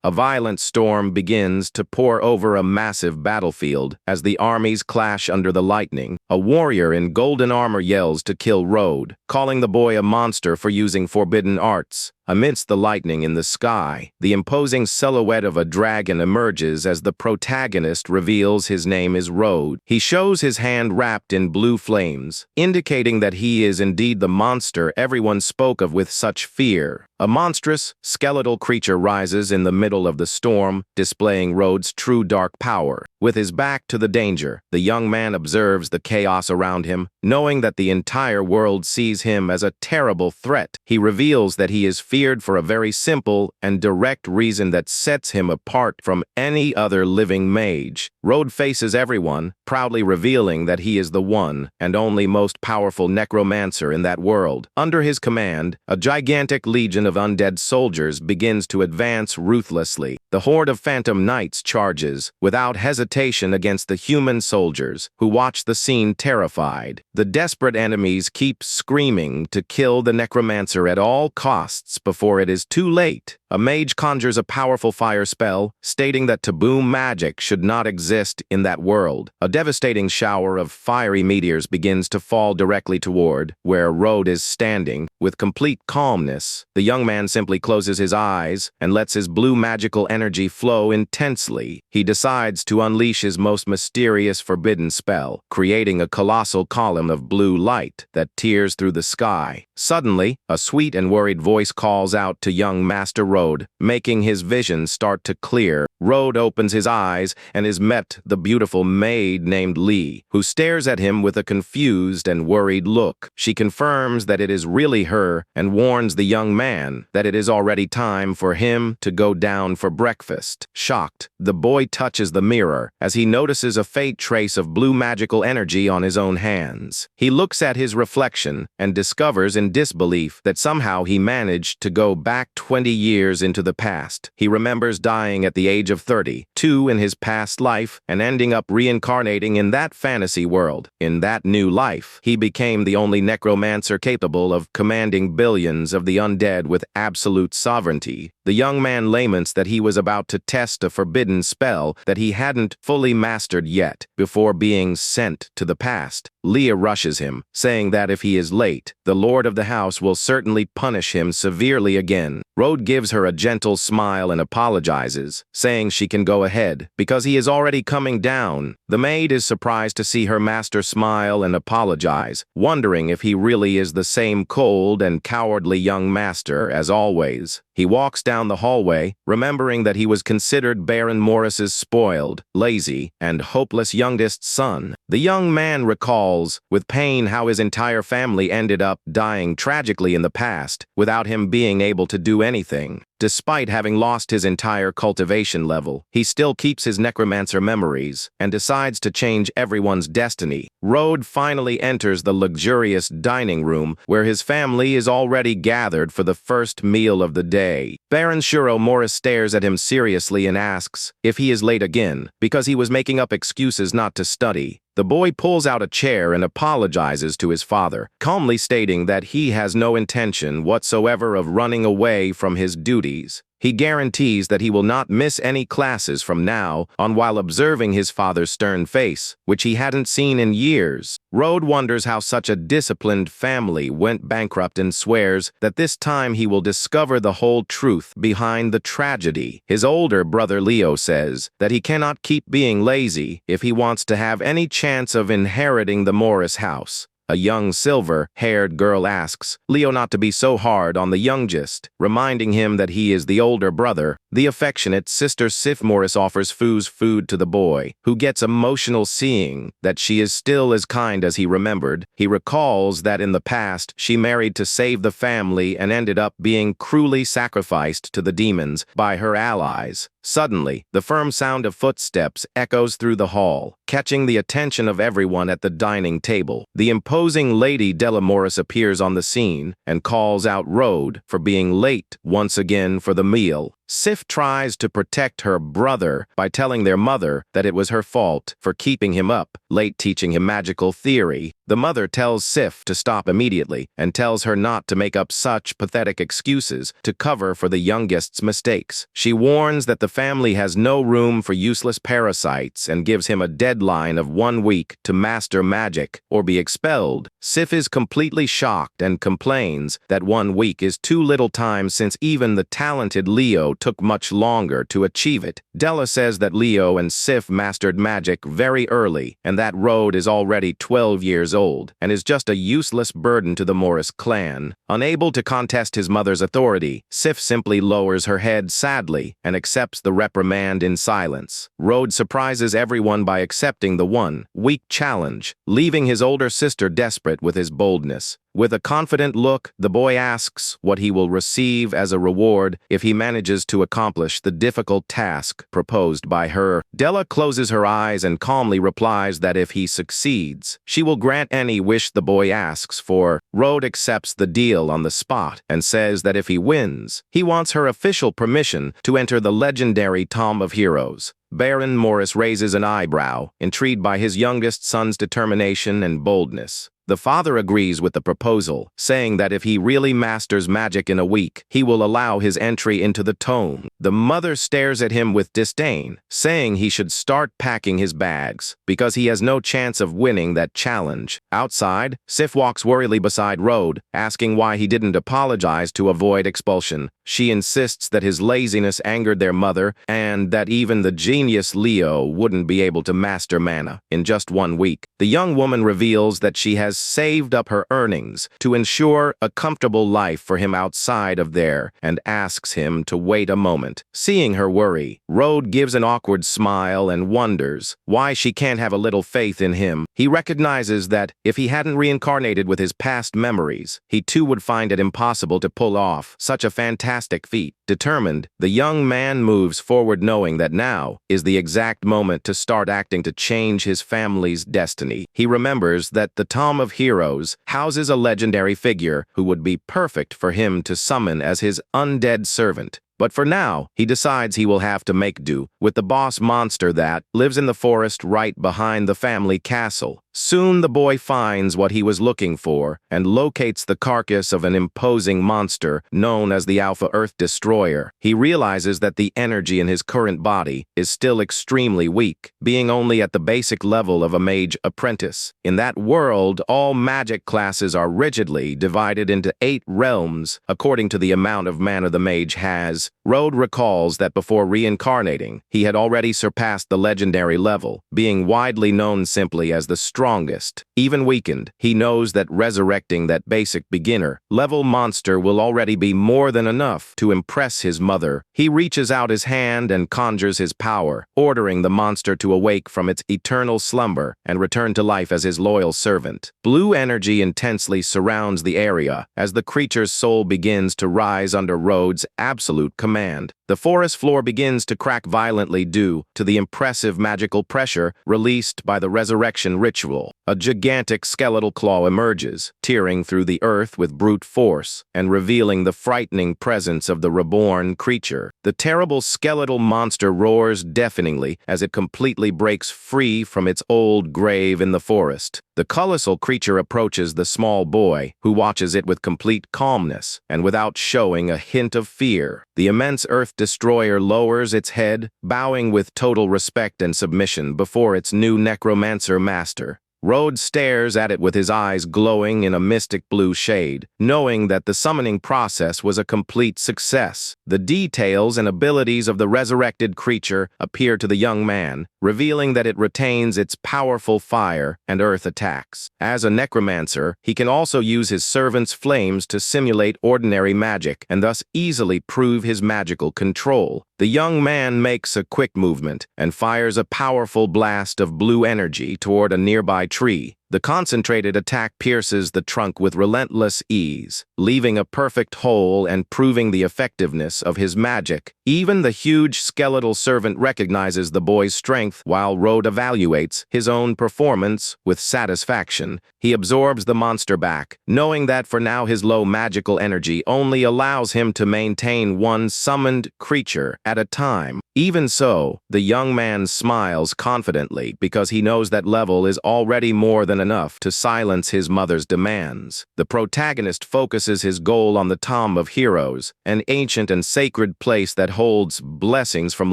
A violent storm begins to pour over a massive battlefield as the armies clash under the lightning. A warrior in golden armor yells to kill Road, calling the boy a monster for using forbidden arts. Amidst the lightning in the sky, the imposing silhouette of a dragon emerges as the protagonist reveals his name is Road. He shows his hand wrapped in blue flames, indicating that he is indeed the monster everyone spoke of with such fear. A monstrous, skeletal creature rises in the middle of the storm, displaying Road's true dark power. With his back to the danger, the young man observes the chaos around him, knowing that the entire world sees him as a terrible threat. He reveals that he is feared for a very simple and direct reason that sets him apart from any other living mage. Road faces everyone, proudly revealing that he is the one and only most powerful necromancer in that world. Under his command, a gigantic legion of undead soldiers begins to advance ruthlessly. The horde of phantom knights charges, without hesitation, against the human soldiers, who watch the scene terrified. The desperate enemies keep screaming to kill the necromancer at all costs before it is too late. A mage conjures a powerful fire spell, stating that taboo magic should not exist in that world. A devastating shower of fiery meteors begins to fall directly toward where Road is standing. With complete calmness, the young man simply closes his eyes and lets his blue magical energy flow intensely. He decides to unleash his most mysterious forbidden spell, creating a colossal column of blue light that tears through the sky. Suddenly, a sweet and worried voice calls out to young Master Road, making his vision start to clear. Road opens his eyes and is met the beautiful maid named Lee, who stares at him with a confused and worried look. She confirms that it is really her and warns the young man that it is already time for him to go down for breakfast. Shocked, the boy touches the mirror as he notices a faint trace of blue magical energy on his own hands. He looks at his reflection and discovers in disbelief that somehow he managed to go back 20 years into the past. He remembers dying at the age of 32 in his past life and ending up reincarnating in that fantasy world. In that new life, he became the only necromancer capable of commanding billions of the undead with absolute sovereignty. The young man laments that he was about to test a forbidden spell that he hadn't fully mastered yet before being sent to the past. Leah rushes him, saying that if he is late, the lord of the house will certainly punish him severely again. Road gives her a gentle smile and apologizes, saying she can go ahead because he is already coming down. The maid is surprised to see her master smile and apologize, wondering if he really is the same cold and cowardly young master as always. He walks down the hallway, remembering that he was considered Baron Morris's spoiled, lazy, and hopeless youngest son. The young man recalls with pain how his entire family ended up dying tragically in the past without him being able to do anything. Despite having lost his entire cultivation level, he still keeps his necromancer memories and decides to change everyone's destiny. Road finally enters the luxurious dining room where his family is already gathered for the first meal of the day. Baron Shuro Morris stares at him seriously and asks if he is late again because he was making up excuses not to study. The boy pulls out a chair and apologizes to his father, calmly stating that he has no intention whatsoever of running away from his duties. He guarantees that he will not miss any classes from now on while observing his father's stern face, which he hadn't seen in years. Road wonders how such a disciplined family went bankrupt and swears that this time he will discover the whole truth behind the tragedy. His older brother Leo says that he cannot keep being lazy if he wants to have any chance of inheriting the Morris house. A young silver-haired girl asks Leo not to be so hard on the youngest, reminding him that he is the older brother. The affectionate sister Sif Morris offers food to the boy, who gets emotional seeing that she is still as kind as he remembered. He recalls that in the past she married to save the family and ended up being cruelly sacrificed to the demons by her allies. Suddenly, the firm sound of footsteps echoes through the hall, catching the attention of everyone at the dining table. The imposing Lady Della Morris appears on the scene and calls out Road for being late once again for the meal, Sif tries to protect her brother by telling their mother that it was her fault for keeping him up late teaching him magical theory. The mother tells Sif to stop immediately and tells her not to make up such pathetic excuses to cover for the youngest's mistakes. She warns that the family has no room for useless parasites and gives him a deadline of 1 week to master magic or be expelled. Sif is completely shocked and complains that 1 week is too little time since even the talented Leo took much longer to achieve it. Della says that Leo and Sif mastered magic very early and that Rode is already 12 years old and is just a useless burden to the Morris clan. Unable to contest his mother's authority, Sif simply lowers her head sadly and accepts the reprimand in silence. Rode surprises everyone by accepting the 1 week challenge, leaving his older sister desperate with his boldness. With a confident look, the boy asks what he will receive as a reward if he manages to accomplish the difficult task proposed by her. Della closes her eyes and calmly replies that if he succeeds, she will grant any wish the boy asks for. Rode accepts the deal on the spot and says that if he wins, he wants her official permission to enter the legendary Tome of Heroes. Baron Morris raises an eyebrow, intrigued by his youngest son's determination and boldness. The father agrees with the proposal, saying that if he really masters magic in a week, he will allow his entry into the tome. The mother stares at him with disdain, saying he should start packing his bags, because he has no chance of winning that challenge. Outside, Sif walks worriedly beside Rode, asking why he didn't apologize to avoid expulsion. She insists that his laziness angered their mother, and that even the genius Leo wouldn't be able to master mana in just 1 week. The young woman reveals that she has saved up her earnings to ensure a comfortable life for him outside of there and asks him to wait a moment. Seeing her worry, Rode gives an awkward smile and wonders why she can't have a little faith in him. He recognizes that if he hadn't reincarnated with his past memories, he too would find it impossible to pull off such a fantastic feat. Determined, the young man moves forward knowing that now is the exact moment to start acting to change his family's destiny. He remembers that the Tome of Heroes houses a legendary figure who would be perfect for him to summon as his undead servant. But for now, he decides he will have to make do with the boss monster that lives in the forest right behind the family castle. Soon the boy finds what he was looking for and locates the carcass of an imposing monster known as the Alpha Earth Destroyer. He realizes that the energy in his current body is still extremely weak, being only at the basic level of a mage apprentice. In that world, all magic classes are rigidly divided into 8 realms according to the amount of mana the mage has. Rode recalls that before reincarnating, he had already surpassed the legendary level, being widely known simply as the strongest. Even weakened, he knows that resurrecting that basic beginner-level monster will already be more than enough to impress his mother. He reaches out his hand and conjures his power, ordering the monster to awake from its eternal slumber and return to life as his loyal servant. Blue energy intensely surrounds the area as the creature's soul begins to rise under Rode's absolute command. The forest floor begins to crack violently due to the impressive magical pressure released by the resurrection ritual. A gigantic skeletal claw emerges, tearing through the earth with brute force and revealing the frightening presence of the reborn creature. The terrible skeletal monster roars deafeningly as it completely breaks free from its old grave in the forest. The colossal creature approaches the small boy, who watches it with complete calmness and without showing a hint of fear. The immense earth destroyer lowers its head, bowing with total respect and submission before its new necromancer master. Rode stares at it with his eyes glowing in a mystic blue shade, knowing that the summoning process was a complete success. The details and abilities of the resurrected creature appear to the young man, revealing that it retains its powerful fire and earth attacks. As a necromancer, he can also use his servant's flames to simulate ordinary magic and thus easily prove his magical control. The young man makes a quick movement and fires a powerful blast of blue energy toward a nearby tree. The concentrated attack pierces the trunk with relentless ease, leaving a perfect hole and proving the effectiveness of his magic. Even the huge skeletal servant recognizes the boy's strength while Road evaluates his own performance with satisfaction. He absorbs the monster back, knowing that for now his low magical energy only allows him to maintain one summoned creature at a time. Even so, the young man smiles confidently because he knows that level is already more than enough to silence his mother's demands. The protagonist focuses his goal on the Tomb of Heroes, an ancient and sacred place that holds blessings from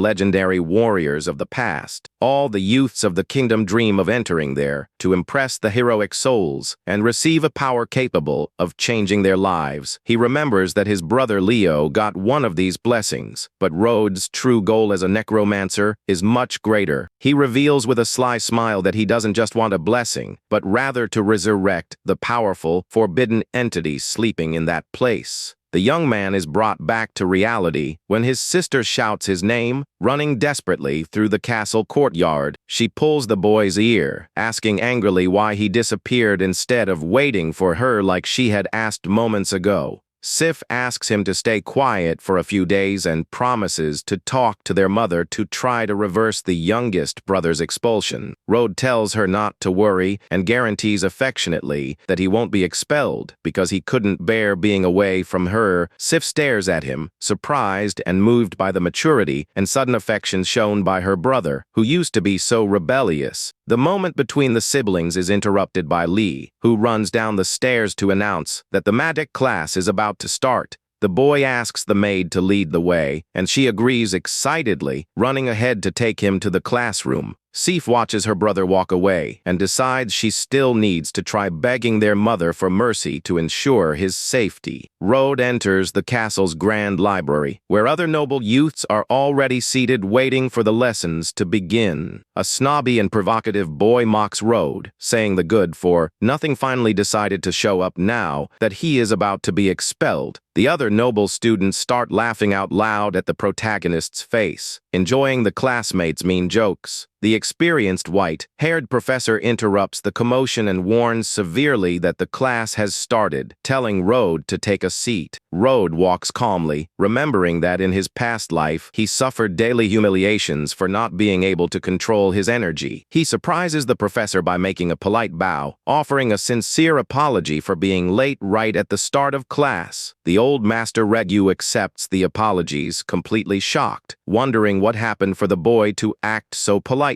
legendary warriors of the past. All the youths of the kingdom dream of entering there to impress the heroic souls and receive a power capable of changing their lives. He remembers that his brother Leo got one of these blessings, but Road's true goal as a necromancer is much greater. He reveals with a sly smile that he doesn't just want a blessing, but rather to resurrect the powerful, forbidden entities sleeping in that place. The young man is brought back to reality when his sister shouts his name, running desperately through the castle courtyard. She pulls the boy's ear, asking angrily why he disappeared instead of waiting for her like she had asked moments ago. Sif asks him to stay quiet for a few days and promises to talk to their mother to try to reverse the youngest brother's expulsion. Road tells her not to worry and guarantees affectionately that he won't be expelled because he couldn't bear being away from her. Sif stares at him, surprised and moved by the maturity and sudden affection shown by her brother, who used to be so rebellious. The moment between the siblings is interrupted by Lee, who runs down the stairs to announce that the magic class is about to start. The boy asks the maid to lead the way, and she agrees excitedly, running ahead to take him to the classroom. Sif watches her brother walk away and decides she still needs to try begging their mother for mercy to ensure his safety. Road enters the castle's grand library, where other noble youths are already seated waiting for the lessons to begin. A snobby and provocative boy mocks Road, saying the good for nothing finally decided to show up now that he is about to be expelled. The other noble students start laughing out loud at the protagonist's face, enjoying the classmates' mean jokes. The experienced white-haired professor interrupts the commotion and warns severely that the class has started, telling Road to take a seat. Road walks calmly, remembering that in his past life he suffered daily humiliations for not being able to control his energy. He surprises the professor by making a polite bow, offering a sincere apology for being late right at the start of class. The old master Regu accepts the apologies, completely shocked, wondering what happened for the boy to act so politely.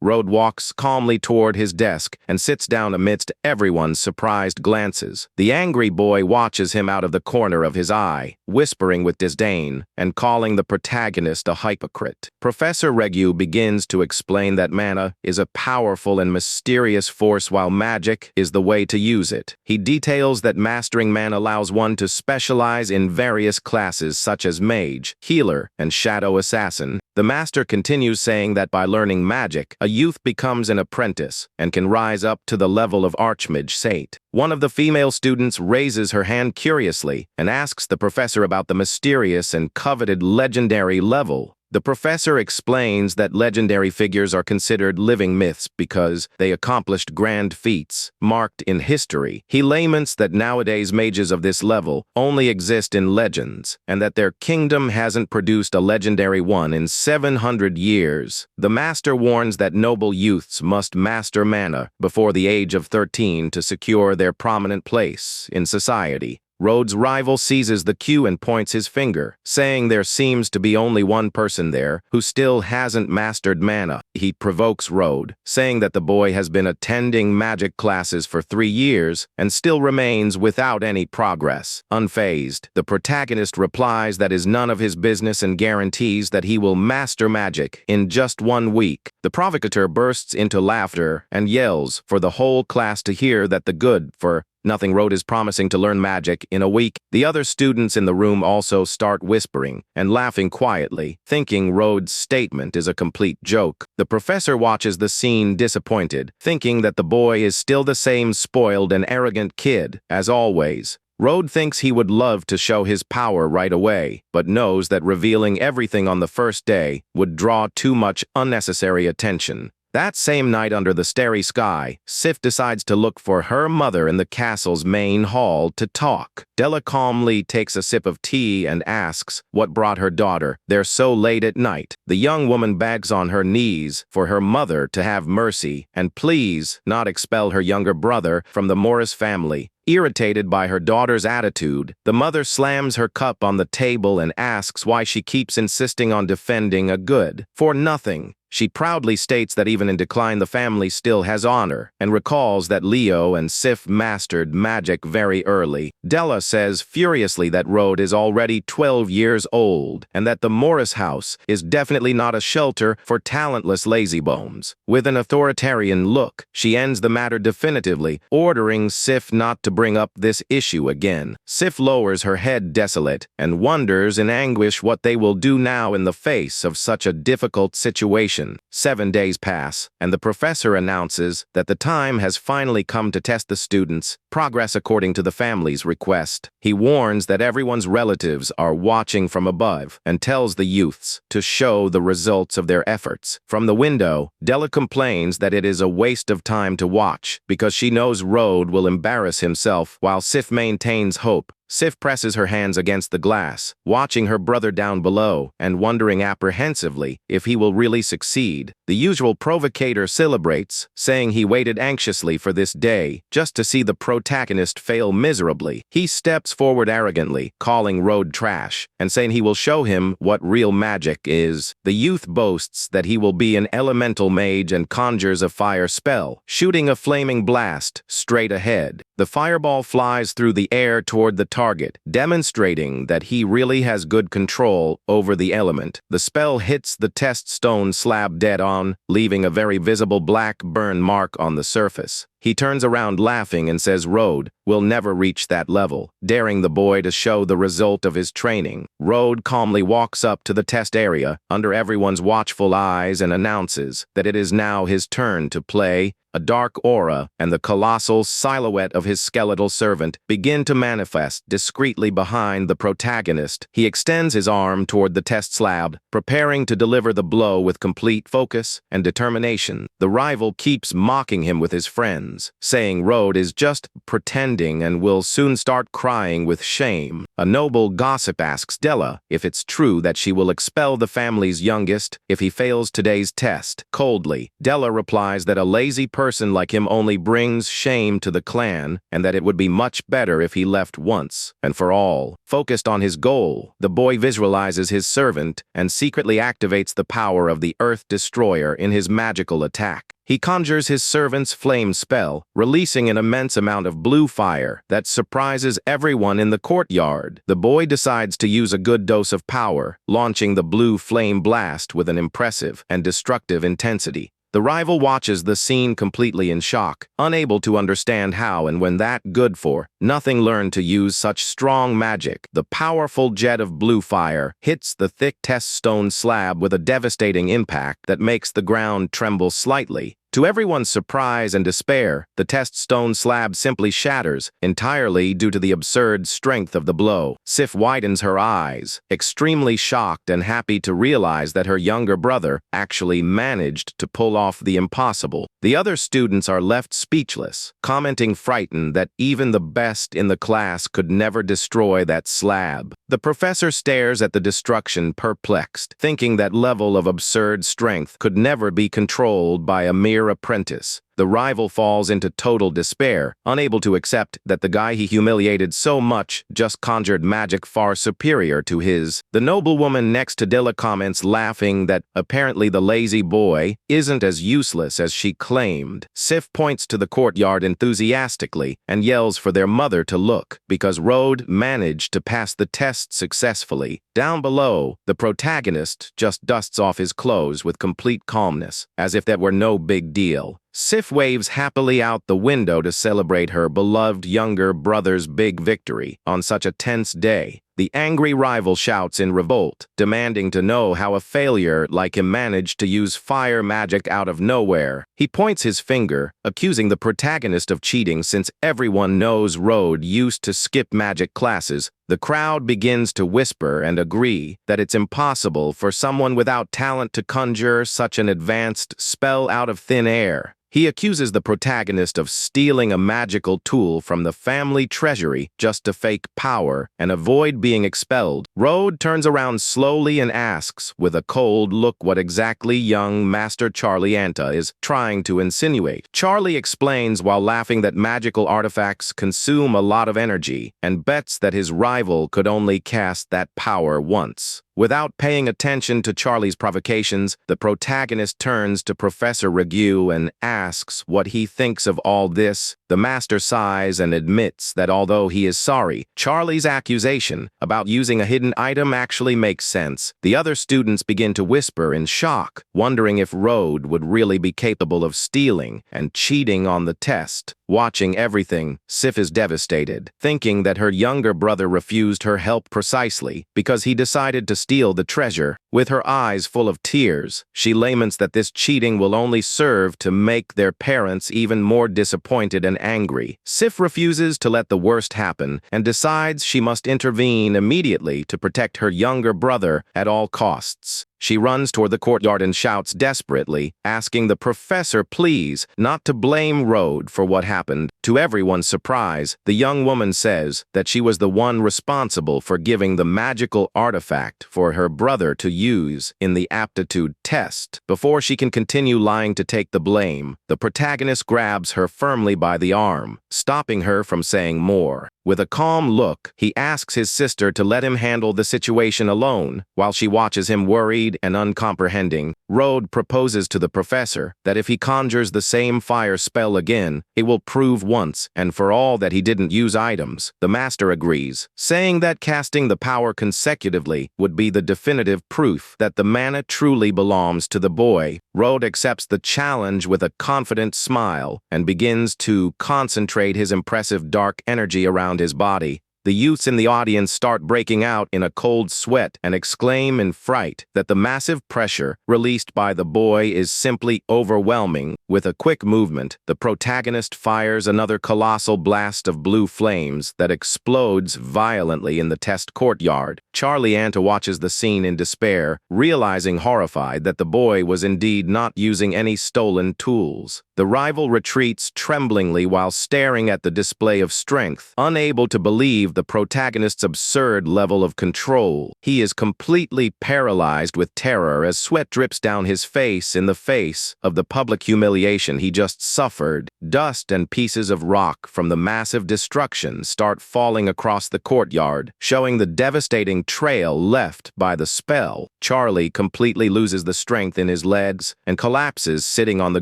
Road walks calmly toward his desk and sits down amidst everyone's surprised glances. The angry boy watches him out of the corner of his eye, whispering with disdain and calling the protagonist a hypocrite. Professor Regu begins to explain that mana is a powerful and mysterious force while magic is the way to use it. He details that mastering mana allows one to specialize in various classes such as mage, healer, and shadow assassin. The master continues saying that by learning magic, a youth becomes an apprentice and can rise up to the level of Archmage Sate. One of the female students raises her hand curiously and asks the professor about the mysterious and coveted legendary level. The professor explains that legendary figures are considered living myths because they accomplished grand feats marked in history. He laments that nowadays mages of this level only exist in legends and that their kingdom hasn't produced a legendary one in 700 years. The master warns that noble youths must master mana before the age of 13 to secure their prominent place in society. Road's rival seizes the cue and points his finger, saying there seems to be only one person there who still hasn't mastered mana. He provokes Road, saying that the boy has been attending magic classes for 3 years and still remains without any progress. Unfazed, the protagonist replies that is none of his business and guarantees that he will master magic in just 1 week. The provocateur bursts into laughter and yells for the whole class to hear that the good for nothing Road is promising to learn magic in a week. The other students in the room also start whispering and laughing quietly, thinking Road's statement is a complete joke. The professor watches the scene disappointed, thinking that the boy is still the same spoiled and arrogant kid as always. Road thinks he would love to show his power right away, but knows that revealing everything on the first day would draw too much unnecessary attention. That same night under the starry sky, Sif decides to look for her mother in the castle's main hall to talk. Della calmly takes a sip of tea and asks what brought her daughter there so late at night. The young woman begs on her knees for her mother to have mercy and please not expel her younger brother from the Morris family. Irritated by her daughter's attitude, the mother slams her cup on the table and asks why she keeps insisting on defending a good for nothing. She proudly states that even in decline the family still has honor, and recalls that Leo and Sif mastered magic very early. Della says furiously that Rode is already 12 years old, and that the Morris house is definitely not a shelter for talentless lazybones. With an authoritarian look, she ends the matter definitively, ordering Sif not to bring up this issue again. Sif lowers her head desolate, and wonders in anguish what they will do now in the face of such a difficult situation. 7 days pass, and the professor announces that the time has finally come to test the students' progress according to the family's request. He warns that everyone's relatives are watching from above and tells the youths to show the results of their efforts. From the window, Della complains that it is a waste of time to watch because she knows Rode will embarrass himself while Sif maintains hope. Sif presses her hands against the glass, watching her brother down below and wondering apprehensively if he will really succeed. The usual provocator celebrates, saying he waited anxiously for this day just to see the protagonist fail miserably. He steps forward arrogantly, calling Rode trash, and saying he will show him what real magic is. The youth boasts that he will be an elemental mage and conjures a fire spell, shooting a flaming blast straight ahead. The fireball flies through the air toward the target, demonstrating that he really has good control over the element. The spell hits the test stone slab dead on, leaving a very visible black burn mark on the surface. He turns around laughing and says Rode will never reach that level, daring the boy to show the result of his training. Rode calmly walks up to the test area under everyone's watchful eyes and announces that it is now his turn to play. A dark aura and the colossal silhouette of his skeletal servant begin to manifest discreetly behind the protagonist. He extends his arm toward the test slab, preparing to deliver the blow with complete focus and determination. The rival keeps mocking him with his friends, saying Rode is just pretending and will soon start crying with shame. A noble gossip asks Della if it's true that she will expel the family's youngest if he fails today's test. Coldly, Della replies that a lazy person like him only brings shame to the clan, and that it would be much better if he left once and for all. Focused on his goal, the boy visualizes his servant and secretly activates the power of the Earth Destroyer in his magical attack. He conjures his servant's flame spell, releasing an immense amount of blue fire that surprises everyone in the courtyard. The boy decides to use a good dose of power, launching the blue flame blast with an impressive and destructive intensity. The rival watches the scene completely in shock, unable to understand how and when that good for nothing learned to use such strong magic. The powerful jet of blue fire hits the thick test stone slab with a devastating impact that makes the ground tremble slightly. To everyone's surprise and despair, the test stone slab simply shatters, entirely due to the absurd strength of the blow. Sif widens her eyes, extremely shocked and happy to realize that her younger brother actually managed to pull off the impossible. The other students are left speechless, commenting frightened that even the best in the class could never destroy that slab. The professor stares at the destruction perplexed, thinking that level of absurd strength could never be controlled by a mere apprentice. The rival falls into total despair, unable to accept that the guy he humiliated so much just conjured magic far superior to his. The noblewoman next to Dilla comments, laughing, that apparently the lazy boy isn't as useless as she claimed. Sif points to the courtyard enthusiastically and yells for their mother to look, because Rode managed to pass the test successfully. Down below, the protagonist just dusts off his clothes with complete calmness, as if that were no big deal. Sif waves happily out the window to celebrate her beloved younger brother's big victory on such a tense day. The angry rival shouts in revolt, demanding to know how a failure like him managed to use fire magic out of nowhere. He points his finger, accusing the protagonist of cheating since everyone knows Road used to skip magic classes. The crowd begins to whisper and agree that it's impossible for someone without talent to conjure such an advanced spell out of thin air. He accuses the protagonist of stealing a magical tool from the family treasury just to fake power and avoid being expelled. Road turns around slowly and asks, with a cold look, what exactly young Master Charlie Anta is trying to insinuate. Charlie explains while laughing that magical artifacts consume a lot of energy and bets that his rival could only cast that power once. Without paying attention to Charlie's provocations, the protagonist turns to Professor Ragu and asks what he thinks of all this. The master sighs and admits that although he is sorry, Charlie's accusation about using a hidden item actually makes sense. The other students begin to whisper in shock, wondering if Road would really be capable of stealing and cheating on the test. Watching everything, Sif is devastated, thinking that her younger brother refused her help precisely because he decided to steal the treasure. With her eyes full of tears, she laments that this cheating will only serve to make their parents even more disappointed and angry. Sif refuses to let the worst happen and decides she must intervene immediately to protect her younger brother at all costs. She runs toward the courtyard and shouts desperately, asking the professor please not to blame Road for what happened. To everyone's surprise, the young woman says that she was the one responsible for giving the magical artifact for her brother to use in the aptitude test. Before she can continue lying to take the blame, the protagonist grabs her firmly by the arm, stopping her from saying more. With a calm look, he asks his sister to let him handle the situation alone. While she watches him worried and uncomprehending, Road proposes to the professor that if he conjures the same fire spell again, it will prove once and for all that he didn't use items. The master agrees, saying that casting the power consecutively would be the definitive proof that the mana truly belongs to the boy. Road accepts the challenge with a confident smile and begins to concentrate his impressive dark energy around his body. The youths in the audience start breaking out in a cold sweat and exclaim in fright that the massive pressure released by the boy is simply overwhelming. With a quick movement, the protagonist fires another colossal blast of blue flames that explodes violently in the test courtyard. Charlie Anta watches the scene in despair, realizing horrified that the boy was indeed not using any stolen tools. The rival retreats tremblingly while staring at the display of strength, unable to believe the protagonist's absurd level of control. He is completely paralyzed with terror as sweat drips down his face in the face of the public humiliation he just suffered. Dust and pieces of rock from the massive destruction start falling across the courtyard, showing the devastating trail left by the spell. Charlie completely loses the strength in his legs and collapses sitting on the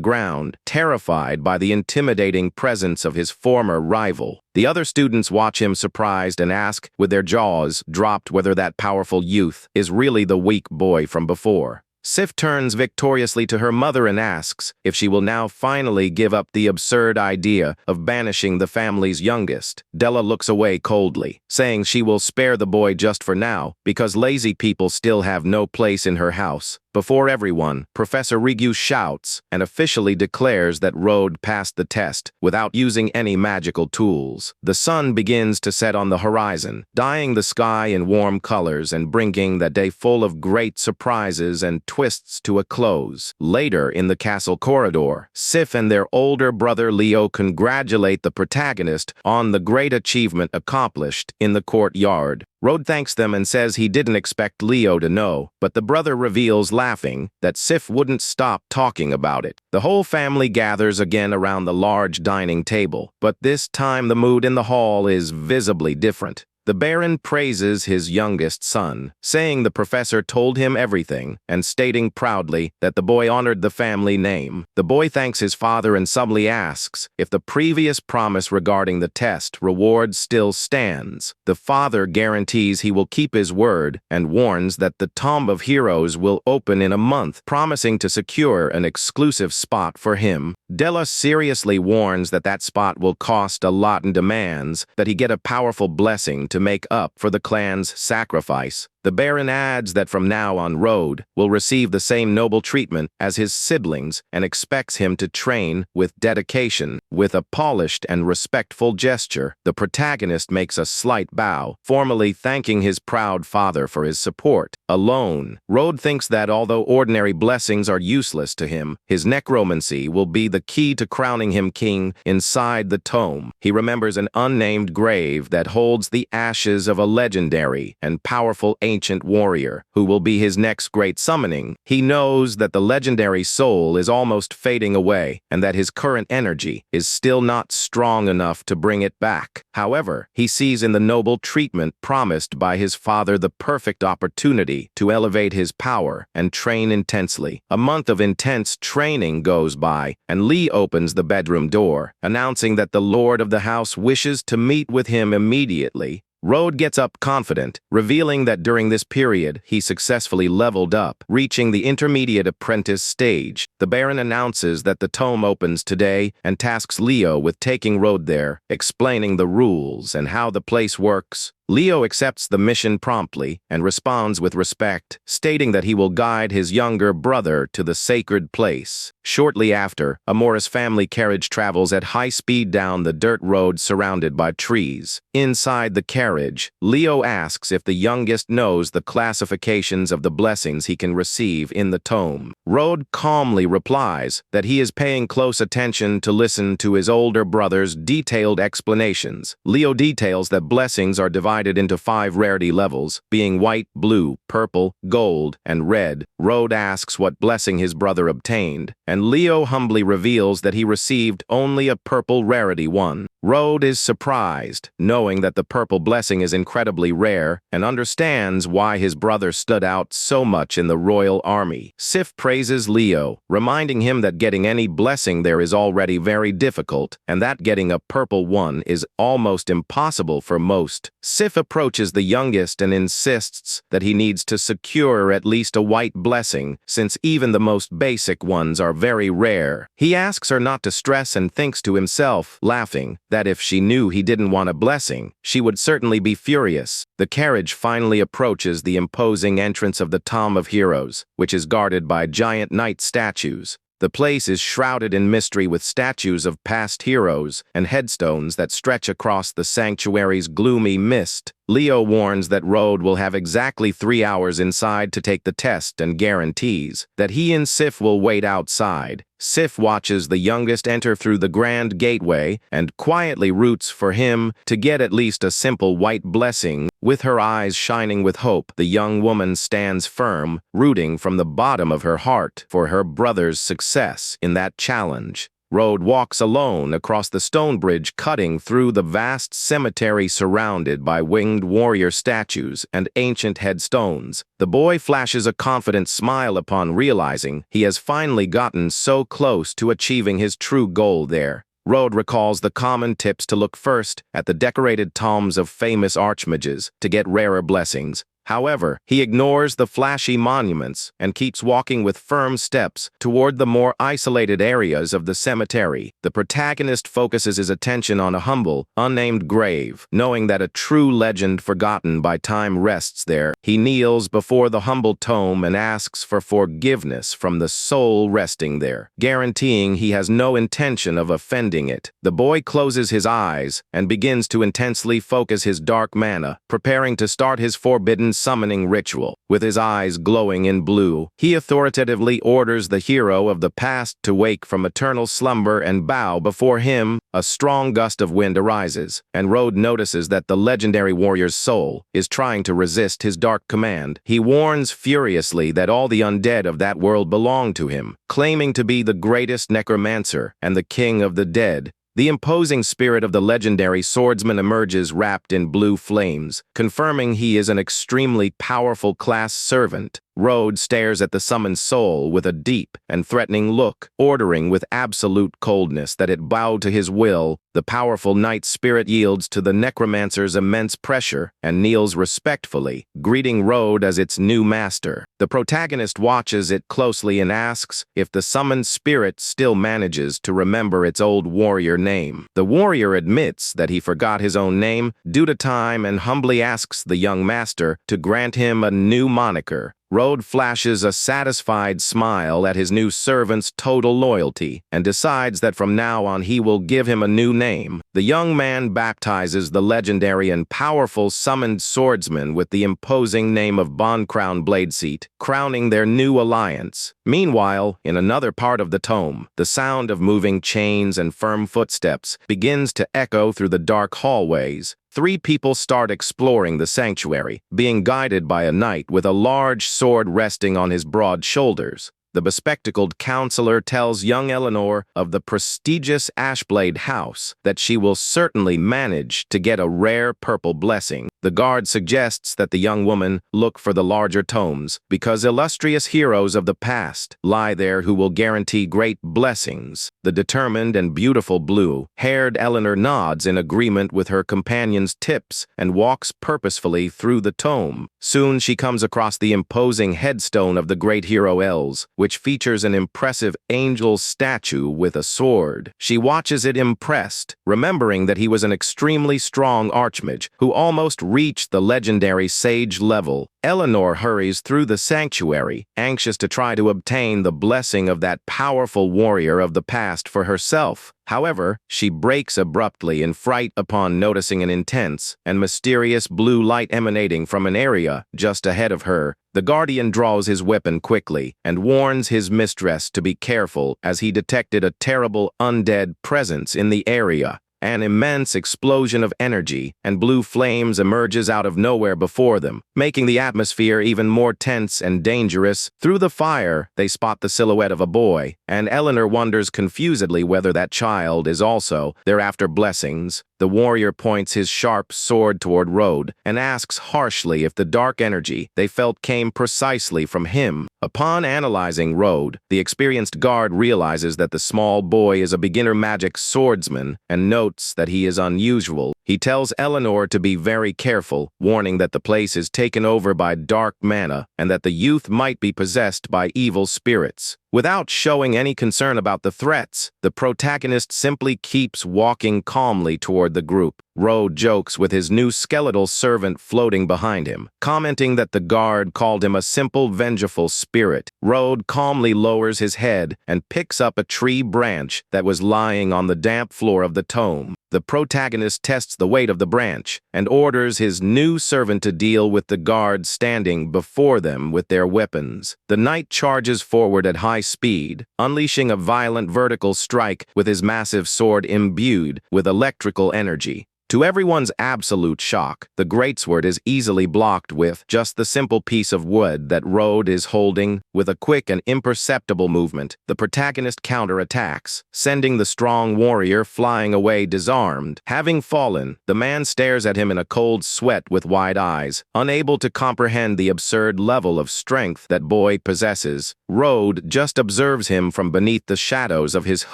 ground, terrified by the intimidating presence of his former rival. The other students watch him surprised and ask, with their jaws dropped, whether that powerful youth is really the weak boy from before. Sif turns victoriously to her mother and asks if she will now finally give up the absurd idea of banishing the family's youngest. Della looks away coldly, saying she will spare the boy just for now because lazy people still have no place in her house. Before everyone, Professor Rigu shouts and officially declares that Road passed the test without using any magical tools. The sun begins to set on the horizon, dyeing the sky in warm colors and bringing that day full of great surprises and twists to a close. Later in the castle corridor, Sif and their older brother Leo congratulate the protagonist on the great achievement accomplished in the courtyard. Road thanks them and says he didn't expect Leo to know, but the brother reveals, laughing, that Sif wouldn't stop talking about it. The whole family gathers again around the large dining table, but this time the mood in the hall is visibly different. The Baron praises his youngest son, saying the professor told him everything, and stating proudly that the boy honored the family name. The boy thanks his father and subtly asks if the previous promise regarding the test reward still stands. The father guarantees he will keep his word and warns that the Tomb of Heroes will open in a month, promising to secure an exclusive spot for him. Della seriously warns that that spot will cost a lot and demands that he get a powerful blessing to to make up for the clan's sacrifice. The Baron adds that from now on Road will receive the same noble treatment as his siblings and expects him to train with dedication. With a polished and respectful gesture, the protagonist makes a slight bow, formally thanking his proud father for his support. Alone, Road thinks that although ordinary blessings are useless to him, his necromancy will be the key to crowning him king inside the tome. He remembers an unnamed grave that holds the ashes of a legendary and powerful ancient warrior who will be his next great summoning. He knows that the legendary soul is almost fading away and that his current energy is still not strong enough to bring it back. However, he sees in the noble treatment promised by his father the perfect opportunity to elevate his power and train intensely. A month of intense training goes by, and Lee opens the bedroom door, announcing that the lord of the house wishes to meet with him immediately. Road gets up confident, revealing that during this period he successfully leveled up, reaching the intermediate apprentice stage. The Baron announces that the tome opens today and tasks Leo with taking Road there, explaining the rules and how the place works. Leo accepts the mission promptly and responds with respect, stating that he will guide his younger brother to the sacred place. Shortly after, a Morris family carriage travels at high speed down the dirt road surrounded by trees. Inside the carriage, Leo asks if the youngest knows the classifications of the blessings he can receive in the tome. Road calmly replies that he is paying close attention to listen to his older brother's detailed explanations. Leo details that blessings are divided into 5 rarity levels, being white, blue, purple, gold, and red. Road asks what blessing his brother obtained, and Leo humbly reveals that he received only a purple rarity 1. Road is surprised, knowing that the purple blessing is incredibly rare, and understands why his brother stood out so much in the royal army. Sif praises Leo, reminding him that getting any blessing there is already very difficult, and that getting a purple one is almost impossible for most. Sif approaches the youngest and insists that he needs to secure at least a white blessing, since even the most basic ones are very rare. He asks her not to stress and thinks to himself, laughing, that if she knew he didn't want a blessing, she would certainly be furious. The carriage finally approaches the imposing entrance of the Tom of Heroes, which is guarded by giant knight statues. The place is shrouded in mystery with statues of past heroes and headstones that stretch across the sanctuary's gloomy mist. Leo warns that Road will have exactly 3 hours inside to take the test and guarantees that he and Sif will wait outside. Sif watches the youngest enter through the grand gateway and quietly roots for him to get at least a simple white blessing. With her eyes shining with hope, the young woman stands firm, rooting from the bottom of her heart for her brother's success in that challenge. Road walks alone across the stone bridge, cutting through the vast cemetery surrounded by winged warrior statues and ancient headstones. The boy flashes a confident smile upon realizing he has finally gotten so close to achieving his true goal there. Road recalls the common tips to look first at the decorated tomes of famous archmages to get rarer blessings. However, he ignores the flashy monuments and keeps walking with firm steps toward the more isolated areas of the cemetery. The protagonist focuses his attention on a humble, unnamed grave, knowing that a true legend forgotten by time rests there. He kneels before the humble tome and asks for forgiveness from the soul resting there, guaranteeing he has no intention of offending it. The boy closes his eyes and begins to intensely focus his dark mana, preparing to start his forbidden summoning ritual. With his eyes glowing in blue, he authoritatively orders the hero of the past to wake from eternal slumber and bow before him. A strong gust of wind arises, and Road notices that the legendary warrior's soul is trying to resist his dark command. He warns furiously that all the undead of that world belong to him, claiming to be the greatest necromancer and the king of the dead. The imposing spirit of the legendary swordsman emerges wrapped in blue flames, confirming he is an extremely powerful class servant. Road stares at the summoned soul with a deep and threatening look, ordering with absolute coldness that it bow to his will. The powerful night spirit yields to the necromancer's immense pressure and kneels respectfully, greeting Road as its new master. The protagonist watches it closely and asks if the summoned spirit still manages to remember its old warrior name. The warrior admits that he forgot his own name due to time and humbly asks the young master to grant him a new moniker. Road flashes a satisfied smile at his new servant's total loyalty and decides that from now on he will give him a new name. The young man baptizes the legendary and powerful summoned swordsman with the imposing name of Crown Bladeseat, crowning their new alliance. Meanwhile, in another part of the tome, the sound of moving chains and firm footsteps begins to echo through the dark hallways. Three people start exploring the sanctuary, being guided by a knight with a large sword resting on his broad shoulders. The bespectacled counselor tells young Eleanor of the prestigious Ashblade house that she will certainly manage to get a rare purple blessing. The guard suggests that the young woman look for the larger tomes because illustrious heroes of the past lie there who will guarantee great blessings. The determined and beautiful blue-haired Eleanor nods in agreement with her companion's tips and walks purposefully through the tome. Soon she comes across the imposing headstone of the great hero Els, which features an impressive angel statue with a sword. She watches it impressed, remembering that he was an extremely strong archmage who almost reached the legendary sage level. Eleanor hurries through the sanctuary, anxious to try to obtain the blessing of that powerful warrior of the past for herself. However, she breaks abruptly in fright upon noticing an intense and mysterious blue light emanating from an area just ahead of her. The guardian draws his weapon quickly and warns his mistress to be careful as he detected a terrible undead presence in the area. An immense explosion of energy and blue flames emerges out of nowhere before them, making the atmosphere even more tense and dangerous. Through the fire, they spot the silhouette of a boy, and Eleanor wonders confusedly whether that child is also there after blessings. The warrior points his sharp sword toward Road and asks harshly if the dark energy they felt came precisely from him. Upon analyzing Road, the experienced guard realizes that the small boy is a beginner magic swordsman and notes that he is unusual. He tells Eleanor to be very careful, warning that the place is taken over by dark mana and that the youth might be possessed by evil spirits. Without showing any concern about the threats, the protagonist simply keeps walking calmly toward the group. Road jokes with his new skeletal servant floating behind him, commenting that the guard called him a simple, vengeful spirit. Road calmly lowers his head and picks up a tree branch that was lying on the damp floor of the tome. The protagonist tests the weight of the branch and orders his new servant to deal with the guards standing before them with their weapons. The knight charges forward at high speed, unleashing a violent vertical strike with his massive sword imbued with electrical energy. To everyone's absolute shock, the greatsword is easily blocked with just the simple piece of wood that Road is holding. With a quick and imperceptible movement, the protagonist counterattacks, sending the strong warrior flying away disarmed. Having fallen, the man stares at him in a cold sweat with wide eyes, unable to comprehend the absurd level of strength that boy possesses. Road just observes him from beneath the shadows of his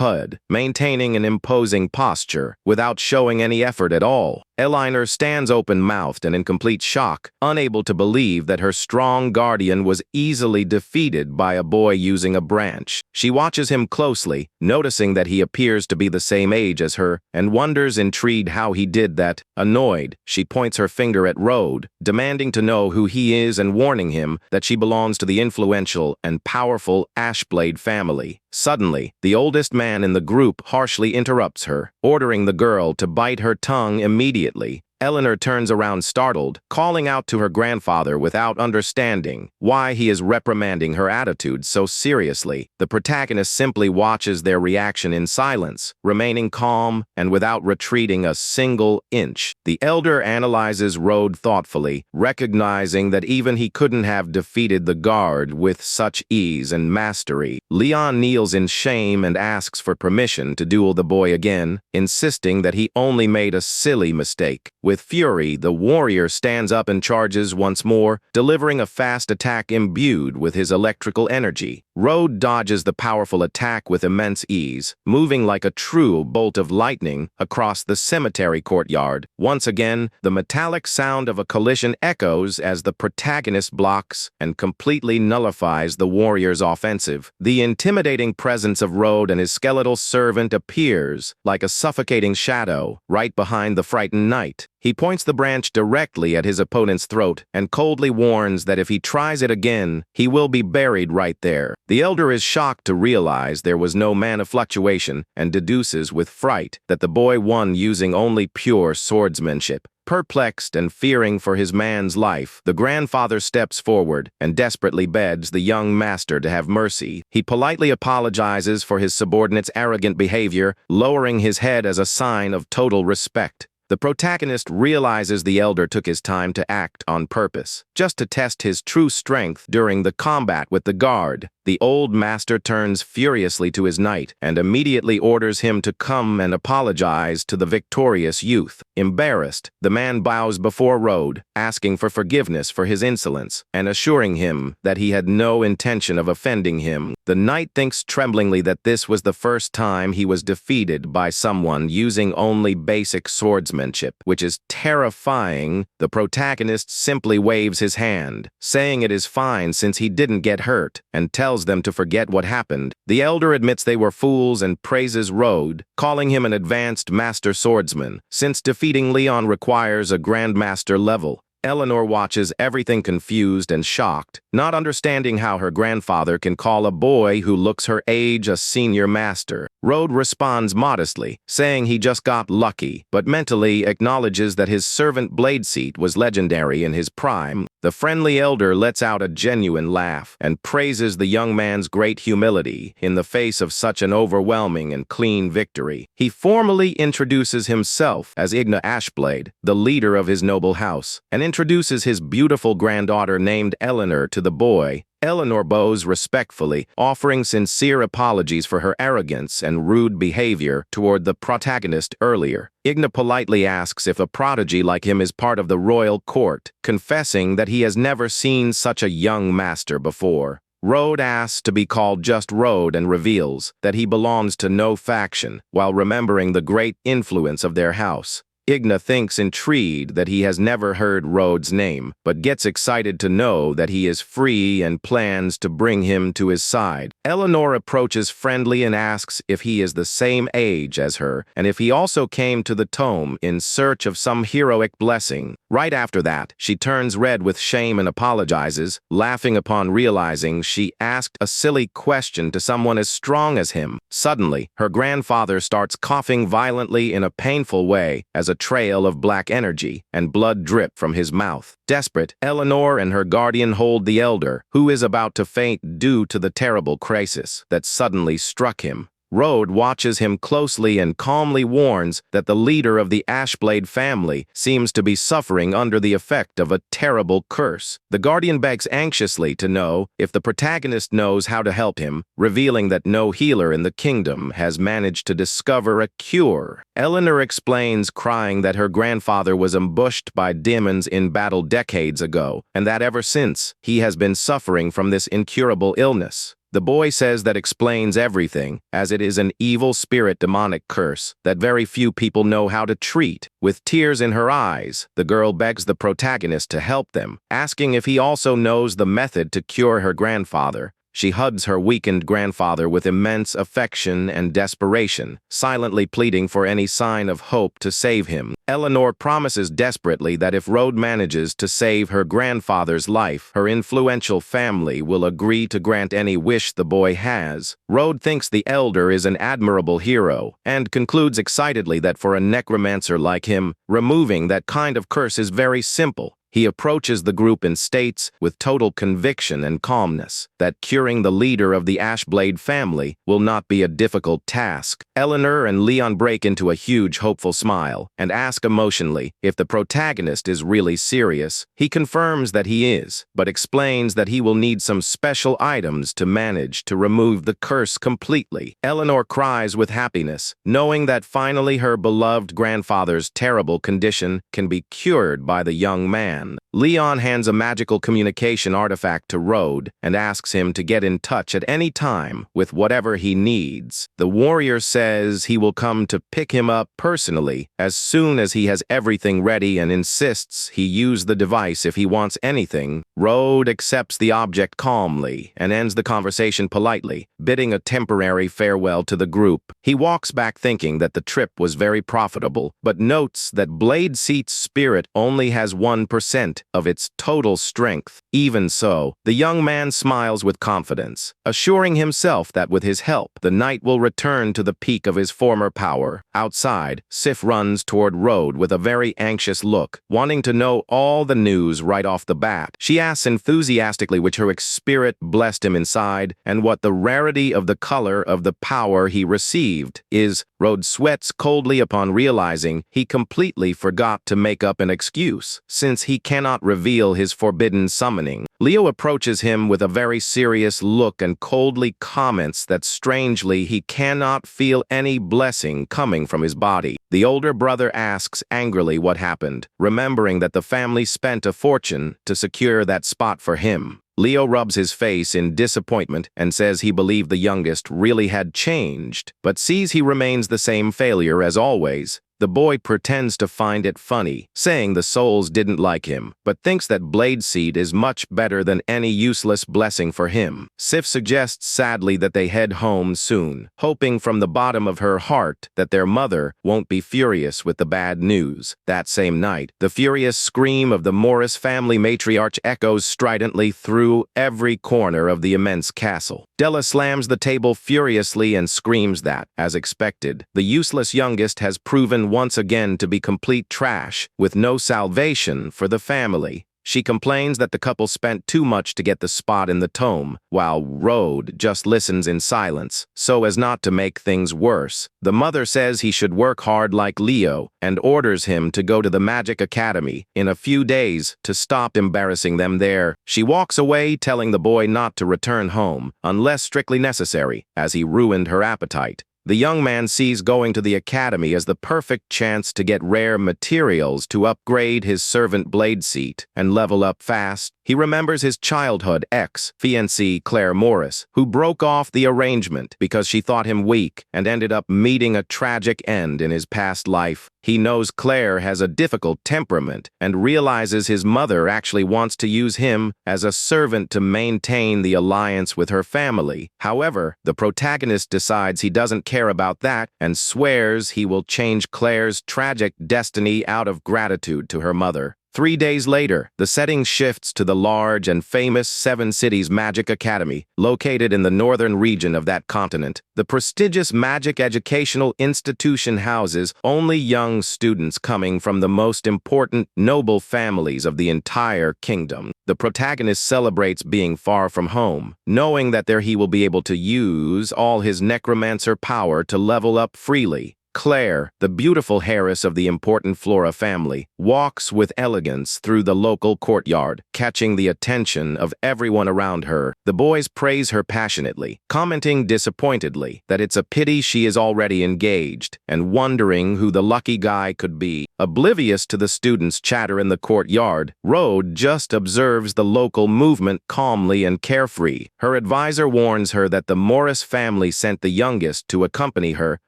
hood, maintaining an imposing posture without showing any effort at all. Eleanor stands open-mouthed and in complete shock, unable to believe that her strong guardian was easily defeated by a boy using a branch. She watches him closely, noticing that he appears to be the same age as her, and wonders intrigued how he did that. Annoyed, she points her finger at Road, demanding to know who he is and warning him that she belongs to the influential and powerful Ashblade family. Suddenly, the oldest man in the group harshly interrupts her, ordering the girl to bite her tongue immediately. Eleanor turns around startled, calling out to her grandfather without understanding why he is reprimanding her attitude so seriously. The protagonist simply watches their reaction in silence, remaining calm and without retreating a single inch. The elder analyzes Road thoughtfully, recognizing that even he couldn't have defeated the guard with such ease and mastery. Leon kneels in shame and asks for permission to duel the boy again, insisting that he only made a silly mistake. With fury, the warrior stands up and charges once more, delivering a fast attack imbued with his electrical energy. Road dodges the powerful attack with immense ease, moving like a true bolt of lightning across the cemetery courtyard. Once again, the metallic sound of a collision echoes as the protagonist blocks and completely nullifies the warrior's offensive. The intimidating presence of Road and his skeletal servant appears like a suffocating shadow right behind the frightened knight. He points the branch directly at his opponent's throat and coldly warns that if he tries it again, he will be buried right there. The elder is shocked to realize there was no mana fluctuation and deduces with fright that the boy won using only pure swordsmanship. Perplexed and fearing for his man's life, the grandfather steps forward and desperately begs the young master to have mercy. He politely apologizes for his subordinate's arrogant behavior, lowering his head as a sign of total respect. The protagonist realizes the elder took his time to act on purpose, just to test his true strength during the combat with the guard. The old master turns furiously to his knight and immediately orders him to come and apologize to the victorious youth. Embarrassed, the man bows before Road, asking for forgiveness for his insolence and assuring him that he had no intention of offending him. The knight thinks tremblingly that this was the first time he was defeated by someone using only basic swordsmanship, which is terrifying. The protagonist simply waves his hand, saying it is fine since he didn't get hurt, and tells them to forget what happened. The elder admits they were fools and praises Road, calling him an advanced master swordsman, since defeating Leon requires a grandmaster level. Eleanor watches everything confused and shocked, not understanding how her grandfather can call a boy who looks her age a senior master. Road responds modestly, saying he just got lucky, but mentally acknowledges that his servant Bladeseat was legendary in his prime. The friendly elder lets out a genuine laugh and praises the young man's great humility in the face of such an overwhelming and clean victory. He formally introduces himself as Igna Ashblade, the leader of his noble house, and introduces his beautiful granddaughter named Eleanor to the boy. Eleanor bows respectfully, offering sincere apologies for her arrogance and rude behavior toward the protagonist earlier. Igna politely asks if a prodigy like him is part of the royal court, confessing that he has never seen such a young master before. Road asks to be called just Road and reveals that he belongs to no faction, while remembering the great influence of their house. Igna thinks intrigued that he has never heard Road's name, but gets excited to know that he is free and plans to bring him to his side. Eleanor approaches friendly and asks if he is the same age as her, and if he also came to the tome in search of some heroic blessing. Right after that, she turns red with shame and apologizes, laughing upon realizing she asked a silly question to someone as strong as him. Suddenly, her grandfather starts coughing violently in a painful way as a trail of black energy and blood drip from his mouth. Desperate, Eleanor and her guardian hold the elder, who is about to faint due to the terrible crisis that suddenly struck him. Road watches him closely and calmly warns that the leader of the Ashblade family seems to be suffering under the effect of a terrible curse. The guardian begs anxiously to know if the protagonist knows how to help him, revealing that no healer in the kingdom has managed to discover a cure. Eleanor explains, crying, that her grandfather was ambushed by demons in battle decades ago, and that ever since, he has been suffering from this incurable illness. The boy says that explains everything, as it is an evil spirit demonic curse that very few people know how to treat. With tears in her eyes, the girl begs the protagonist to help them, asking if he also knows the method to cure her grandfather. She hugs her weakened grandfather with immense affection and desperation, silently pleading for any sign of hope to save him. Eleanor promises desperately that if Road manages to save her grandfather's life, her influential family will agree to grant any wish the boy has. Road thinks the elder is an admirable hero, and concludes excitedly that for a necromancer like him, removing that kind of curse is very simple. He approaches the group and states, with total conviction and calmness, that curing the leader of the Ashblade family will not be a difficult task. Eleanor and Leon break into a huge, hopeful smile and ask emotionally if the protagonist is really serious. He confirms that he is, but explains that he will need some special items to manage to remove the curse completely. Eleanor cries with happiness, knowing that finally her beloved grandfather's terrible condition can be cured by the young man. Leon hands a magical communication artifact to Rode and asks him to get in touch at any time with whatever he needs. The warrior says he will come to pick him up personally as soon as he has everything ready and insists he use the device if he wants anything. Rode accepts the object calmly and ends the conversation politely, bidding a temporary farewell to the group. He walks back thinking that the trip was very profitable, but notes that Blade Seat's spirit only has 1% of its total strength. Even so, the young man smiles with confidence, assuring himself that with his help, the knight will return to the peak of his former power. Outside, Sif runs toward Rode with a very anxious look, wanting to know all the news right off the bat. She asks enthusiastically which heroic spirit blessed him inside and what the rarity of the color of the power he received is. Rode sweats coldly upon realizing he completely forgot to make up an excuse, since he cannot reveal his forbidden summoning. Leo approaches him with a very serious look and coldly comments that strangely he cannot feel any blessing coming from his body. The older brother asks angrily what happened, remembering that the family spent a fortune to secure that spot for him. Leo rubs his face in disappointment and says he believed the youngest really had changed, but sees he remains the same failure as always. The boy pretends to find it funny, saying the souls didn't like him, but thinks that Blade Seed is much better than any useless blessing for him. Sif suggests sadly that they head home soon, hoping from the bottom of her heart that their mother won't be furious with the bad news. That same night, the furious scream of the Morris family matriarch echoes stridently through every corner of the immense castle. Della slams the table furiously and screams that, as expected, the useless youngest has proven once again to be complete trash, with no salvation for the family. She complains that the couple spent too much to get the spot in the tome, while Rode just listens in silence, so as not to make things worse. The mother says he should work hard like Leo, and orders him to go to the Magic Academy in a few days to stop embarrassing them there. She walks away, telling the boy not to return home, unless strictly necessary, as he ruined her appetite. The young man sees going to the academy as the perfect chance to get rare materials to upgrade his servant Blade Seat and level up fast. He remembers his childhood ex-fiancée Claire Morris, who broke off the arrangement because she thought him weak and ended up meeting a tragic end in his past life. He knows Claire has a difficult temperament and realizes his mother actually wants to use him as a servant to maintain the alliance with her family. However, the protagonist decides he doesn't care about that and swears he will change Claire's tragic destiny out of gratitude to her mother. 3 days later, the setting shifts to the large and famous Seven Cities Magic Academy, located in the northern region of that continent. The prestigious magic educational institution houses only young students coming from the most important noble families of the entire kingdom. The protagonist celebrates being far from home, knowing that there he will be able to use all his necromancer power to level up freely. Claire, the beautiful heiress of the important Flora family, walks with elegance through the local courtyard, catching the attention of everyone around her. The boys praise her passionately, commenting disappointedly that it's a pity she is already engaged, and wondering who the lucky guy could be. Oblivious to the students' chatter in the courtyard, Rode just observes the local movement calmly and carefree. Her advisor warns her that the Morris family sent the youngest to accompany her,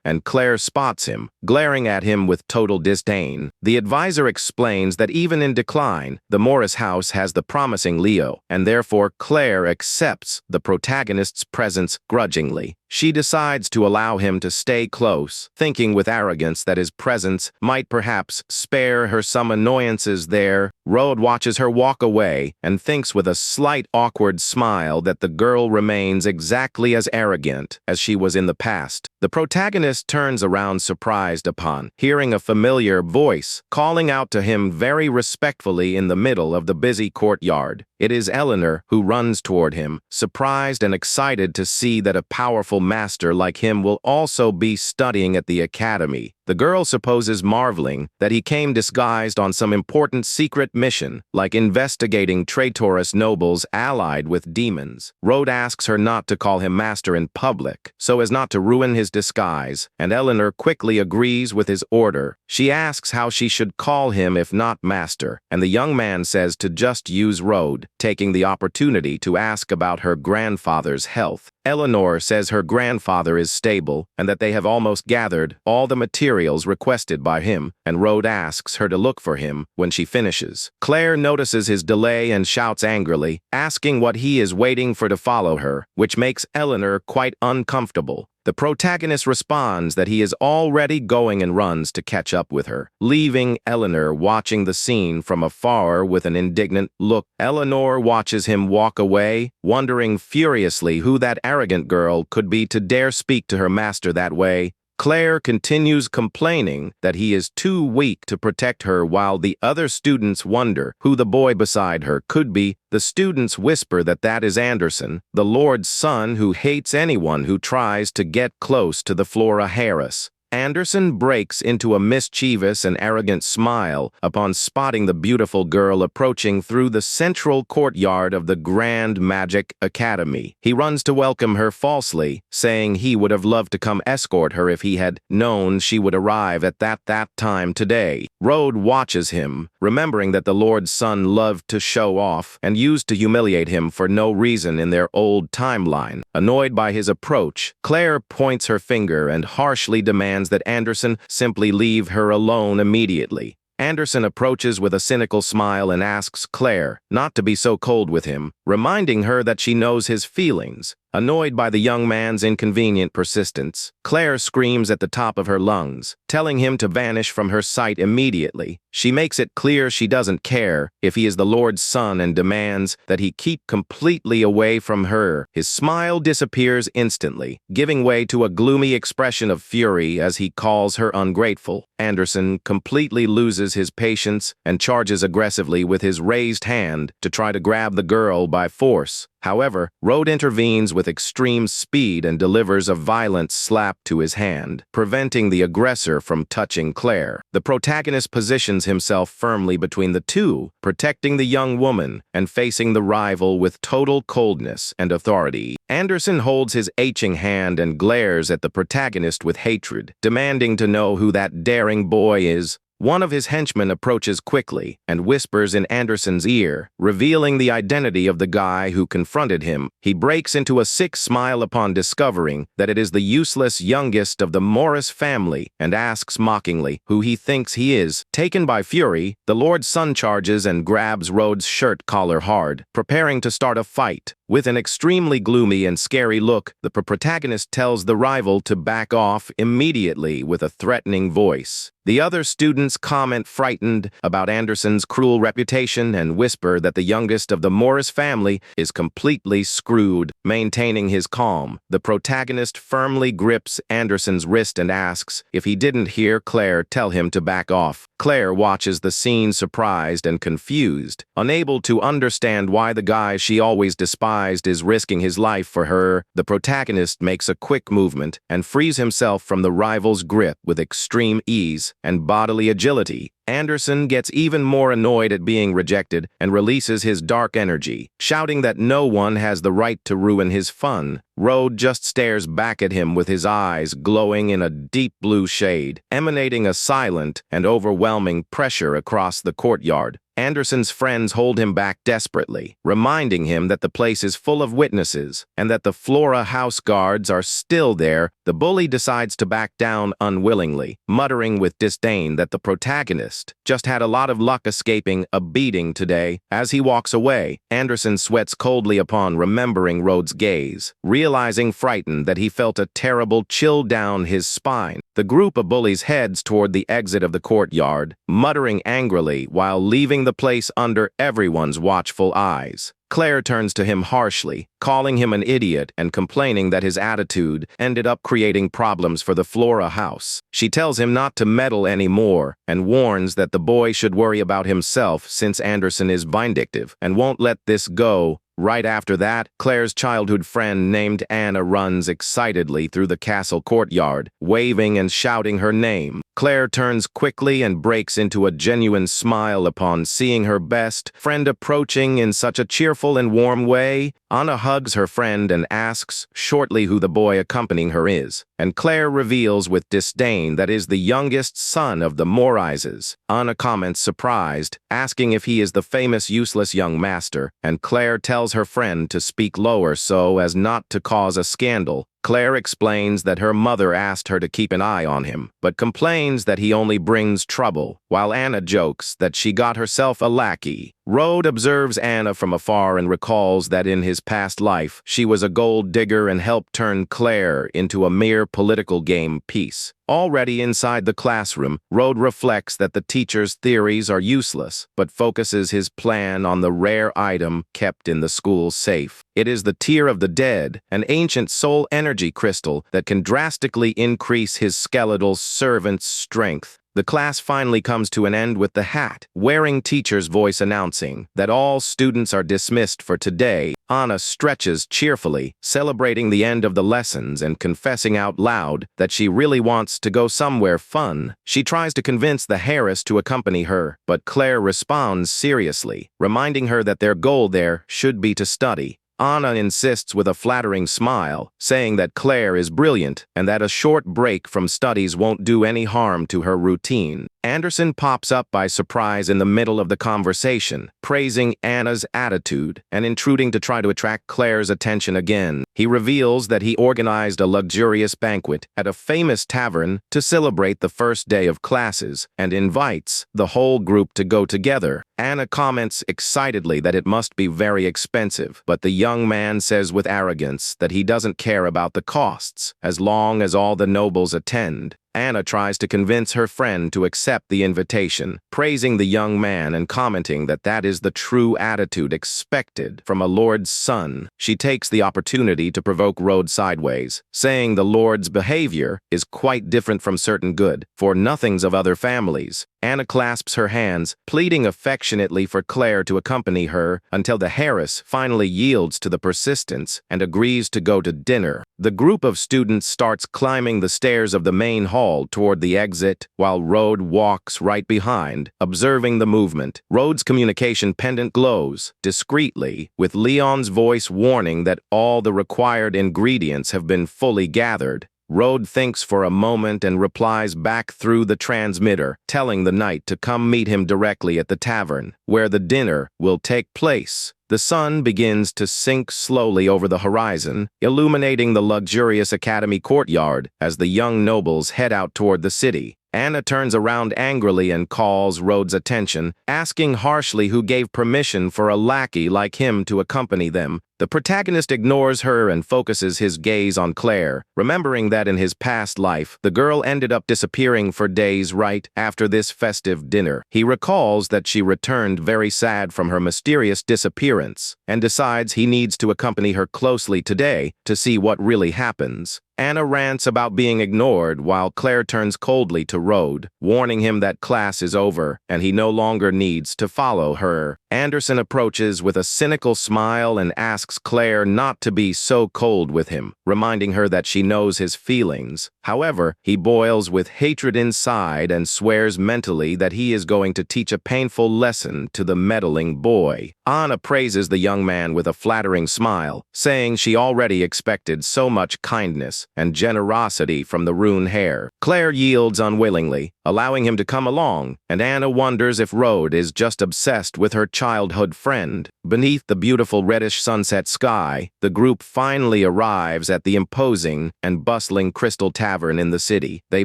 and Claire spots him, glaring at him with total disdain. The advisor explains that even in decline, the Morris house has the promising Leo, and therefore Claire accepts the protagonist's presence grudgingly. she decides to allow him to stay close, thinking with arrogance that his presence might perhaps spare her some annoyances there. Rode watches her walk away and thinks with a slight awkward smile that the girl remains exactly as arrogant as she was in the past. The protagonist turns around surprised upon hearing a familiar voice calling out to him very respectfully in the middle of the busy courtyard. It is Eleanor who runs toward him, surprised and excited to see that a powerful master like him will also be studying at the academy. The girl supposes, marveling, that he came disguised on some important secret mission, like investigating traitorous nobles allied with demons. Rode asks her not to call him master in public, so as not to ruin his disguise, and Eleanor quickly agrees with his order. She asks how she should call him if not master, and the young man says to just use Rode, taking the opportunity to ask about her grandfather's health. Eleanor says her grandfather is stable and that they have almost gathered all the materials requested by him, and Rode asks her to look for him when she finishes. Claire notices his delay and shouts angrily, asking what he is waiting for to follow her, which makes Eleanor quite uncomfortable. The protagonist responds that he is already going and runs to catch up with her, leaving Eleanor watching the scene from afar with an indignant look. Eleanor watches him walk away, wondering furiously who that arrogant girl could be to dare speak to her master that way. Claire continues complaining that he is too weak to protect her while the other students wonder who the boy beside her could be. The students whisper that that is Anderson, the Lord's son who hates anyone who tries to get close to the Flora Harris. Anderson breaks into a mischievous and arrogant smile upon spotting the beautiful girl approaching through the central courtyard of the Grand Magic Academy. He runs to welcome her falsely, saying he would have loved to come escort her if he had known she would arrive at that time today. Rode watches him, remembering that the Lord's son loved to show off and used to humiliate him for no reason in their old timeline. Annoyed by his approach, Claire points her finger and harshly demands that Anderson simply leave her alone immediately. Anderson approaches with a cynical smile and asks Claire not to be so cold with him, reminding her that she knows his feelings. Annoyed by the young man's inconvenient persistence, Claire screams at the top of her lungs, telling him to vanish from her sight immediately. She makes it clear she doesn't care if he is the Lord's son and demands that he keep completely away from her. His smile disappears instantly, giving way to a gloomy expression of fury as he calls her ungrateful. Anderson completely loses his patience and charges aggressively with his raised hand to try to grab the girl by force. However, Rode intervenes with extreme speed and delivers a violent slap to his hand, preventing the aggressor from touching Claire. The protagonist positions himself firmly between the two, protecting the young woman and facing the rival with total coldness and authority. Anderson holds his aching hand and glares at the protagonist with hatred, demanding to know who that daring boy is. One of his henchmen approaches quickly and whispers in Anderson's ear, revealing the identity of the guy who confronted him. He breaks into a sick smile upon discovering that it is the useless youngest of the Morris family and asks mockingly who he thinks he is. Taken by fury, the Lord's son charges and grabs Rode's shirt collar hard, preparing to start a fight. With an extremely gloomy and scary look, the protagonist tells the rival to back off immediately with a threatening voice. The other students comment frightened about Anderson's cruel reputation and whisper that the youngest of the Morris family is completely screwed. Maintaining his calm, the protagonist firmly grips Anderson's wrist and asks if he didn't hear Claire tell him to back off. Claire watches the scene surprised and confused, unable to understand why the guy she always despised is risking his life for her. The protagonist makes a quick movement and frees himself from the rival's grip with extreme ease and bodily agility. Anderson gets even more annoyed at being rejected and releases his dark energy, shouting that no one has the right to ruin his fun. Rode just stares back at him with his eyes glowing in a deep blue shade, emanating a silent and overwhelming pressure across the courtyard. Anderson's friends hold him back desperately, reminding him that the place is full of witnesses and that the Flora house guards are still there. The bully decides to back down unwillingly, muttering with disdain that the protagonist list. Just had a lot of luck escaping a beating today. As he walks away, Anderson sweats coldly upon remembering Rhodes' gaze, realizing frightened that he felt a terrible chill down his spine. The group of bullies heads toward the exit of the courtyard, muttering angrily while leaving the place under everyone's watchful eyes. Claire turns to him harshly, calling him an idiot and complaining that his attitude ended up creating problems for the Flora house. She tells him not to meddle anymore and warns that the boy should worry about himself since Anderson is vindictive and won't let this go. Right after that, Claire's childhood friend named Anna runs excitedly through the castle courtyard, waving and shouting her name. Claire turns quickly and breaks into a genuine smile upon seeing her best friend approaching in such a cheerful and warm way. Anna hugs her friend and asks shortly who the boy accompanying her is, and Claire reveals with disdain that is the youngest son of the Morises. Anna comments surprised, asking if he is the famous useless young master, and Claire tells her friend to speak lower so as not to cause a scandal. Claire explains that her mother asked her to keep an eye on him, but complains that he only brings trouble, while Anna jokes that she got herself a lackey. Rhodes observes Anna from afar and recalls that in his past life, she was a gold digger and helped turn Claire into a mere political game piece. Already inside the classroom, Rhodes reflects that the teacher's theories are useless, but focuses his plan on the rare item kept in the school's safe. It is the Tear of the Dead, an ancient soul energy crystal that can drastically increase his skeletal servant's strength. The class finally comes to an end with the hat-wearing teacher's voice announcing that all students are dismissed for today. Anna stretches cheerfully, celebrating the end of the lessons and confessing out loud that she really wants to go somewhere fun. She tries to convince the Harris to accompany her, but Claire responds seriously, reminding her that their goal there should be to study. Anna insists with a flattering smile, saying that Claire is brilliant and that a short break from studies won't do any harm to her routine. Anderson pops up by surprise in the middle of the conversation, praising Anna's attitude and intruding to try to attract Claire's attention again. He reveals that he organized a luxurious banquet at a famous tavern to celebrate the first day of classes and invites the whole group to go together. Anna comments excitedly that it must be very expensive, but the young man says with arrogance that he doesn't care about the costs as long as all the nobles attend. Anna tries to convince her friend to accept the invitation, praising the young man and commenting that that is the true attitude expected from a lord's son. She takes the opportunity to provoke Rhodes sideways, saying the lord's behavior is quite different from certain good, for nothings of other families. Anna clasps her hands, pleading affectionately for Claire to accompany her until the Harris finally yields to the persistence and agrees to go to dinner. The group of students starts climbing the stairs of the main hall toward the exit, while Rhodes walks right behind, observing the movement. Rhodes' communication pendant glows discreetly, with Leon's voice warning that all the required ingredients have been fully gathered. Rhodes thinks for a moment and replies back through the transmitter, telling the knight to come meet him directly at the tavern, where the dinner will take place. The sun begins to sink slowly over the horizon, illuminating the luxurious academy courtyard as the young nobles head out toward the city. Anna turns around angrily and calls Rhodes' attention, asking harshly who gave permission for a lackey like him to accompany them. The protagonist ignores her and focuses his gaze on Claire, remembering that in his past life, the girl ended up disappearing for days right after this festive dinner. He recalls that she returned very sad from her mysterious disappearance and decides he needs to accompany her closely today to see what really happens. Anna rants about being ignored while Claire turns coldly to Rhodes, warning him that class is over and he no longer needs to follow her. Anderson approaches with a cynical smile and asks Claire not to be so cold with him, reminding her that she knows his feelings. However, he boils with hatred inside and swears mentally that he is going to teach a painful lesson to the meddling boy. Anna praises the young man with a flattering smile, saying she already expected so much kindness and generosity from the Rune Hair. Claire yields unwillingly, allowing him to come along, and Anna wonders if Rode is just obsessed with her childhood friend. Beneath the beautiful reddish sunset sky, the group finally arrives at the imposing and bustling Crystal Tavern in the city. They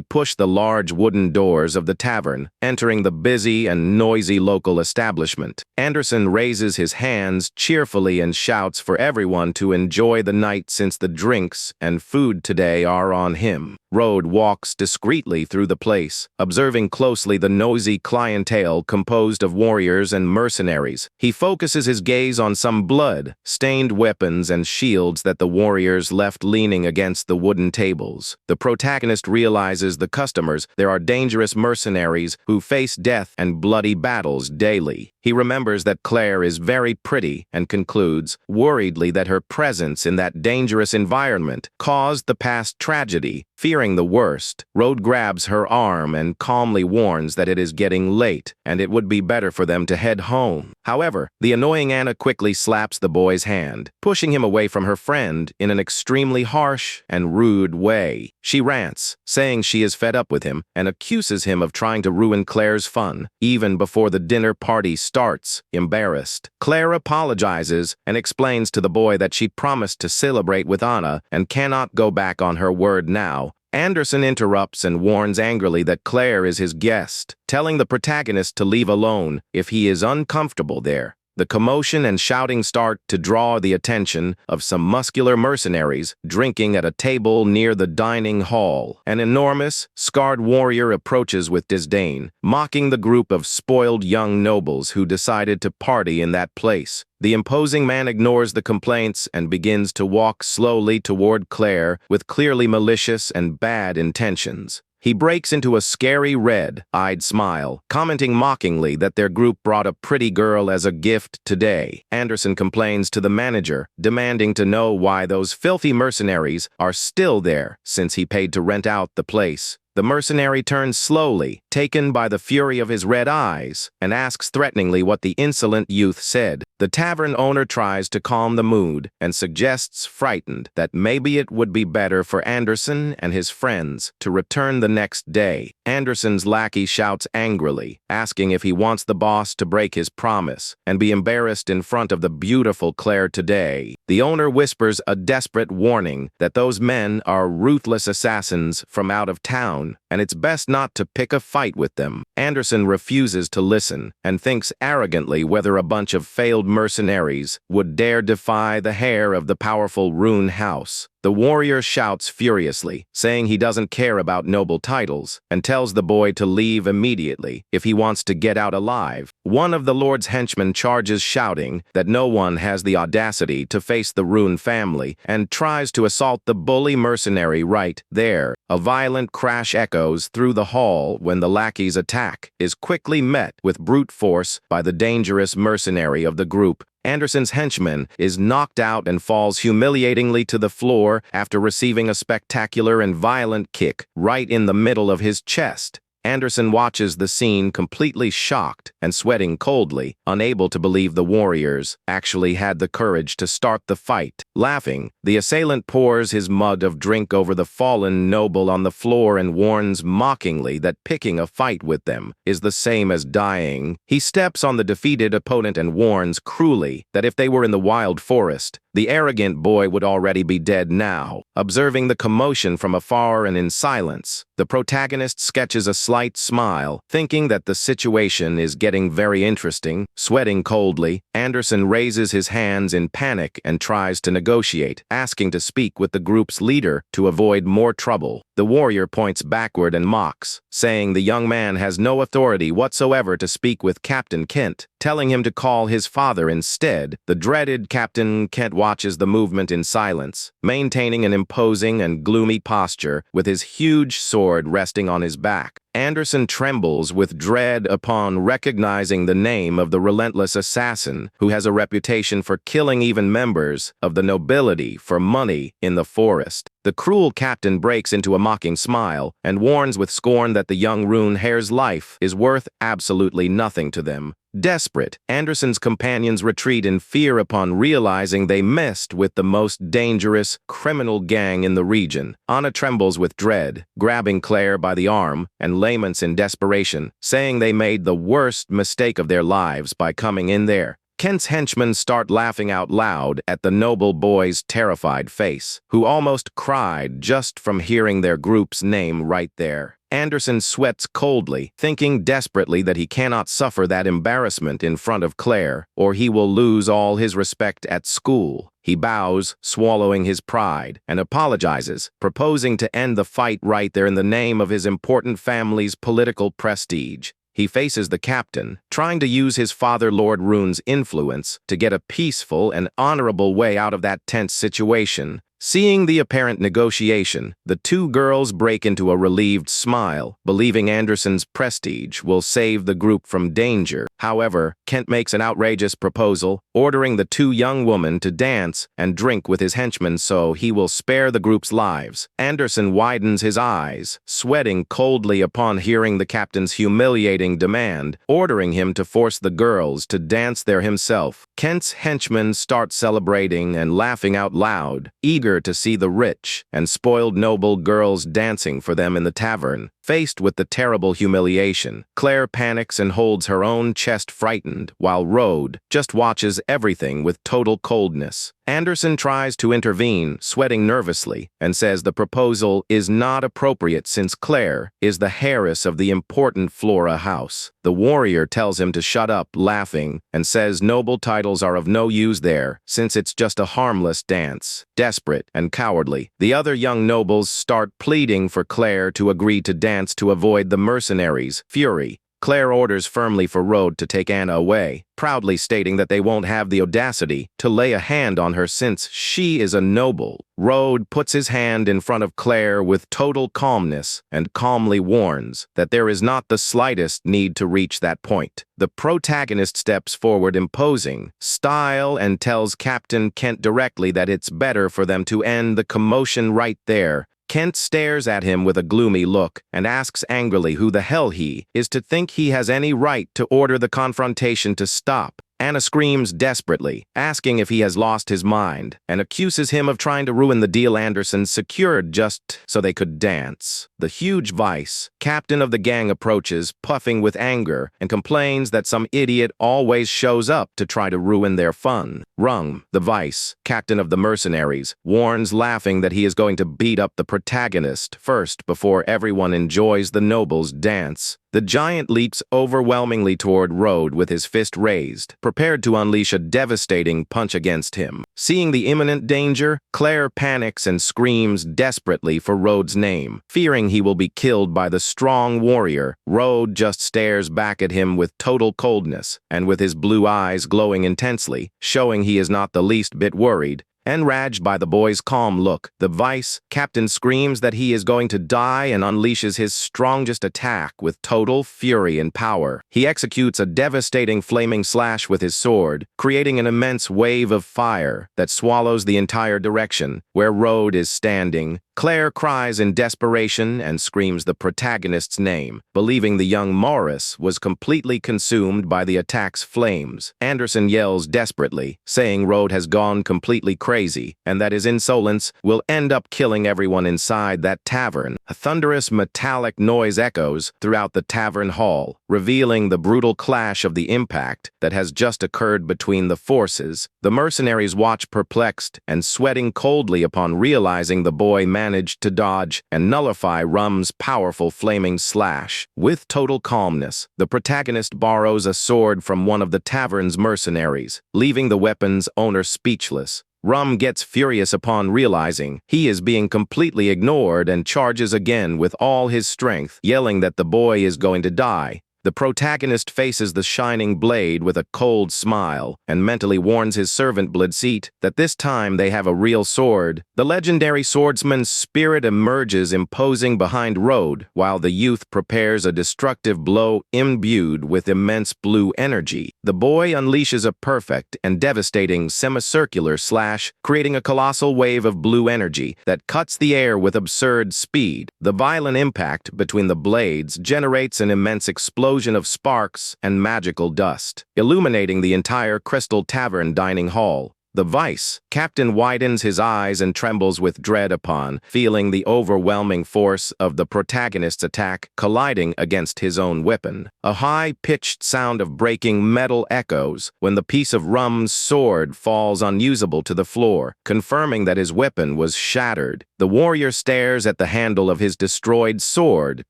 push the large wooden doors of the tavern, entering the busy and noisy local establishment. Anderson raises his hands cheerfully and shouts for everyone to enjoy the night since the drinks and food today are on him. Rode walks discreetly through the place, observing closely the noisy clientele composed of warriors and mercenaries. He focuses his gaze on some blood-stained weapons and shields that the warriors left leaning against the wooden tables. The protagonist realizes the customers there are dangerous mercenaries who face death and bloody battles daily. He remembers that Claire is very pretty and concludes, worriedly, that her presence in that dangerous environment caused the past tragedy. Fearing the worst, Rode grabs her arm and calmly warns that it is getting late and it would be better for them to head home. However, the annoying Anna quickly slaps the boy's hand, pushing him away from her friend in an extremely harsh and rude way. She rants, saying she is fed up with him and accuses him of trying to ruin Claire's fun, even before the dinner party starts. Embarrassed, Claire apologizes and explains to the boy that she promised to celebrate with Anna and cannot go back on her word now. Anderson interrupts and warns angrily that Claire is his guest, telling the protagonist to leave alone if he is uncomfortable there. The commotion and shouting start to draw the attention of some muscular mercenaries drinking at a table near the dining hall. An enormous, scarred warrior approaches with disdain, mocking the group of spoiled young nobles who decided to party in that place. The imposing man ignores the complaints and begins to walk slowly toward Claire with clearly malicious and bad intentions. He breaks into a scary red-eyed smile, commenting mockingly that their group brought a pretty girl as a gift today. Anderson complains to the manager, demanding to know why those filthy mercenaries are still there since he paid to rent out the place. The mercenary turns slowly, taken by the fury of his red eyes, and asks threateningly what the insolent youth said. The tavern owner tries to calm the mood and suggests, frightened, that maybe it would be better for Anderson and his friends to return the next day. Anderson's lackey shouts angrily, asking if he wants the boss to break his promise and be embarrassed in front of the beautiful Claire today. The owner whispers a desperate warning that those men are ruthless assassins from out of town, and it's best not to pick a fight with them. Anderson refuses to listen and thinks arrogantly whether a bunch of failed mercenaries would dare defy the heir of the powerful Rune house. The warrior shouts furiously, saying he doesn't care about noble titles, and tells the boy to leave immediately if he wants to get out alive. One of the Lord's henchmen charges, shouting that no one has the audacity to face the Rune family, and tries to assault the bully mercenary right there. A violent crash echoes through the hall when the lackey's attack is quickly met with brute force by the dangerous mercenary of the group. Anderson's henchman is knocked out and falls humiliatingly to the floor after receiving a spectacular and violent kick right in the middle of his chest. Anderson watches the scene completely shocked and sweating coldly, unable to believe the warriors actually had the courage to start the fight. Laughing, the assailant pours his mug of drink over the fallen noble on the floor and warns mockingly that picking a fight with them is the same as dying. He steps on the defeated opponent and warns cruelly that if they were in the wild forest, the arrogant boy would already be dead now. Observing the commotion from afar and in silence, the protagonist sketches a slight smile, thinking that the situation is getting very interesting. Sweating coldly, Anderson raises his hands in panic and tries to negotiate, asking to speak with the group's leader to avoid more trouble. The warrior points backward and mocks, saying the young man has no authority whatsoever to speak with Captain Kent, telling him to call his father instead. The dreaded Captain Kent watches the movement in silence, maintaining an imposing and gloomy posture with his huge sword resting on his back. Anderson trembles with dread upon recognizing the name of the relentless assassin who has a reputation for killing even members of the nobility for money in the forest. The cruel captain breaks into a mocking smile and warns with scorn that the young Rune heir's life is worth absolutely nothing to them. Desperate, Anderson's companions retreat in fear upon realizing they messed with the most dangerous criminal gang in the region. Anna trembles with dread, grabbing Claire by the arm, and laments in desperation, saying they made the worst mistake of their lives by coming in there. Kent's henchmen start laughing out loud at the noble boy's terrified face, who almost cried just from hearing their group's name right there. Anderson sweats coldly, thinking desperately that he cannot suffer that embarrassment in front of Claire, or he will lose all his respect at school. He bows, swallowing his pride, and apologizes, proposing to end the fight right there in the name of his important family's political prestige. He faces the captain, trying to use his father Lord Rune's influence to get a peaceful and honorable way out of that tense situation. Seeing the apparent negotiation, the two girls break into a relieved smile, believing Anderson's prestige will save the group from danger. However, Kent makes an outrageous proposal, ordering the two young women to dance and drink with his henchmen so he will spare the group's lives. Anderson widens his eyes, sweating coldly upon hearing the captain's humiliating demand, ordering him to force the girls to dance there himself. Kent's henchmen start celebrating and laughing out loud, eager to see the rich and spoiled noble girls dancing for them in the tavern. Faced with the terrible humiliation, Claire panics and holds her own chest frightened, while Rode just watches everything with total coldness. Anderson tries to intervene, sweating nervously, and says the proposal is not appropriate since Claire is the heiress of the important Flora house. The warrior tells him to shut up, laughing, and says noble titles are of no use there, since it's just a harmless dance. Desperate and cowardly, the other young nobles start pleading for Claire to agree to dance to avoid the mercenaries' fury. Claire orders firmly for Rode to take Anna away, proudly stating that they won't have the audacity to lay a hand on her since she is a noble. Rode puts his hand in front of Claire with total calmness and calmly warns that there is not the slightest need to reach that point. The protagonist steps forward imposing style and tells Captain Kent directly that it's better for them to end the commotion right there. Kent stares at him with a gloomy look and asks angrily who the hell he is to think he has any right to order the confrontation to stop. Anna screams desperately, asking if he has lost his mind, and accuses him of trying to ruin the deal Anderson secured just so they could dance. The huge Vice, captain of the gang, approaches, puffing with anger, and complains that some idiot always shows up to try to ruin their fun. Rung, the Vice, captain of the mercenaries, warns, laughing, that he is going to beat up the protagonist first before everyone enjoys the nobles' dance. The giant leaps overwhelmingly toward Rode with his fist raised, prepared to unleash a devastating punch against him. Seeing the imminent danger, Claire panics and screams desperately for Rode's name. Fearing he will be killed by the strong warrior, Rode just stares back at him with total coldness, and with his blue eyes glowing intensely, showing he is not the least bit worried. Enraged by the boy's calm look, the Vice captain screams that he is going to die and unleashes his strongest attack with total fury and power. He executes a devastating flaming slash with his sword, creating an immense wave of fire that swallows the entire direction where Rode is standing. Claire cries in desperation and screams the protagonist's name, believing the young Morris was completely consumed by the attack's flames. Anderson yells desperately, saying Rode has gone completely crazy and that his insolence will end up killing everyone inside that tavern. A thunderous metallic noise echoes throughout the tavern hall, revealing the brutal clash of the impact that has just occurred between the forces. The mercenaries watch perplexed and sweating coldly upon realizing the boy managed to dodge and nullify Rum's powerful flaming slash. With total calmness, the protagonist borrows a sword from one of the tavern's mercenaries, leaving the weapon's owner speechless. Rum gets furious upon realizing he is being completely ignored and charges again with all his strength, yelling that the boy is going to die. The protagonist faces the shining blade with a cold smile and mentally warns his servant Bloodseat that this time they have a real sword. The legendary swordsman's spirit emerges imposing behind Rode, while the youth prepares a destructive blow imbued with immense blue energy. The boy unleashes a perfect and devastating semicircular slash, creating a colossal wave of blue energy that cuts the air with absurd speed. The violent impact between the blades generates an immense explosion, explosion of sparks and magical dust, illuminating the entire Crystal Tavern dining hall. The vice captain widens his eyes and trembles with dread upon feeling the overwhelming force of the protagonist's attack colliding against his own weapon. A high-pitched sound of breaking metal echoes when the piece of Rum's sword falls unusable to the floor, confirming that his weapon was shattered. The warrior stares at the handle of his destroyed sword,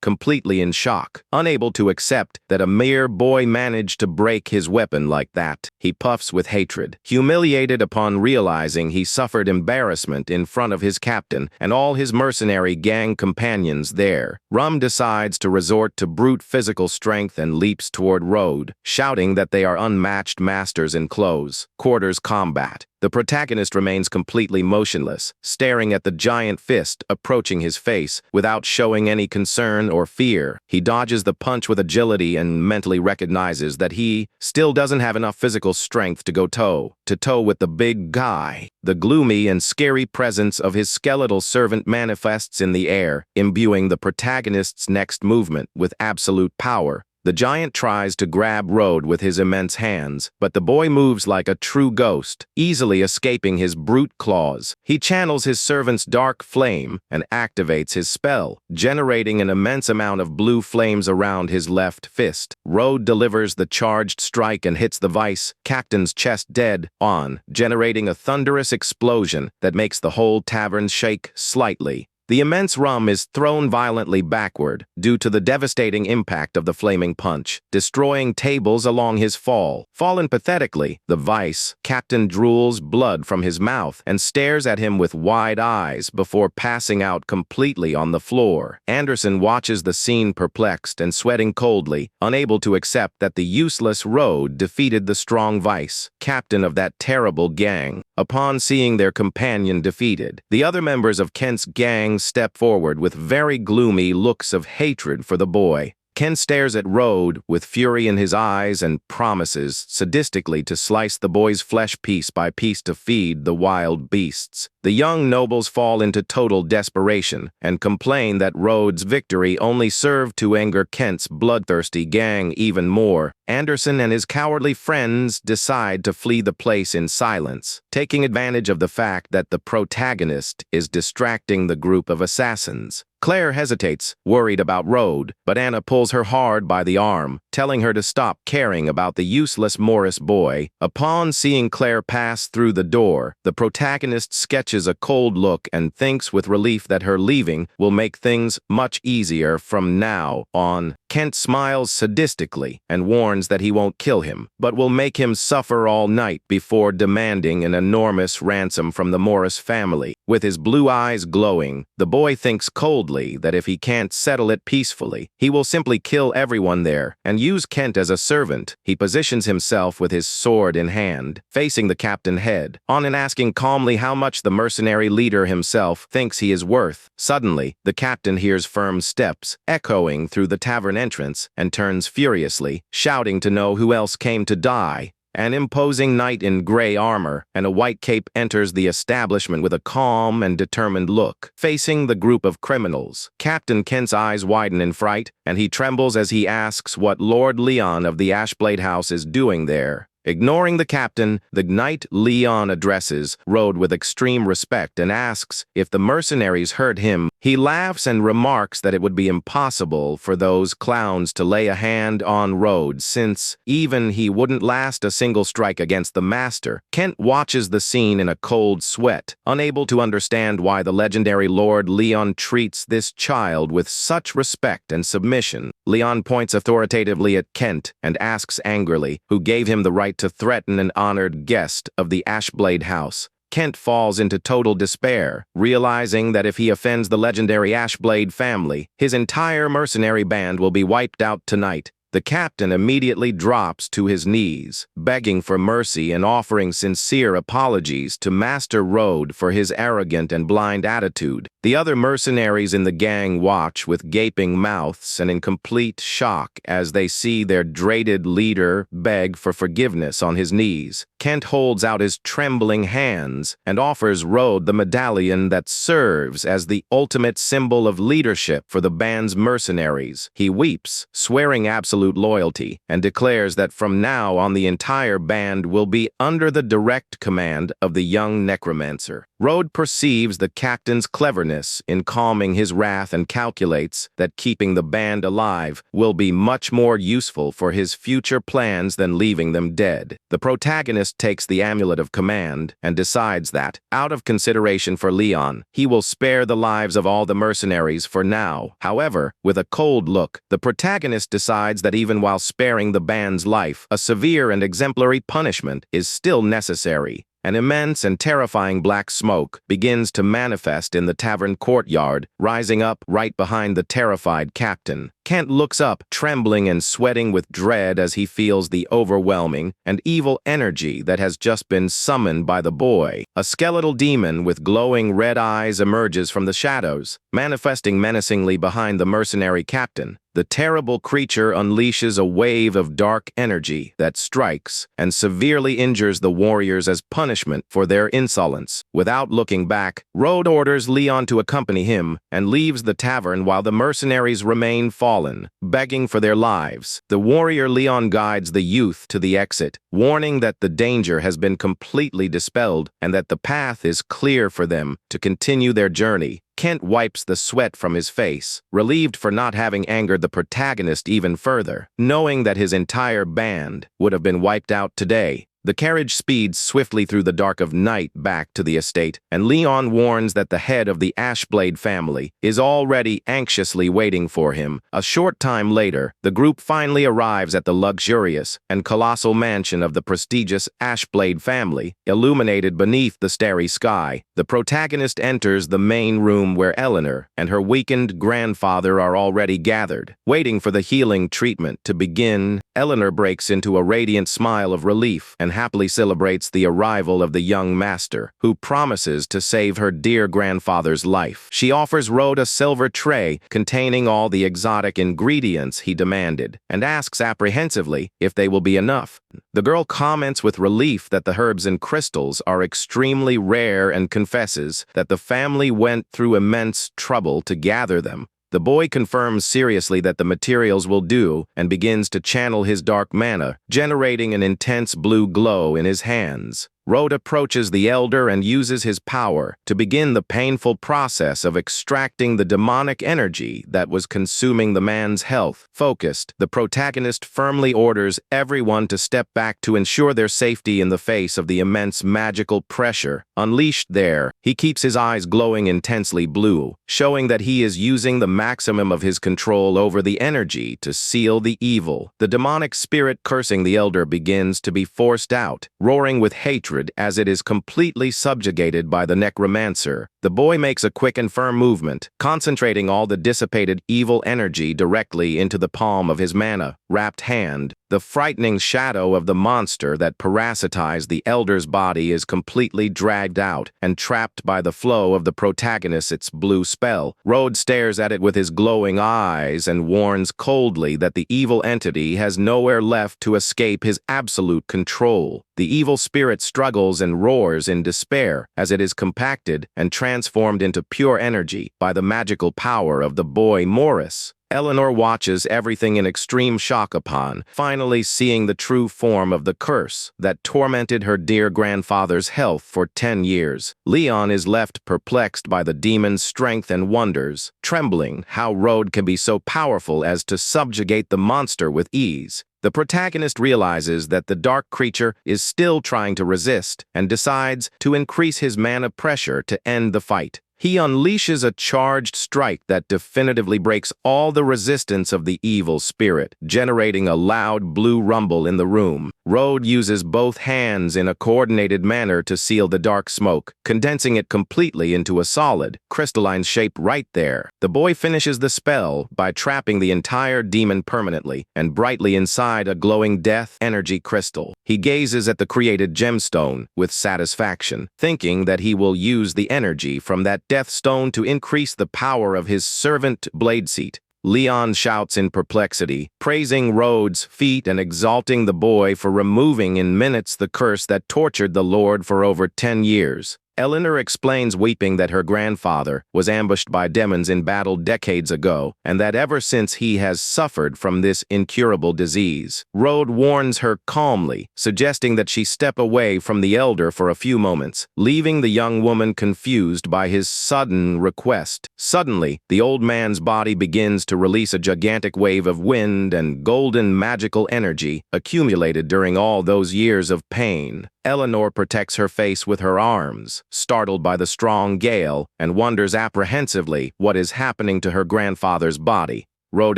completely in shock, unable to accept that a mere boy managed to break his weapon like that. He puffs with hatred, humiliated upon realizing he suffered embarrassment in front of his captain and all his mercenary gang companions there. Rum decides to resort to brute physical strength and leaps toward Road, shouting that they are unmatched masters in close quarters combat. The protagonist remains completely motionless, staring at the giant fist approaching his face without showing any concern or fear. He dodges the punch with agility and mentally recognizes that he still doesn't have enough physical strength to go toe-to-toe with the big guy. The gloomy and scary presence of his skeletal servant manifests in the air, imbuing the protagonist's next movement with absolute power. The giant tries to grab Road with his immense hands, but the boy moves like a true ghost, easily escaping his brute claws. He channels his servant's dark flame and activates his spell, generating an immense amount of blue flames around his left fist. Road delivers the charged strike and hits the vice captain's chest dead on, generating a thunderous explosion that makes the whole tavern shake slightly. The immense Rum is thrown violently backward due to the devastating impact of the flaming punch, destroying tables along his fall. Fallen pathetically, the vice captain drools blood from his mouth and stares at him with wide eyes before passing out completely on the floor. Anderson watches the scene perplexed and sweating coldly, unable to accept that the useless Road defeated the strong vice captain of that terrible gang. Upon seeing their companion defeated, the other members of Kent's gang step forward with very gloomy looks of hatred for the boy. Kent stares at Road with fury in his eyes and promises sadistically to slice the boy's flesh piece by piece to feed the wild beasts. The young nobles fall into total desperation and complain that Road's victory only served to anger Kent's bloodthirsty gang even more. Anderson and his cowardly friends decide to flee the place in silence, taking advantage of the fact that the protagonist is distracting the group of assassins. Claire hesitates, worried about Road, but Anna pulls her hard by the arm, telling her to stop caring about the useless Morris boy. Upon seeing Claire pass through the door, the protagonist sketches a cold look and thinks with relief that her leaving will make things much easier from now on. Kent smiles sadistically and warns that he won't kill him, but will make him suffer all night before demanding an enormous ransom from the Morris family. With his blue eyes glowing, the boy thinks coldly that if he can't settle it peacefully, he will simply kill everyone there and use Kent as a servant. He positions himself with his sword in hand, facing the captain head on and asking calmly how much the mercenary leader himself thinks he is worth. Suddenly, the captain hears firm steps echoing through the tavern entrance and turns furiously, shouting to know who else came to die. An imposing knight in gray armor and a white cape enters the establishment with a calm and determined look, facing the group of criminals. Captain Kent's eyes widen in fright, and he trembles as he asks what Lord Leon of the Ashblade House is doing there. Ignoring the captain, the knight Leon addresses Road with extreme respect and asks if the mercenaries hurt him. He laughs and remarks that it would be impossible for those clowns to lay a hand on Road since even he wouldn't last a single strike against the master. Kent watches the scene in a cold sweat, unable to understand why the legendary Lord Leon treats this child with such respect and submission. Leon points authoritatively at Kent and asks angrily who gave him the right to threaten an honored guest of the Ashblade House. Kent falls into total despair, realizing that if he offends the legendary Ashblade family, his entire mercenary band will be wiped out tonight. The captain immediately drops to his knees, begging for mercy and offering sincere apologies to Master Road for his arrogant and blind attitude. The other mercenaries in the gang watch with gaping mouths and in complete shock as they see their dreaded leader beg for forgiveness on his knees. Kent holds out his trembling hands and offers Road the medallion that serves as the ultimate symbol of leadership for the band's mercenaries. He weeps, swearing absolute absolute loyalty and declares that from now on the entire band will be under the direct command of the young Necromancer. Rode perceives the captain's cleverness in calming his wrath and calculates that keeping the band alive will be much more useful for his future plans than leaving them dead. The protagonist takes the amulet of command and decides that, out of consideration for Leon, he will spare the lives of all the mercenaries for now. However, with a cold look, the protagonist decides that even while sparing the band's life, a severe and exemplary punishment is still necessary. An immense and terrifying black smoke begins to manifest in the tavern courtyard, rising up right behind the terrified captain. Kent looks up, trembling and sweating with dread as he feels the overwhelming and evil energy that has just been summoned by the boy. A skeletal demon with glowing red eyes emerges from the shadows, manifesting menacingly behind the mercenary captain. The terrible creature unleashes a wave of dark energy that strikes and severely injures the warriors as punishment for their insolence. Without looking back, Rode orders Leon to accompany him and leaves the tavern while the mercenaries remain fallen, begging for their lives. The warrior Leon guides the youth to the exit, warning that the danger has been completely dispelled and that the path is clear for them to continue their journey. Kent wipes the sweat from his face, relieved for not having angered the protagonist even further. Knowing that his entire band would have been wiped out today, the carriage speeds swiftly through the dark of night back to the estate, and Leon warns that the head of the Ashblade family is already anxiously waiting for him. A short time later, the group finally arrives at the luxurious and colossal mansion of the prestigious Ashblade family, illuminated beneath the starry sky. The protagonist enters the main room where Eleanor and her weakened grandfather are already gathered. Waiting for the healing treatment to begin, Eleanor breaks into a radiant smile of relief and happily celebrates the arrival of the young master, who promises to save her dear grandfather's life. She offers Rode a silver tray containing all the exotic ingredients he demanded, and asks apprehensively if they will be enough. The girl comments with relief that the herbs and crystals are extremely rare and confesses that the family went through immense trouble to gather them. The boy confirms seriously that the materials will do and begins to channel his dark mana, generating an intense blue glow in his hands. Rode approaches the elder and uses his power to begin the painful process of extracting the demonic energy that was consuming the man's health. Focused, the protagonist firmly orders everyone to step back to ensure their safety in the face of the immense magical pressure unleashed there. He keeps his eyes glowing intensely blue, showing that he is using the maximum of his control over the energy to seal the evil. The demonic spirit cursing the elder begins to be forced out, roaring with hatred as it is completely subjugated by the Necromancer. The boy makes a quick and firm movement, concentrating all the dissipated evil energy directly into the palm of his mana-wrapped hand. The frightening shadow of the monster that parasitized the elder's body is completely dragged out and trapped by the flow of the protagonist's blue spell. Rode stares at it with his glowing eyes and warns coldly that the evil entity has nowhere left to escape his absolute control. The evil spirit struggles and roars in despair as it is compacted and transformed into pure energy by the magical power of the boy Morris. Eleanor watches everything in extreme shock upon finally seeing the true form of the curse that tormented her dear grandfather's health for 10 years. Leon is left perplexed by the demon's strength and wonders, trembling how Rode can be so powerful as to subjugate the monster with ease. The protagonist realizes that the dark creature is still trying to resist and decides to increase his mana pressure to end the fight. He unleashes a charged strike that definitively breaks all the resistance of the evil spirit, generating a loud blue rumble in the room. Rode uses both hands in a coordinated manner to seal the dark smoke, condensing it completely into a solid, crystalline shape right there. The boy finishes the spell by trapping the entire demon permanently and brightly inside a glowing death energy crystal. He gazes at the created gemstone with satisfaction, thinking that he will use the energy from that death stone to increase the power of his servant blade seat. Leon shouts in perplexity, praising Rode's feat and exalting the boy for removing in minutes the curse that tortured the Lord for over 10 years. Eleanor explains weeping that her grandfather was ambushed by demons in battle decades ago, and that ever since he has suffered from this incurable disease. Rode warns her calmly, suggesting that she step away from the elder for a few moments, leaving the young woman confused by his sudden request. Suddenly, the old man's body begins to release a gigantic wave of wind and golden magical energy accumulated during all those years of pain. Eleanor protects her face with her arms, startled by the strong gale, and wonders apprehensively what is happening to her grandfather's body. Rode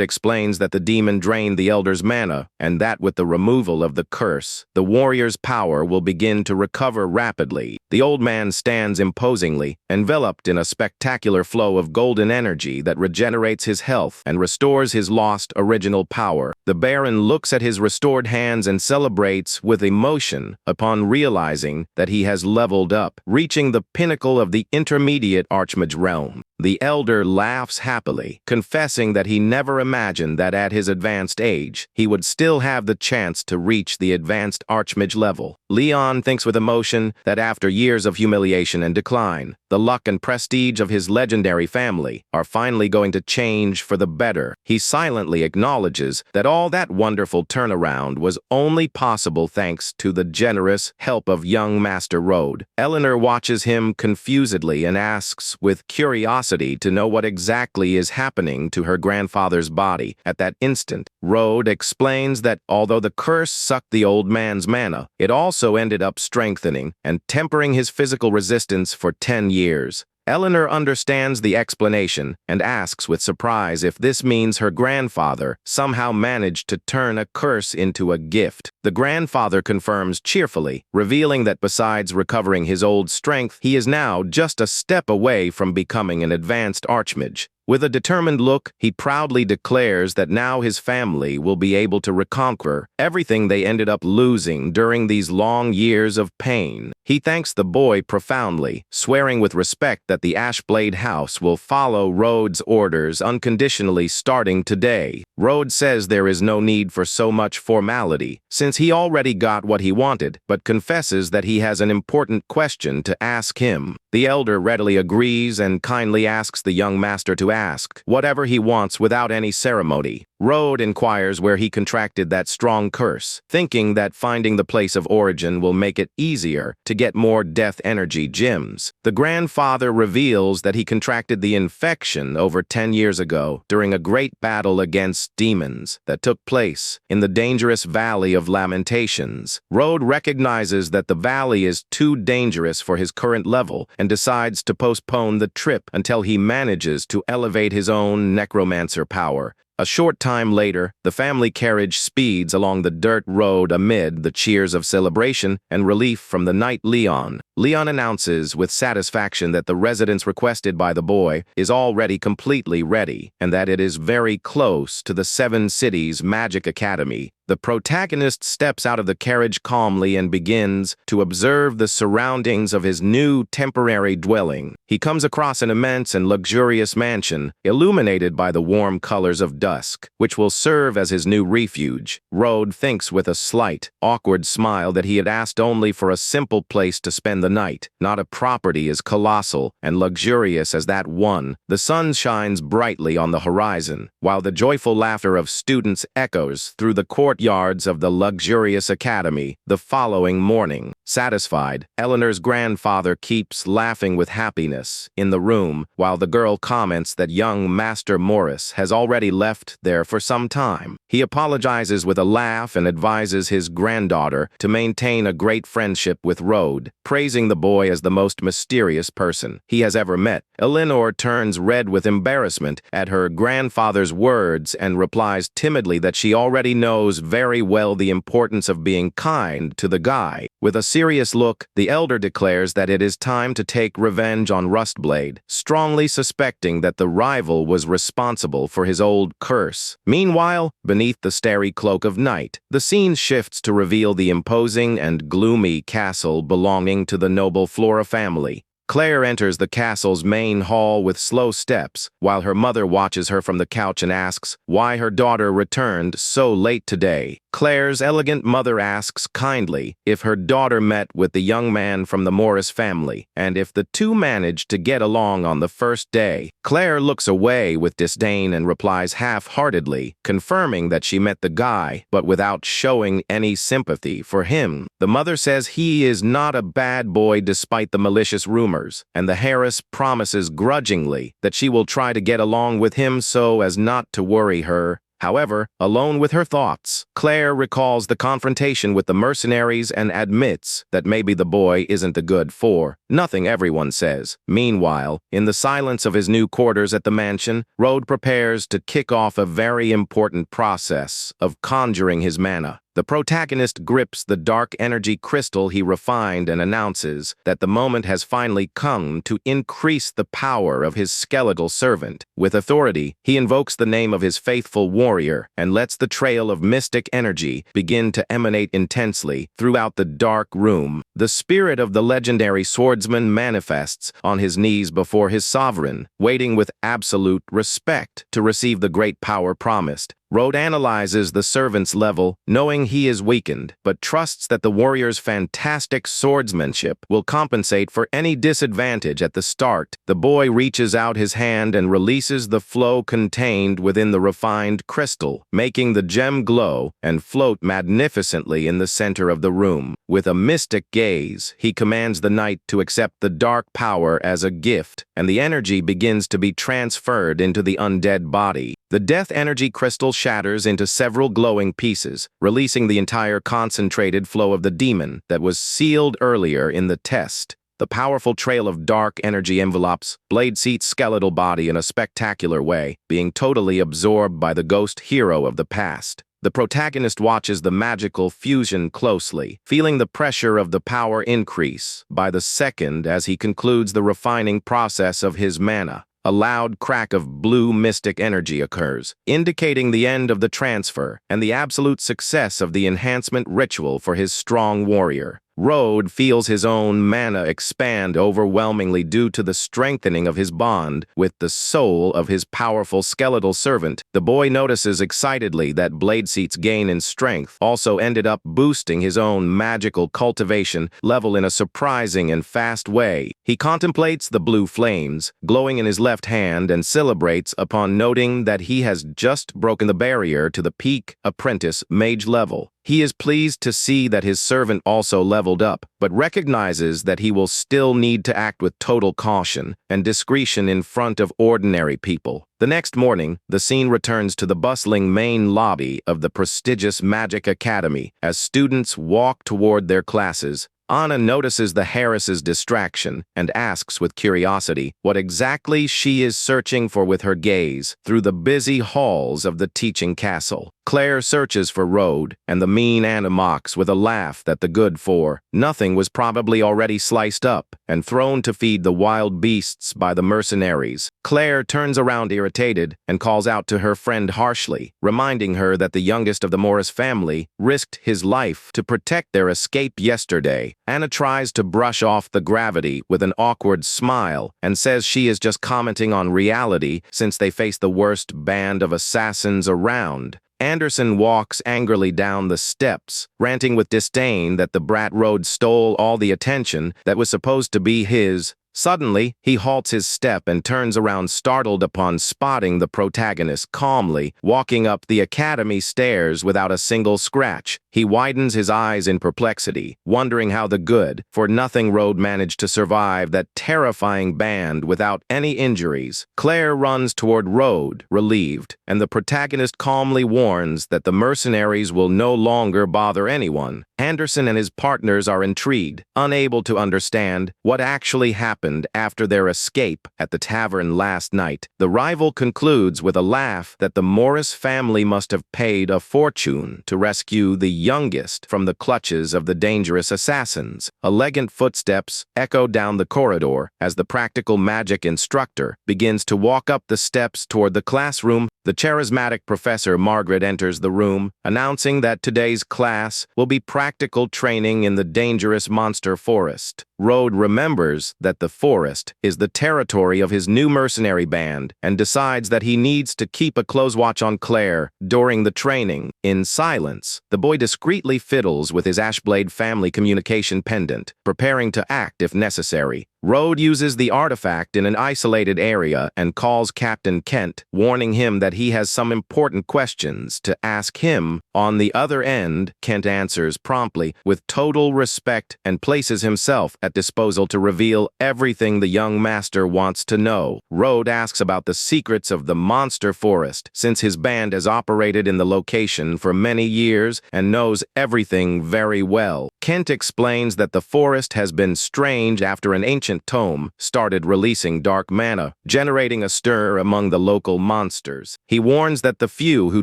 explains that the demon drained the elder's mana, and that with the removal of the curse, the warrior's power will begin to recover rapidly. The old man stands imposingly, enveloped in a spectacular flow of golden energy that regenerates his health and restores his lost original power. The Baron looks at his restored hands and celebrates with emotion upon realizing that he has leveled up, reaching the pinnacle of the intermediate Archmage realm. The elder laughs happily, confessing that he never imagined that at his advanced age, he would still have the chance to reach the advanced Archmage level. Leon thinks with emotion that after years of humiliation and decline, the luck and prestige of his legendary family are finally going to change for the better. He silently acknowledges that all that wonderful turnaround was only possible thanks to the generous help of young Master Rode. Eleanor watches him confusedly and asks with curiosity to know what exactly is happening to her grandfather's body. At that instant, Rode explains that although the curse sucked the old man's mana, it also ended up strengthening and tempering his physical resistance for 10 years. Eleanor understands the explanation and asks with surprise if this means her grandfather somehow managed to turn a curse into a gift. The grandfather confirms cheerfully, revealing that besides recovering his old strength, he is now just a step away from becoming an advanced Archmage. With a determined look, he proudly declares that now his family will be able to reconquer everything they ended up losing during these long years of pain. He thanks the boy profoundly, swearing with respect that the Ashblade House will follow Rode's orders unconditionally starting today. Rode says there is no need for so much formality, since he already got what he wanted, but confesses that he has an important question to ask him. The elder readily agrees and kindly asks the young master to ask whatever he wants without any ceremony. Rode inquires where he contracted that strong curse, thinking that finding the place of origin will make it easier to get more death energy gems. The grandfather reveals that he contracted the infection over 10 years ago during a great battle against demons that took place in the dangerous Valley of Lamentations. Rode recognizes that the valley is too dangerous for his current level and decides to postpone the trip until he manages to elevate his own necromancer power. A short time later, the family carriage speeds along the dirt road amid the cheers of celebration and relief from the knight Leon. Leon announces with satisfaction that the residence requested by the boy is already completely ready, and that it is very close to the Seven Cities Magic Academy. The protagonist steps out of the carriage calmly and begins to observe the surroundings of his new temporary dwelling. He comes across an immense and luxurious mansion, illuminated by the warm colors of dusk, which will serve as his new refuge. Rode thinks with a slight, awkward smile that he had asked only for a simple place to spend the night, not a property as colossal and luxurious as that one. The sun shines brightly on the horizon, while the joyful laughter of students echoes through the courtyards of the luxurious academy. The following morning, satisfied, Eleanor's grandfather keeps laughing with happiness in the room, while the girl comments that young Master Morris has already left there for some time. He apologizes with a laugh and advises his granddaughter to maintain a great friendship with Rode, praising the boy as the most mysterious person he has ever met. Eleanor turns red with embarrassment at her grandfather's words and replies timidly that she already knows very well the importance of being kind to the guy. With a serious look, the elder declares that it is time to take revenge on Rustblade, strongly suspecting that the rival was responsible for his old curse. Meanwhile, beneath the starry cloak of night, the scene shifts to reveal the imposing and gloomy castle belonging to the noble Flora family. Claire enters the castle's main hall with slow steps, while her mother watches her from the couch and asks why her daughter returned so late today. Claire's elegant mother asks kindly if her daughter met with the young man from the Morris family, and if the two managed to get along on the first day. Claire looks away with disdain and replies half-heartedly, confirming that she met the guy, but without showing any sympathy for him. The mother says he is not a bad boy despite the malicious rumors, and the heiress promises grudgingly that she will try to get along with him so as not to worry her. However, alone with her thoughts, Claire recalls the confrontation with the mercenaries and admits that maybe the boy isn't the good for nothing everyone says. Meanwhile, in the silence of his new quarters at the mansion, Rode prepares to kick off a very important process of conjuring his mana. The protagonist grips the dark energy crystal he refined and announces that the moment has finally come to increase the power of his skeletal servant. With authority, he invokes the name of his faithful warrior and lets the trail of mystic energy begin to emanate intensely throughout the dark room. The spirit of the legendary swordsman manifests on his knees before his sovereign, waiting with absolute respect to receive the great power promised. Rode analyzes the servant's level, knowing he is weakened, but trusts that the warrior's fantastic swordsmanship will compensate for any disadvantage at the start. The boy reaches out his hand and releases the flow contained within the refined crystal, making the gem glow and float magnificently in the center of the room. With a mystic gaze, he commands the knight to accept the dark power as a gift, and the energy begins to be transferred into the undead body. The death energy crystal shatters into several glowing pieces, releasing the entire concentrated flow of the demon that was sealed earlier in the test. The powerful trail of dark energy envelopes Bladeseat's skeletal body in a spectacular way, being totally absorbed by the ghost hero of the past. The protagonist watches the magical fusion closely, feeling the pressure of the power increase by the second as he concludes the refining process of his mana. A loud crack of blue mystic energy occurs, indicating the end of the transfer and the absolute success of the enhancement ritual for his strong warrior. Rode feels his own mana expand overwhelmingly due to the strengthening of his bond with the soul of his powerful skeletal servant. The boy notices excitedly that Bladeseat's gain in strength also ended up boosting his own magical cultivation level in a surprising and fast way. He contemplates the blue flames glowing in his left hand and celebrates upon noting that he has just broken the barrier to the peak apprentice mage level. He is pleased to see that his servant also leveled up, but recognizes that he will still need to act with total caution and discretion in front of ordinary people. The next morning, the scene returns to the bustling main lobby of the prestigious Magic Academy. As students walk toward their classes, Anna notices the Harris's distraction and asks with curiosity what exactly she is searching for with her gaze through the busy halls of the teaching castle. Claire searches for Rode and the mean Animecaps with a laugh that the good for nothing was probably already sliced up and thrown to feed the wild beasts by the mercenaries. Claire turns around irritated and calls out to her friend harshly, reminding her that the youngest of the Morris family risked his life to protect their escape yesterday. Anna tries to brush off the gravity with an awkward smile and says she is just commenting on reality since they face the worst band of assassins around. Anderson walks angrily down the steps, ranting with disdain that the brat Rode stole all the attention that was supposed to be his. Suddenly, he halts his step and turns around startled upon spotting the protagonist calmly walking up the academy stairs without a single scratch. He widens his eyes in perplexity, wondering how the good-for-nothing Rode managed to survive that terrifying band without any injuries. Claire runs toward Rode, relieved, and the protagonist calmly warns that the mercenaries will no longer bother anyone. Anderson and his partners are intrigued, unable to understand what actually happened after their escape at the tavern last night. The rival concludes with a laugh that the Morris family must have paid a fortune to rescue the youngest from the clutches of the dangerous assassins. Elegant footsteps echo down the corridor as the practical magic instructor begins to walk up the steps toward the classroom. The charismatic Professor Margaret enters the room, announcing that today's class will be practical training in the dangerous monster forest. Rode remembers that the forest is the territory of his new mercenary band and decides that he needs to keep a close watch on Claire during the training. In silence, the boy discreetly fiddles with his Ashblade family communication pendant, preparing to act if necessary. Rode uses the artifact in an isolated area and calls Captain Kent, warning him that he has some important questions to ask him. On the other end, Kent answers promptly, with total respect, and places himself at disposal to reveal everything the young master wants to know. Rode asks about the secrets of the monster forest, since his band has operated in the location for many years and knows everything very well. Kent explains that the forest has been strange after an ancient tome started releasing dark mana, generating a stir among the local monsters. He warns that the few who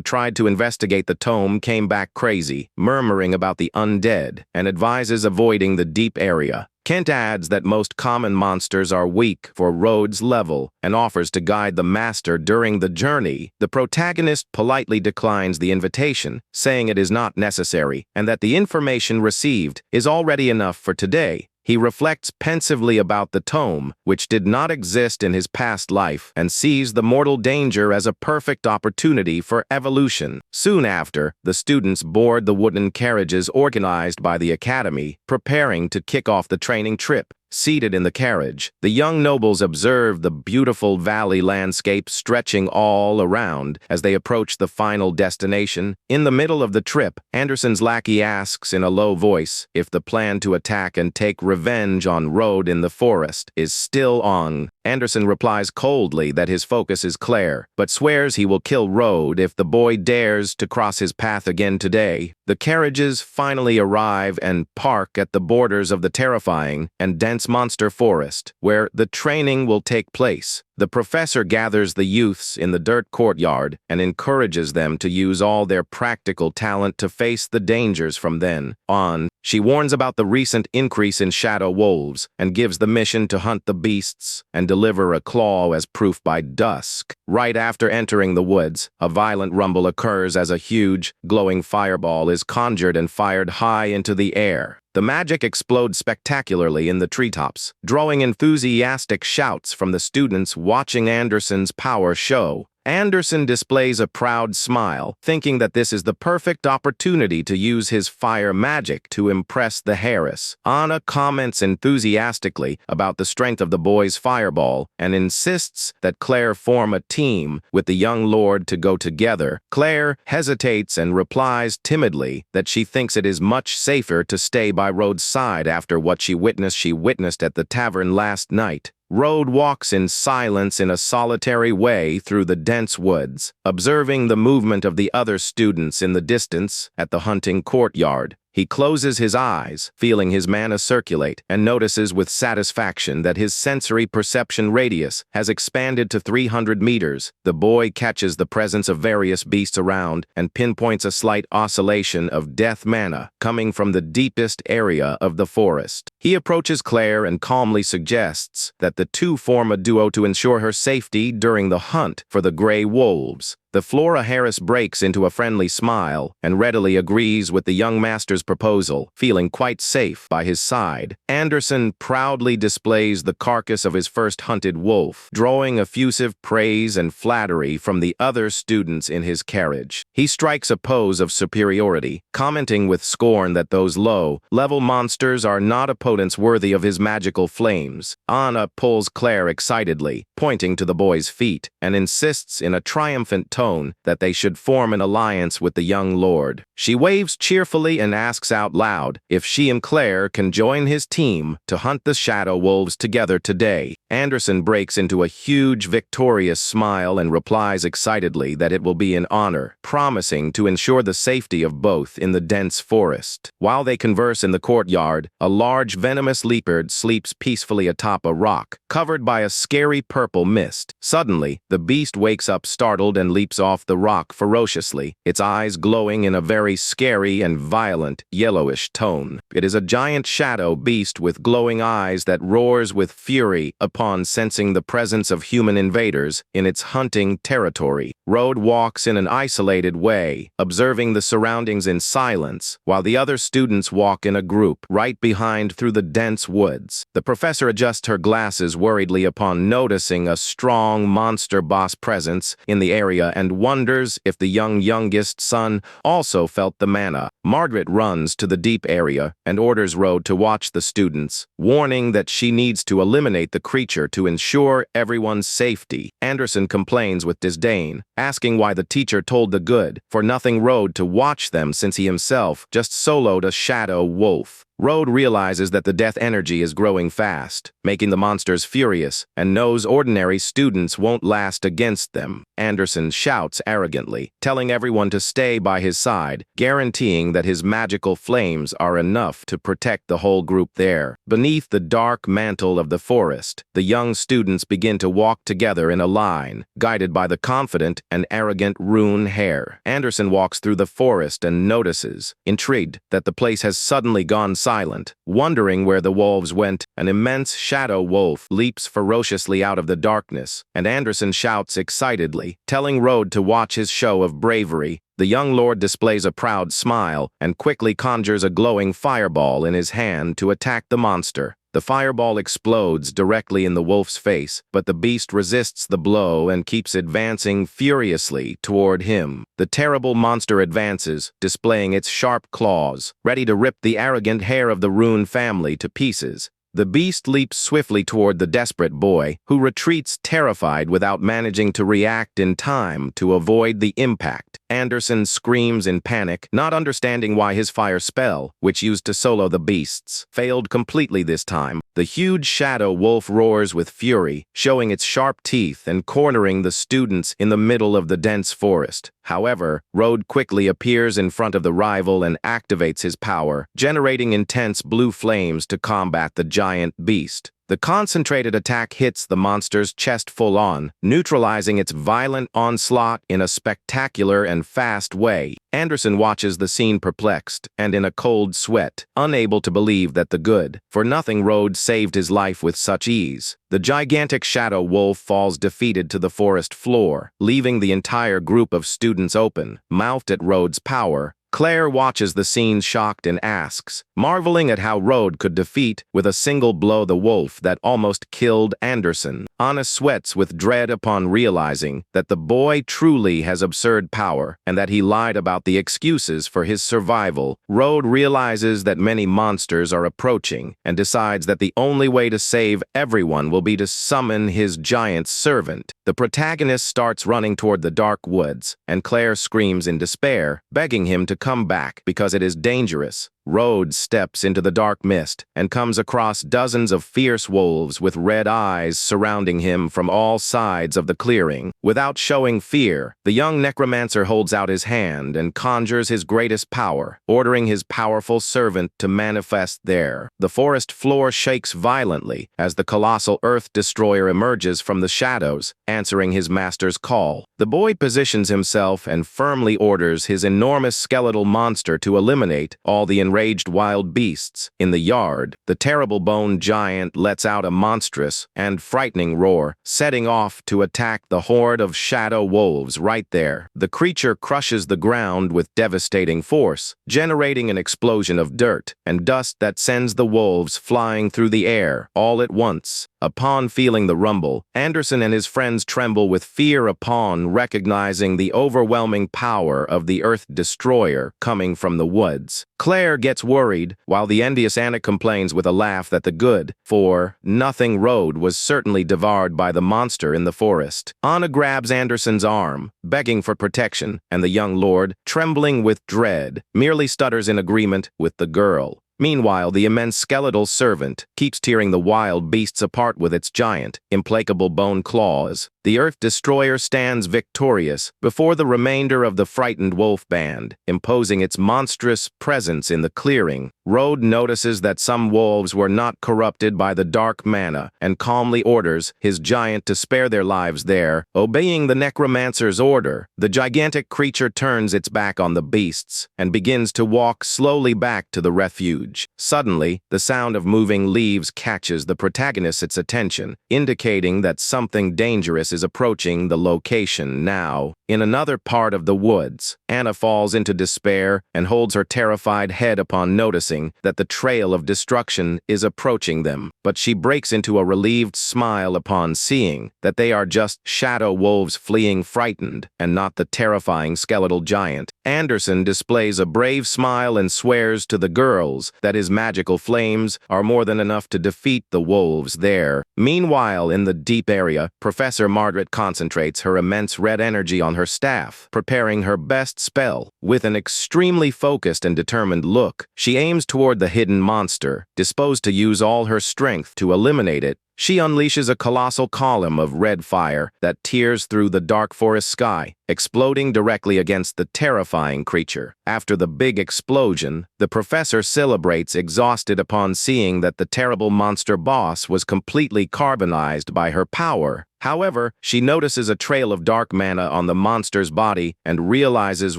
tried to investigate the tome came back crazy, murmuring about the undead, and advises avoiding the deep area. Kent adds that most common monsters are weak for Rode's level and offers to guide the master during the journey. The protagonist politely declines the invitation, saying it is not necessary and that the information received is already enough for today. He reflects pensively about the tome, which did not exist in his past life, and sees the mortal danger as a perfect opportunity for evolution. Soon after, the students board the wooden carriages organized by the academy, preparing to kick off the training trip. Seated in the carriage, the young nobles observe the beautiful valley landscape stretching all around as they approach the final destination. In the middle of the trip, Anderson's lackey asks in a low voice if the plan to attack and take revenge on Rode in the forest is still on. Anderson replies coldly that his focus is Claire, but swears he will kill Rode if the boy dares to cross his path again today. The carriages finally arrive and park at the borders of the terrifying and dense monster forest, where the training will take place. The professor gathers the youths in the dirt courtyard and encourages them to use all their practical talent to face the dangers from then on. She warns about the recent increase in shadow wolves and gives the mission to hunt the beasts and deliver a claw as proof by dusk. Right after entering the woods, a violent rumble occurs as a huge, glowing fireball is conjured and fired high into the air. The magic explodes spectacularly in the treetops, drawing enthusiastic shouts from the students watching Anderson's power show. Anderson displays a proud smile, thinking that this is the perfect opportunity to use his fire magic to impress the Harris. Anna comments enthusiastically about the strength of the boy's fireball and insists that Claire form a team with the young lord to go together. Claire hesitates and replies timidly that she thinks it is much safer to stay by Rode's side after what she witnessed at the tavern last night. Rode walks in silence in a solitary way through the dense woods, observing the movement of the other students in the distance at the hunting courtyard. He closes his eyes, feeling his mana circulate, and notices with satisfaction that his sensory perception radius has expanded to 300 meters. The boy catches the presence of various beasts around and pinpoints a slight oscillation of death mana coming from the deepest area of the forest. He approaches Claire and calmly suggests that the two form a duo to ensure her safety during the hunt for the gray wolves. The Flora Harris breaks into a friendly smile and readily agrees with the young master's proposal, feeling quite safe by his side. Anderson proudly displays the carcass of his first hunted wolf, drawing effusive praise and flattery from the other students in his carriage. He strikes a pose of superiority, commenting with scorn that those low-level monsters are not opponents worthy of his magical flames. Anna pulls Claire excitedly, pointing to the boy's feet, and insists in a triumphant tone that they should form an alliance with the young lord. She waves cheerfully and asks out loud if she and Claire can join his team to hunt the shadow wolves together today. Anderson breaks into a huge, victorious smile and replies excitedly that it will be an honor, promising to ensure the safety of both in the dense forest. While they converse in the courtyard, a large venomous leopard sleeps peacefully atop a rock, covered by a scary purple mist. Suddenly, the beast wakes up startled and leaps leaps off the rock ferociously, its eyes glowing in a very scary and violent yellowish tone. It is a giant shadow beast with glowing eyes that roars with fury upon sensing the presence of human invaders in its hunting territory. Road walks in an isolated way, observing the surroundings in silence, while the other students walk in a group right behind through the dense woods. The professor adjusts her glasses worriedly upon noticing a strong monster boss presence in the area and wonders if the youngest son also felt the mana. Margaret runs to the deep area and orders Road to watch the students, warning that she needs to eliminate the creature to ensure everyone's safety. Anderson complains with disdain, asking why the teacher told the good for nothing Road to watch them since he himself just soloed a shadow wolf. Road realizes that the death energy is growing fast, making the monsters furious, and knows ordinary students won't last against them. Anderson shouts arrogantly, telling everyone to stay by his side, guaranteeing that his magical flames are enough to protect the whole group there. Beneath the dark mantle of the forest, the young students begin to walk together in a line, guided by the confident and arrogant Rune Hare. Anderson walks through the forest and notices, intrigued, that the place has suddenly gone silent. Wondering where the wolves went, an immense shadow wolf leaps ferociously out of the darkness, and Anderson shouts excitedly, telling Road to watch his show of bravery. The young lord displays a proud smile and quickly conjures a glowing fireball in his hand to attack the monster. The fireball explodes directly in the wolf's face, but the beast resists the blow and keeps advancing furiously toward him. The terrible monster advances, displaying its sharp claws, ready to rip the arrogant hair of the Rune family to pieces. The beast leaps swiftly toward the desperate boy, who retreats terrified without managing to react in time to avoid the impact. Anderson screams in panic, not understanding why his fire spell, which used to solo the beasts, failed completely this time. The huge shadow wolf roars with fury, showing its sharp teeth and cornering the students in the middle of the dense forest. However, Road quickly appears in front of the rival and activates his power, generating intense blue flames to combat the giant beast. The concentrated attack hits the monster's chest full-on, neutralizing its violent onslaught in a spectacular and fast way. Anderson watches the scene perplexed and in a cold sweat, unable to believe that the good-for-nothing Road saved his life with such ease. The gigantic shadow wolf falls defeated to the forest floor, leaving the entire group of students open-mouthed at Road's power. Claire watches the scene shocked and asks, marveling at how Road could defeat with a single blow the wolf that almost killed Anderson. Anna sweats with dread upon realizing that the boy truly has absurd power and that he lied about the excuses for his survival. Road realizes that many monsters are approaching and decides that the only way to save everyone will be to summon his giant servant. The protagonist starts running toward the dark woods, and Claire screams in despair, begging him to come back because it is dangerous. Road steps into the dark mist and comes across dozens of fierce wolves with red eyes surrounding him from all sides of the clearing. Without showing fear, the young necromancer holds out his hand and conjures his greatest power, ordering his powerful servant to manifest there. The forest floor shakes violently as the colossal earth destroyer emerges from the shadows, answering his master's call. The boy positions himself and firmly orders his enormous skeletal monster to eliminate all the enraged wild beasts. In the yard, the terrible bone giant lets out a monstrous and frightening roar, setting off to attack the horde of shadow wolves right there. The creature crushes the ground with devastating force, generating an explosion of dirt and dust that sends the wolves flying through the air all at once. Upon feeling the rumble, Anderson and his friends tremble with fear upon recognizing the overwhelming power of the Earth Destroyer coming from the woods. Claire gets worried, while the envious Anna complains with a laugh that the good-for-nothing Road was certainly devoured by the monster in the forest. Anna grabs Anderson's arm, begging for protection, and the young lord, trembling with dread, merely stutters in agreement with the girl. Meanwhile, the immense skeletal servant keeps tearing the wild beasts apart with its giant, implacable bone claws. the Earth Destroyer stands victorious before the remainder of the frightened wolf band, imposing its monstrous presence in the clearing. Road notices that some wolves were not corrupted by the dark mana and calmly orders his giant to spare their lives there. Obeying the Necromancer's order, the gigantic creature turns its back on the beasts and begins to walk slowly back to the refuge. Suddenly, the sound of moving leaves catches the protagonist's attention, indicating that something dangerous is approaching the location now. In another part of the woods, Anna falls into despair and holds her terrified head upon noticing that the trail of destruction is approaching them. But she breaks into a relieved smile upon seeing that they are just shadow wolves fleeing frightened and not the terrifying skeletal giant. Anderson displays a brave smile and swears to the girls that his magical flames are more than enough to defeat the wolves there. Meanwhile, in the deep area, Professor Margaret concentrates her immense red energy on her staff, preparing her best spell. With an extremely focused and determined look, she aims toward the hidden monster, disposed to use all her strength to eliminate it. She unleashes a colossal column of red fire that tears through the dark forest sky, exploding directly against the terrifying creature. After the big explosion, the professor celebrates, exhausted upon seeing that the terrible monster boss was completely carbonized by her power. However, she notices a trail of dark mana on the monster's body and realizes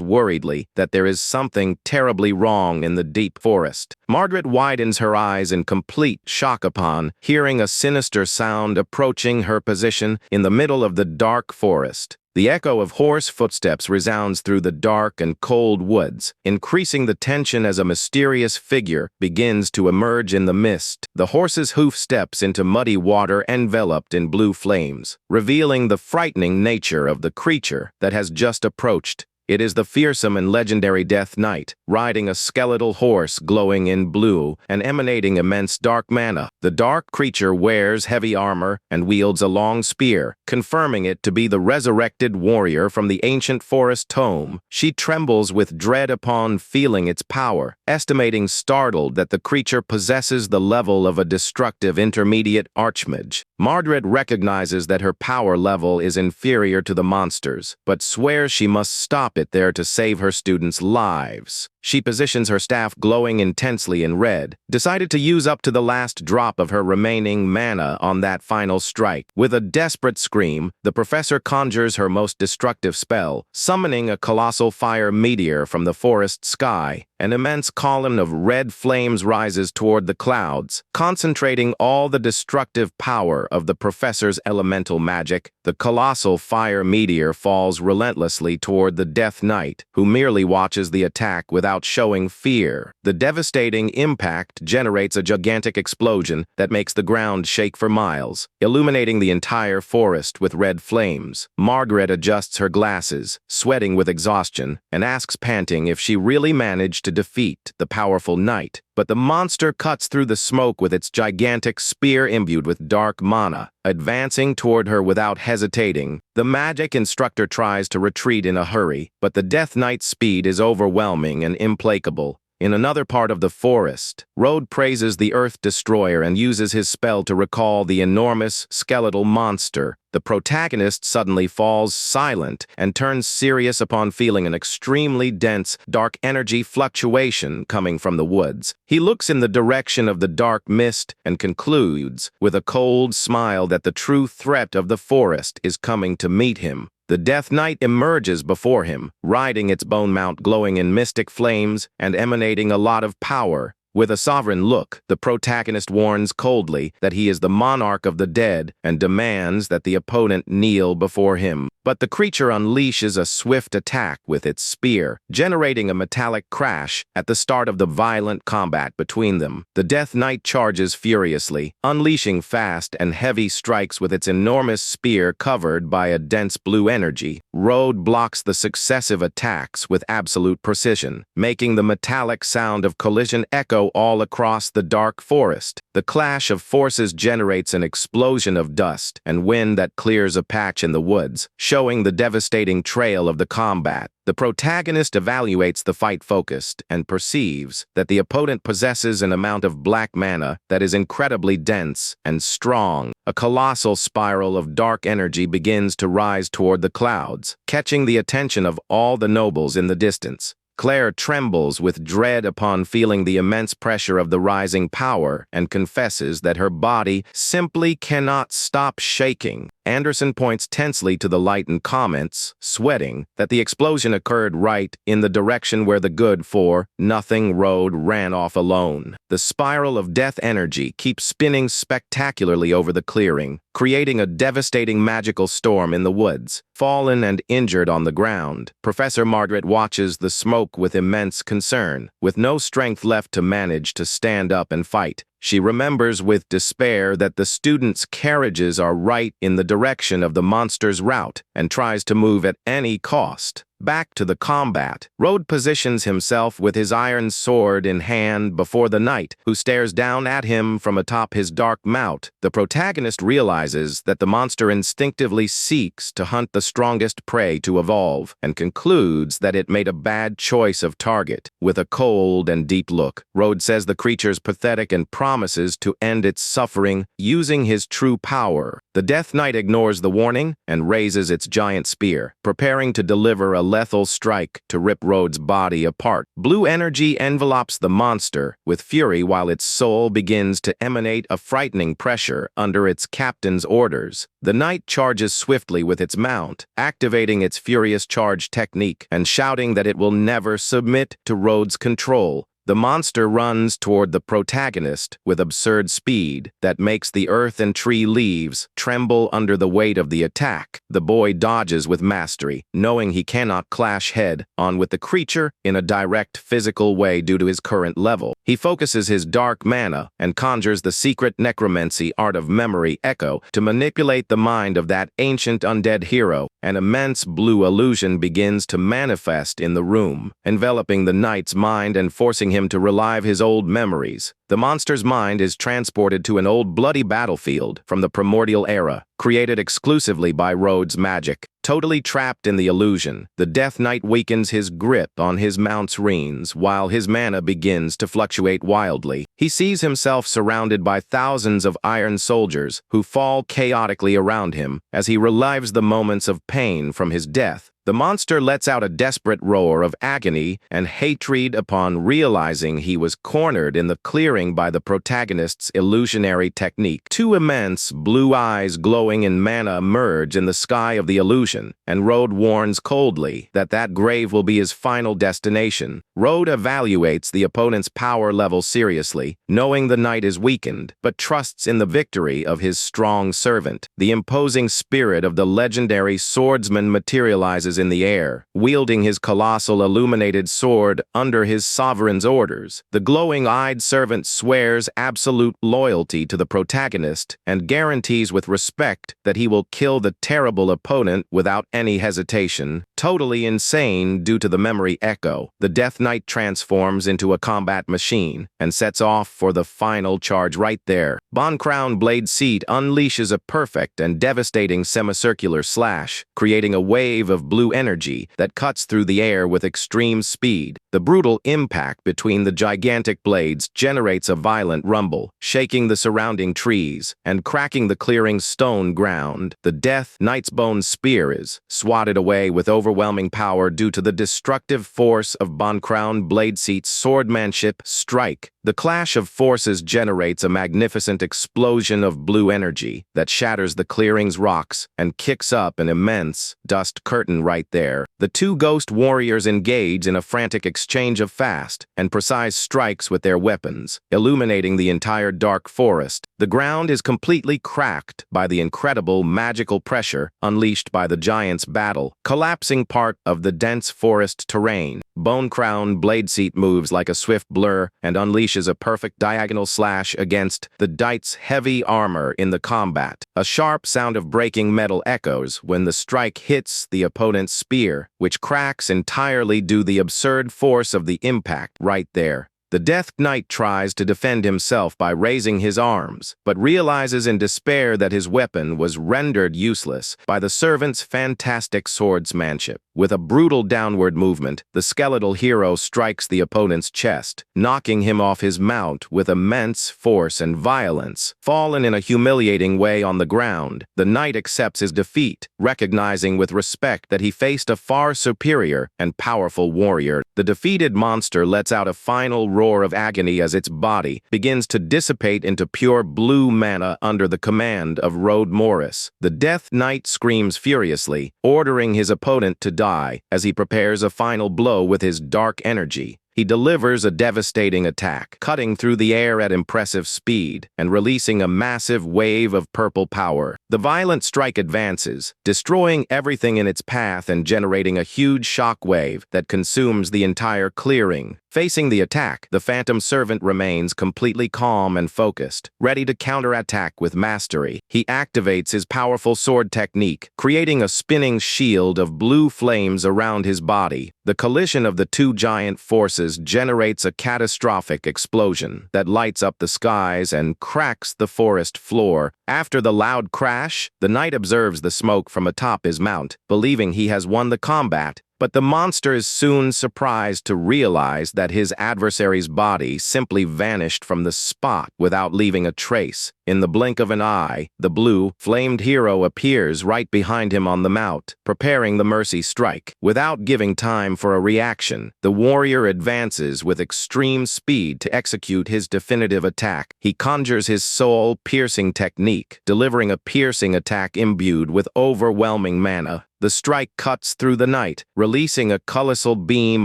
worriedly that there is something terribly wrong in the deep forest. Margaret widens her eyes in complete shock upon hearing a sinister sound approaching her position in the middle of the dark forest. The echo of hoarse footsteps resounds through the dark and cold woods, increasing the tension as a mysterious figure begins to emerge in the mist. The horse's hoof steps into muddy water enveloped in blue flames, revealing the frightening nature of the creature that has just approached. It is the fearsome and legendary Death Knight, riding a skeletal horse glowing in blue and emanating immense dark mana. The dark creature wears heavy armor and wields a long spear, confirming it to be the resurrected warrior from the ancient forest tome. She trembles with dread upon feeling its power, estimating startled that the creature possesses the level of a destructive intermediate archmage. Margaret recognizes that her power level is inferior to the monster's, but swears she must stop it there to save her students' lives. She positions her staff glowing intensely in red, decided to use up to the last drop of her remaining mana on that final strike. With a desperate scream, the professor conjures her most destructive spell, summoning a colossal fire meteor from the forest sky. An immense column of red flames rises toward the clouds, concentrating all the destructive power of the professor's elemental magic. The colossal fire meteor falls relentlessly toward the Death Knight, who merely watches the attack without showing fear. The devastating impact generates a gigantic explosion that makes the ground shake for miles, illuminating the entire forest with red flames. Margaret adjusts her glasses, sweating with exhaustion, and asks panting if she really managed to defeat the powerful knight. But the monster cuts through the smoke with its gigantic spear imbued with dark mana, advancing toward her without hesitating. The magic instructor tries to retreat in a hurry, but the Death Knight's speed is overwhelming and implacable. In another part of the forest, Road praises the Earth Destroyer and uses his spell to recall the enormous skeletal monster. The protagonist suddenly falls silent and turns serious upon feeling an extremely dense, dark energy fluctuation coming from the woods. He looks in the direction of the dark mist and concludes, with a cold smile, that the true threat of the forest is coming to meet him. The Death Knight emerges before him, riding its bone mount glowing in mystic flames and emanating a lot of power. With a sovereign look, the protagonist warns coldly that he is the monarch of the dead and demands that the opponent kneel before him. But the creature unleashes a swift attack with its spear, generating a metallic crash at the start of the violent combat between them. The Death Knight charges furiously, unleashing fast and heavy strikes with its enormous spear covered by a dense blue energy. Road blocks the successive attacks with absolute precision, making the metallic sound of collision echo all across the dark forest. The clash of forces generates an explosion of dust and wind that clears a patch in the woods, showing the devastating trail of the combat. The protagonist evaluates the fight focused and perceives that the opponent possesses an amount of black mana that is incredibly dense and strong. a colossal spiral of dark energy begins to rise toward the clouds, catching the attention of all the nobles in the distance. Claire trembles with dread upon feeling the immense pressure of the rising power and confesses that her body simply cannot stop shaking. Anderson points tensely to the light and comments, sweating, that the explosion occurred right in the direction where the good-for-nothing road ran off alone. The spiral of death energy keeps spinning spectacularly over the clearing, creating a devastating magical storm in the woods. Fallen and injured on the ground, Professor Margaret watches the smoke with immense concern. With no strength left to manage to stand up and fight, she remembers with despair that the students' carriages are right in the direction of the monster's route and tries to move at any cost. Back to the combat, Road positions himself with his iron sword in hand before the knight, who stares down at him from atop his dark mount. The protagonist realizes that the monster instinctively seeks to hunt the strongest prey to evolve, and concludes that it made a bad choice of target. With a cold and deep look, Road says the creature's pathetic and promises to end its suffering using his true power. The Death Knight ignores the warning and raises its giant spear, preparing to deliver a lethal strike to rip Road's body apart. Blue energy envelopes the monster with fury while its soul begins to emanate a frightening pressure under its captain's orders. The knight charges swiftly with its mount, activating its furious charge technique and shouting that it will never submit to Road's control. The monster runs toward the protagonist with absurd speed that makes the earth and tree leaves tremble under the weight of the attack. The boy dodges with mastery, knowing he cannot clash head-on with the creature in a direct physical way due to his current level. He focuses his dark mana and conjures the secret necromancy art of memory echo to manipulate the mind of that ancient undead hero. An immense blue illusion begins to manifest in the room, enveloping the knight's mind and forcing him to relive his old memories. The monster's mind is transported to an old bloody battlefield from the primordial era, created exclusively by Road's magic. Totally trapped in the illusion, the Death Knight weakens his grip on his mount's reins while his mana begins to fluctuate wildly. He sees himself surrounded by thousands of iron soldiers who fall chaotically around him as he relives the moments of pain from his death. The monster lets out a desperate roar of agony and hatred upon realizing he was cornered in the clearing by the protagonist's illusionary technique. Two immense blue eyes glowing in mana emerge in the sky of the illusion, and Road warns coldly that that grave will be his final destination. Road evaluates the opponent's power level seriously, knowing the knight is weakened, but trusts in the victory of his strong servant. The imposing spirit of the legendary swordsman materializes in the air, wielding his colossal illuminated sword under his sovereign's orders. The glowing-eyed servant swears absolute loyalty to the protagonist and guarantees with respect that he will kill the terrible opponent without any hesitation. Totally insane due to the memory echo, the Death Knight transforms into a combat machine and sets off for the final charge right there. Bon Crown Blade Seat unleashes a perfect and devastating semicircular slash, creating a wave of blue energy that cuts through the air with extreme speed. The brutal impact between the gigantic blades generates a violent rumble, shaking the surrounding trees and cracking the clearing's stone ground. The Death Knight's bone spear is swatted away with overwhelming power due to the destructive force of Bon Crown Blade Seat's swordsmanship strike. The clash of forces generates a magnificent explosion of blue energy that shatters the clearing's rocks and kicks up an immense dust curtain right there. The two ghost warriors engage in a frantic exchange of fast and precise strikes with their weapons, illuminating the entire dark forest. The ground is completely cracked by the incredible magical pressure unleashed by the giant's battle, collapsing part of the dense forest terrain. Bone Crown Blade Seat moves like a swift blur and unleashes a perfect diagonal slash against the knight's heavy armor in the combat. A sharp sound of breaking metal echoes when the strike hits the opponent's spear, which cracks entirely due to the absurd force of the impact right there. The Death Knight tries to defend himself by raising his arms, but realizes in despair that his weapon was rendered useless by the servant's fantastic swordsmanship. With a brutal downward movement, the skeletal hero strikes the opponent's chest, knocking him off his mount with immense force and violence. Fallen in a humiliating way on the ground, the knight accepts his defeat, recognizing with respect that he faced a far superior and powerful warrior. The defeated monster lets out a final roar of agony as its body begins to dissipate into pure blue mana under the command of Road Morris. The Death Knight screams furiously, ordering his opponent to die as he prepares a final blow with his dark energy. He delivers a devastating attack, cutting through the air at impressive speed and releasing a massive wave of purple power. The violent strike advances, destroying everything in its path and generating a huge shock wave that consumes the entire clearing. Facing the attack, the Phantom Servant remains completely calm and focused, ready to counterattack with mastery. He activates his powerful sword technique, creating a spinning shield of blue flames around his body. The collision of the two giant forces generates a catastrophic explosion that lights up the skies and cracks the forest floor. After the loud crash, the knight observes the smoke from atop his mount, believing he has won the combat. But the monster is soon surprised to realize that his adversary's body simply vanished from the spot without leaving a trace. In the blink of an eye, the blue, flamed hero appears right behind him on the mount, preparing the mercy strike. Without giving time for a reaction, the warrior advances with extreme speed to execute his definitive attack. He conjures his soul-piercing technique, delivering a piercing attack imbued with overwhelming mana. The strike cuts through the night, releasing a colossal beam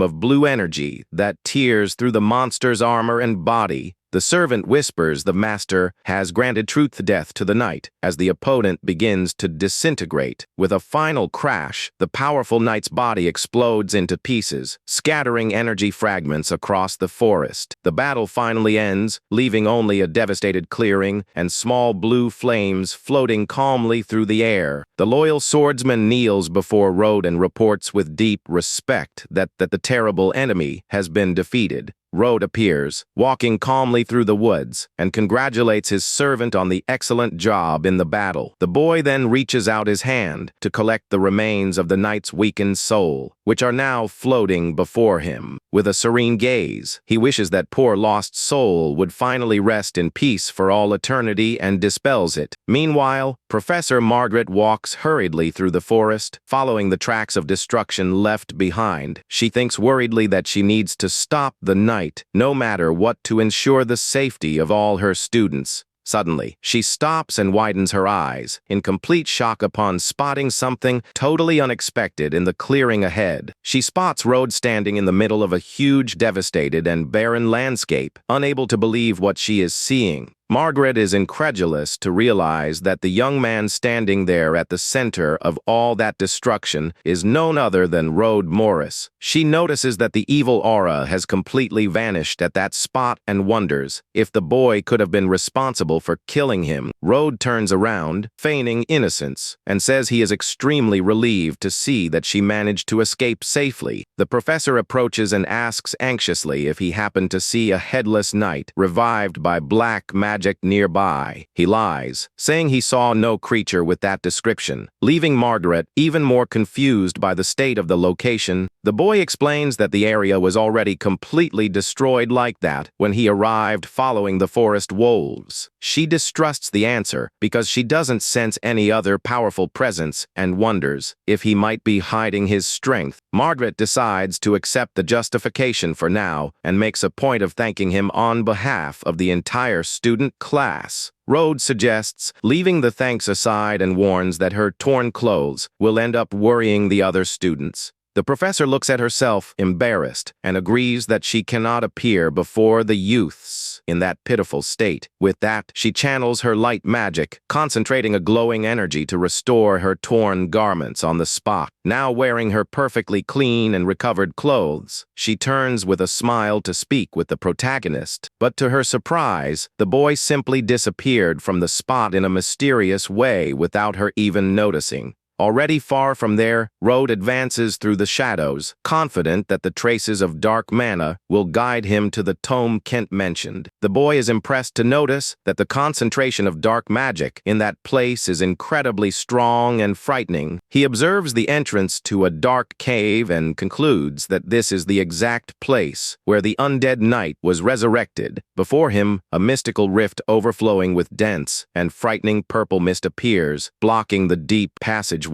of blue energy that tears through the monster's armor and body. The servant whispers the master has granted truth-death to the knight as the opponent begins to disintegrate. With a final crash, the powerful knight's body explodes into pieces, scattering energy fragments across the forest. The battle finally ends, leaving only a devastated clearing and small blue flames floating calmly through the air. The loyal swordsman kneels before Road and reports with deep respect that the terrible enemy has been defeated. Road appears, walking calmly through the woods, and congratulates his servant on the excellent job in the battle. The boy then reaches out his hand to collect the remains of the knight's weakened soul, which are now floating before him. With a serene gaze, he wishes that poor lost soul would finally rest in peace for all eternity and dispels it. Meanwhile, Professor Margaret walks hurriedly through the forest, following the tracks of destruction left behind. She thinks worriedly that she needs to stop the night, no matter what, to ensure the safety of all her students. Suddenly, she stops and widens her eyes, in complete shock upon spotting something totally unexpected in the clearing ahead. She spots Road standing in the middle of a huge, devastated, and barren landscape, unable to believe what she is seeing. Margaret is incredulous to realize that the young man standing there at the center of all that destruction is none other than Road Morris. She notices that the evil aura has completely vanished at that spot and wonders if the boy could have been responsible for killing him. Road turns around, feigning innocence, and says he is extremely relieved to see that she managed to escape safely. The professor approaches and asks anxiously if he happened to see a headless knight revived by black magic nearby. He lies, saying he saw no creature with that description, leaving Margaret even more confused by the state of the location. The boy explains that the area was already completely destroyed like that when he arrived following the forest wolves. She distrusts the answer because she doesn't sense any other powerful presence and wonders if he might be hiding his strength. Margaret decides to accept the justification for now and makes a point of thanking him on behalf of the entire student class. Road suggests leaving the thanks aside and warns that her torn clothes will end up worrying the other students. The professor looks at herself, embarrassed, and agrees that she cannot appear before the youths in that pitiful state. With that, she channels her light magic, concentrating a glowing energy to restore her torn garments on the spot. Now wearing her perfectly clean and recovered clothes, she turns with a smile to speak with the protagonist. But to her surprise, the boy simply disappeared from the spot in a mysterious way without her even noticing. Already far from there, Road advances through the shadows, confident that the traces of dark mana will guide him to the tome Kent mentioned. The boy is impressed to notice that the concentration of dark magic in that place is incredibly strong and frightening. He observes the entrance to a dark cave and concludes that this is the exact place where the undead knight was resurrected. Before him, a mystical rift overflowing with dense and frightening purple mist appears, blocking the deep passageway.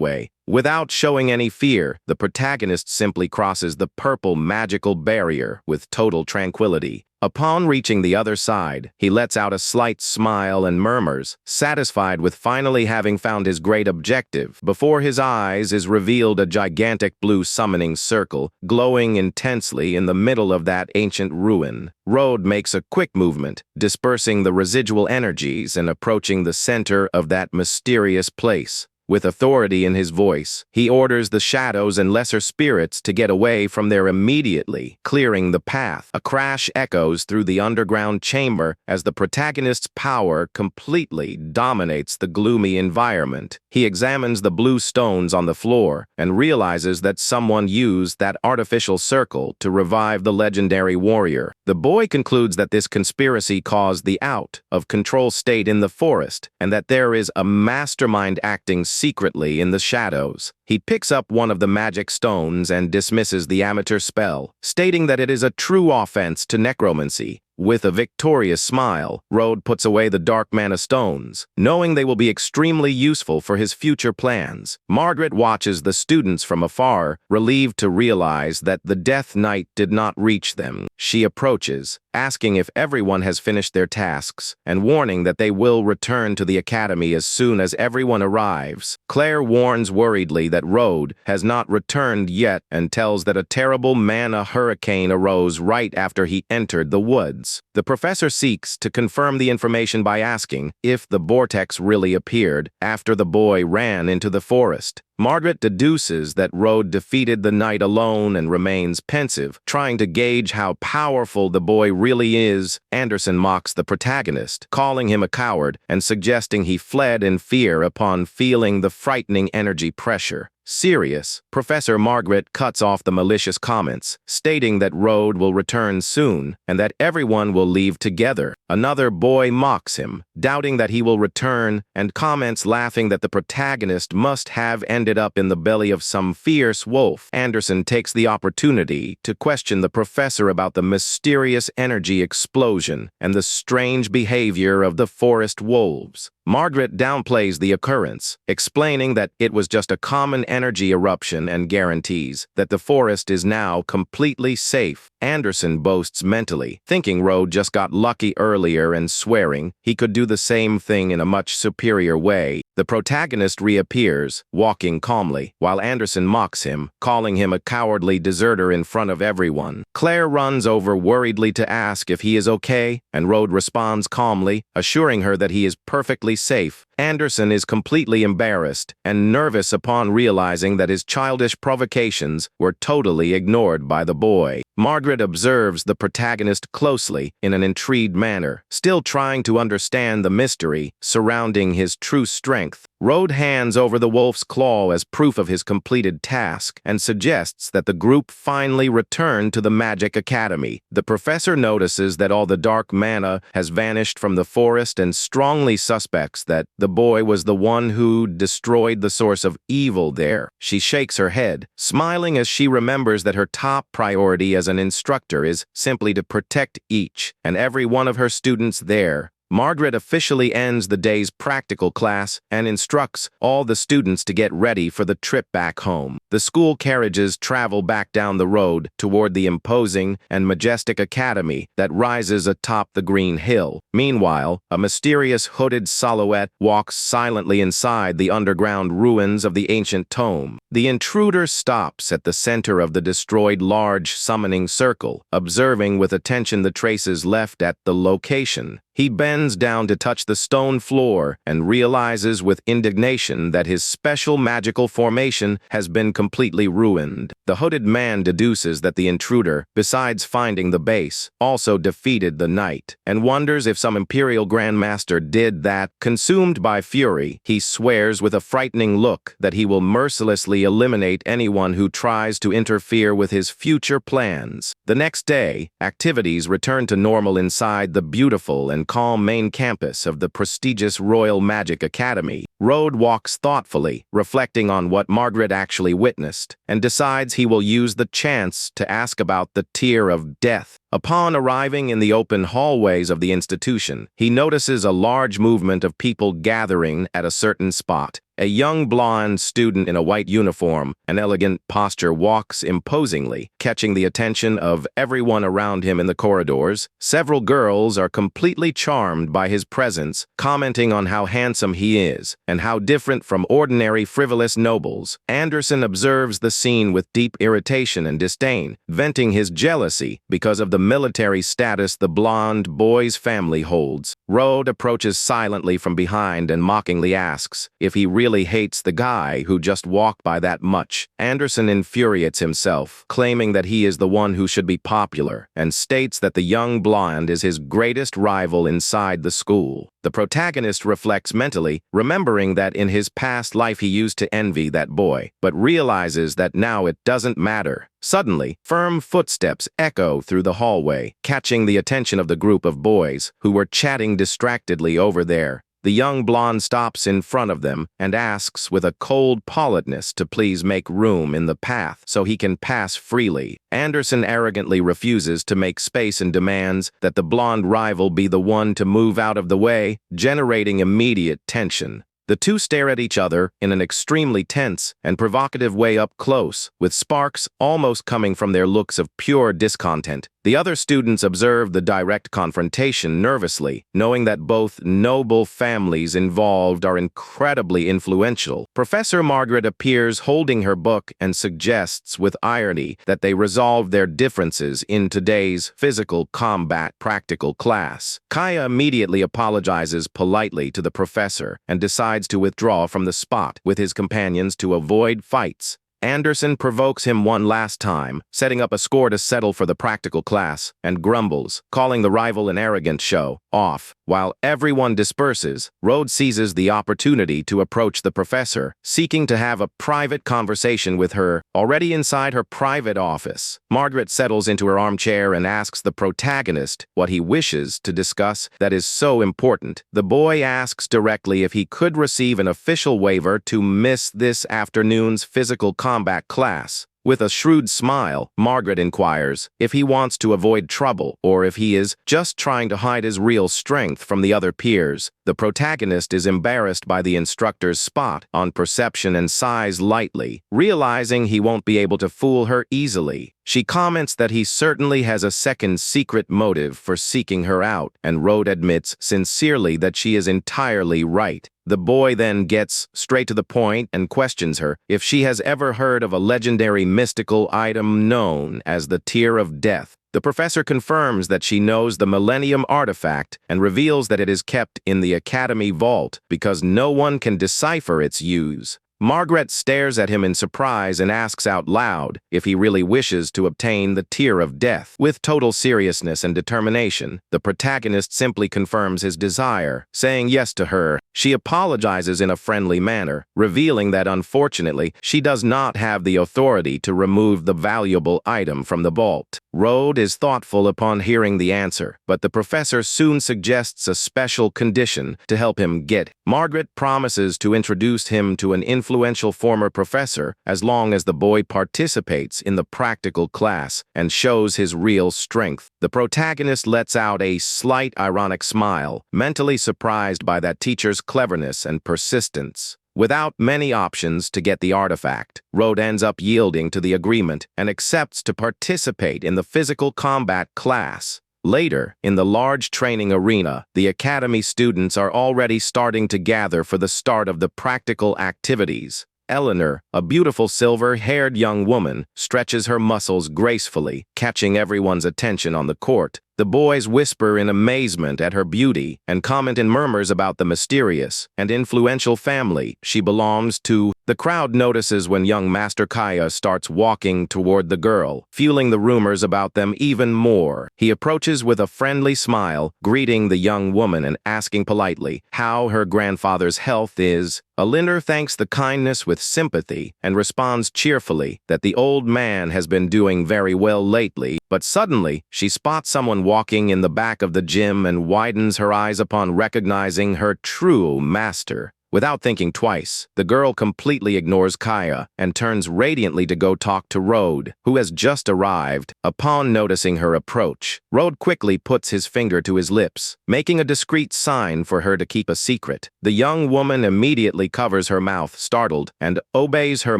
Without showing any fear, the protagonist simply crosses the purple magical barrier with total tranquility. Upon reaching the other side, he lets out a slight smile and murmurs, satisfied with finally having found his great objective. Before his eyes is revealed a gigantic blue summoning circle, glowing intensely in the middle of that ancient ruin. Road makes a quick movement, dispersing the residual energies and approaching the center of that mysterious place. With authority in his voice, he orders the shadows and lesser spirits to get away from there immediately, clearing the path. A crash echoes through the underground chamber as the protagonist's power completely dominates the gloomy environment. He examines the blue stones on the floor and realizes that someone used that artificial circle to revive the legendary warrior. The boy concludes that this conspiracy caused the out-of-control state in the forest, and that there is a mastermind acting secretly in the shadows. He picks up one of the magic stones and dismisses the amateur spell, stating that it is a true offense to necromancy. With a victorious smile, Road puts away the dark mana stones, knowing they will be extremely useful for his future plans. Margaret watches the students from afar, relieved to realize that the Death Knight did not reach them. She approaches, asking if everyone has finished their tasks, and warning that they will return to the academy as soon as everyone arrives. Claire warns worriedly that Road has not returned yet and tells that a terrible mana hurricane arose right after he entered the woods. The professor seeks to confirm the information by asking if the vortex really appeared after the boy ran into the forest. Margaret deduces that Road defeated the knight alone and remains pensive, trying to gauge how powerful the boy really is. Anderson mocks the protagonist, calling him a coward and suggesting he fled in fear upon feeling the frightening energy pressure. Serious, Professor Margaret cuts off the malicious comments, stating that Road will return soon and that everyone will leave together. Another boy mocks him, doubting that he will return, and comments laughing that the protagonist must have ended up in the belly of some fierce wolf. Anderson takes the opportunity to question the professor about the mysterious energy explosion and the strange behavior of the forest wolves. Margaret downplays the occurrence, explaining that it was just a common energy eruption and guarantees that the forest is now completely safe. Anderson boasts mentally, thinking Road just got lucky earlier and swearing he could do the same thing in a much superior way. The protagonist reappears, walking calmly, while Anderson mocks him, calling him a cowardly deserter in front of everyone. Claire runs over worriedly to ask if he is okay, and Road responds calmly, assuring her that he is perfectly safe. Anderson is completely embarrassed and nervous upon realizing that his childish provocations were totally ignored by the boy. Margaret observes the protagonist closely in an intrigued manner, still trying to understand the mystery surrounding his true strength. Road hands over the wolf's claw as proof of his completed task and suggests that the group finally return to the Magic Academy. The professor notices that all the dark mana has vanished from the forest and strongly suspects that the boy was the one who destroyed the source of evil there. She shakes her head, smiling as she remembers that her top priority as an instructor is simply to protect each and every one of her students there. Margaret officially ends the day's practical class and instructs all the students to get ready for the trip back home. The school carriages travel back down the road toward the imposing and majestic academy that rises atop the green hill. Meanwhile, a mysterious hooded silhouette walks silently inside the underground ruins of the ancient tome. The intruder stops at the center of the destroyed large summoning circle, observing with attention the traces left at the location. He bends down to touch the stone floor and realizes with indignation that his special magical formation has been completely ruined. The hooded man deduces that the intruder, besides finding the base, also defeated the knight, and wonders if some Imperial Grandmaster did that. Consumed by fury, he swears with a frightening look that he will mercilessly eliminate anyone who tries to interfere with his future plans. The next day, activities return to normal inside the beautiful and calm main campus of the prestigious Royal Magic Academy. Rode walks thoughtfully, reflecting on what Margaret actually witnessed, and decides he will use the chance to ask about the Tier of Death. Upon arriving in the open hallways of the institution, he notices a large movement of people gathering at a certain spot. A young blonde student in a white uniform and elegant posture walks imposingly, catching the attention of everyone around him in the corridors. Several girls are completely charmed by his presence, commenting on how handsome he is and how different from ordinary frivolous nobles. Anderson observes the scene with deep irritation and disdain, venting his jealousy because of the military status the blonde boy's family holds. Rode approaches silently from behind and mockingly asks if he really hates the guy who just walked by that much. Anderson infuriates himself, claiming that he is the one who should be popular, and states that the young blonde is his greatest rival inside the school. The protagonist reflects mentally, remembering that in his past life he used to envy that boy, but realizes that now it doesn't matter. Suddenly, firm footsteps echo through the hallway, catching the attention of the group of boys, who were chatting distractedly over there. The young blonde stops in front of them and asks with a cold politeness to please make room in the path so he can pass freely. Anderson arrogantly refuses to make space and demands that the blonde rival be the one to move out of the way, generating immediate tension. The two stare at each other in an extremely tense and provocative way up close, with sparks almost coming from their looks of pure discontent. The other students observe the direct confrontation nervously, knowing that both noble families involved are incredibly influential. Professor Margaret appears holding her book and suggests with irony that they resolve their differences in today's physical combat practical class. Kaya immediately apologizes politely to the professor and decides to withdraw from the spot with his companions to avoid fights. Anderson provokes him one last time, setting up a score to settle for the practical class, and grumbles, calling the rival an arrogant show off. While everyone disperses, Rhodes seizes the opportunity to approach the professor, seeking to have a private conversation with her, already inside her private office. Margaret settles into her armchair and asks the protagonist what he wishes to discuss that is so important. The boy asks directly if he could receive an official waiver to miss this afternoon's physical combat class. With a shrewd smile, Margaret inquires if he wants to avoid trouble or if he is just trying to hide his real strength from the other peers. The protagonist is embarrassed by the instructor's spot on perception and sighs lightly, realizing he won't be able to fool her easily. She comments that he certainly has a second secret motive for seeking her out, and Rhodes admits sincerely that she is entirely right. The boy then gets straight to the point and questions her if she has ever heard of a legendary mystical item known as the Tier of Death. The professor confirms that she knows the Millennium Artifact and reveals that it is kept in the Academy Vault because no one can decipher its use. Margaret stares at him in surprise and asks out loud if he really wishes to obtain the Tier of Death. With total seriousness and determination, the protagonist simply confirms his desire, saying yes to her. She apologizes in a friendly manner, revealing that unfortunately she does not have the authority to remove the valuable item from the vault. Rhodes is thoughtful upon hearing the answer, but the professor soon suggests a special condition to help him get. Margaret promises to introduce him to an influential former professor as long as the boy participates in the practical class and shows his real strength. The protagonist lets out a slight ironic smile, mentally surprised by that teacher's cleverness and persistence. Without many options to get the artifact, Rhodes ends up yielding to the agreement and accepts to participate in the physical combat class. Later, in the large training arena, the academy students are already starting to gather for the start of the practical activities. Eleanor, a beautiful silver-haired young woman, stretches her muscles gracefully, catching everyone's attention on the court. The boys whisper in amazement at her beauty and comment in murmurs about the mysterious and influential family she belongs to. The crowd notices when young Master Kaya starts walking toward the girl, fueling the rumors about them even more. He approaches with a friendly smile, greeting the young woman and asking politely how her grandfather's health is. Alinder thanks the kindness with sympathy and responds cheerfully that the old man has been doing very well lately, but suddenly she spots someone walking in the back of the gym and widens her eyes upon recognizing her true master. Without thinking twice, the girl completely ignores Kaya and turns radiantly to go talk to Rode, who has just arrived. Upon noticing her approach, Rode quickly puts his finger to his lips, making a discreet sign for her to keep a secret. The young woman immediately covers her mouth, startled, and obeys her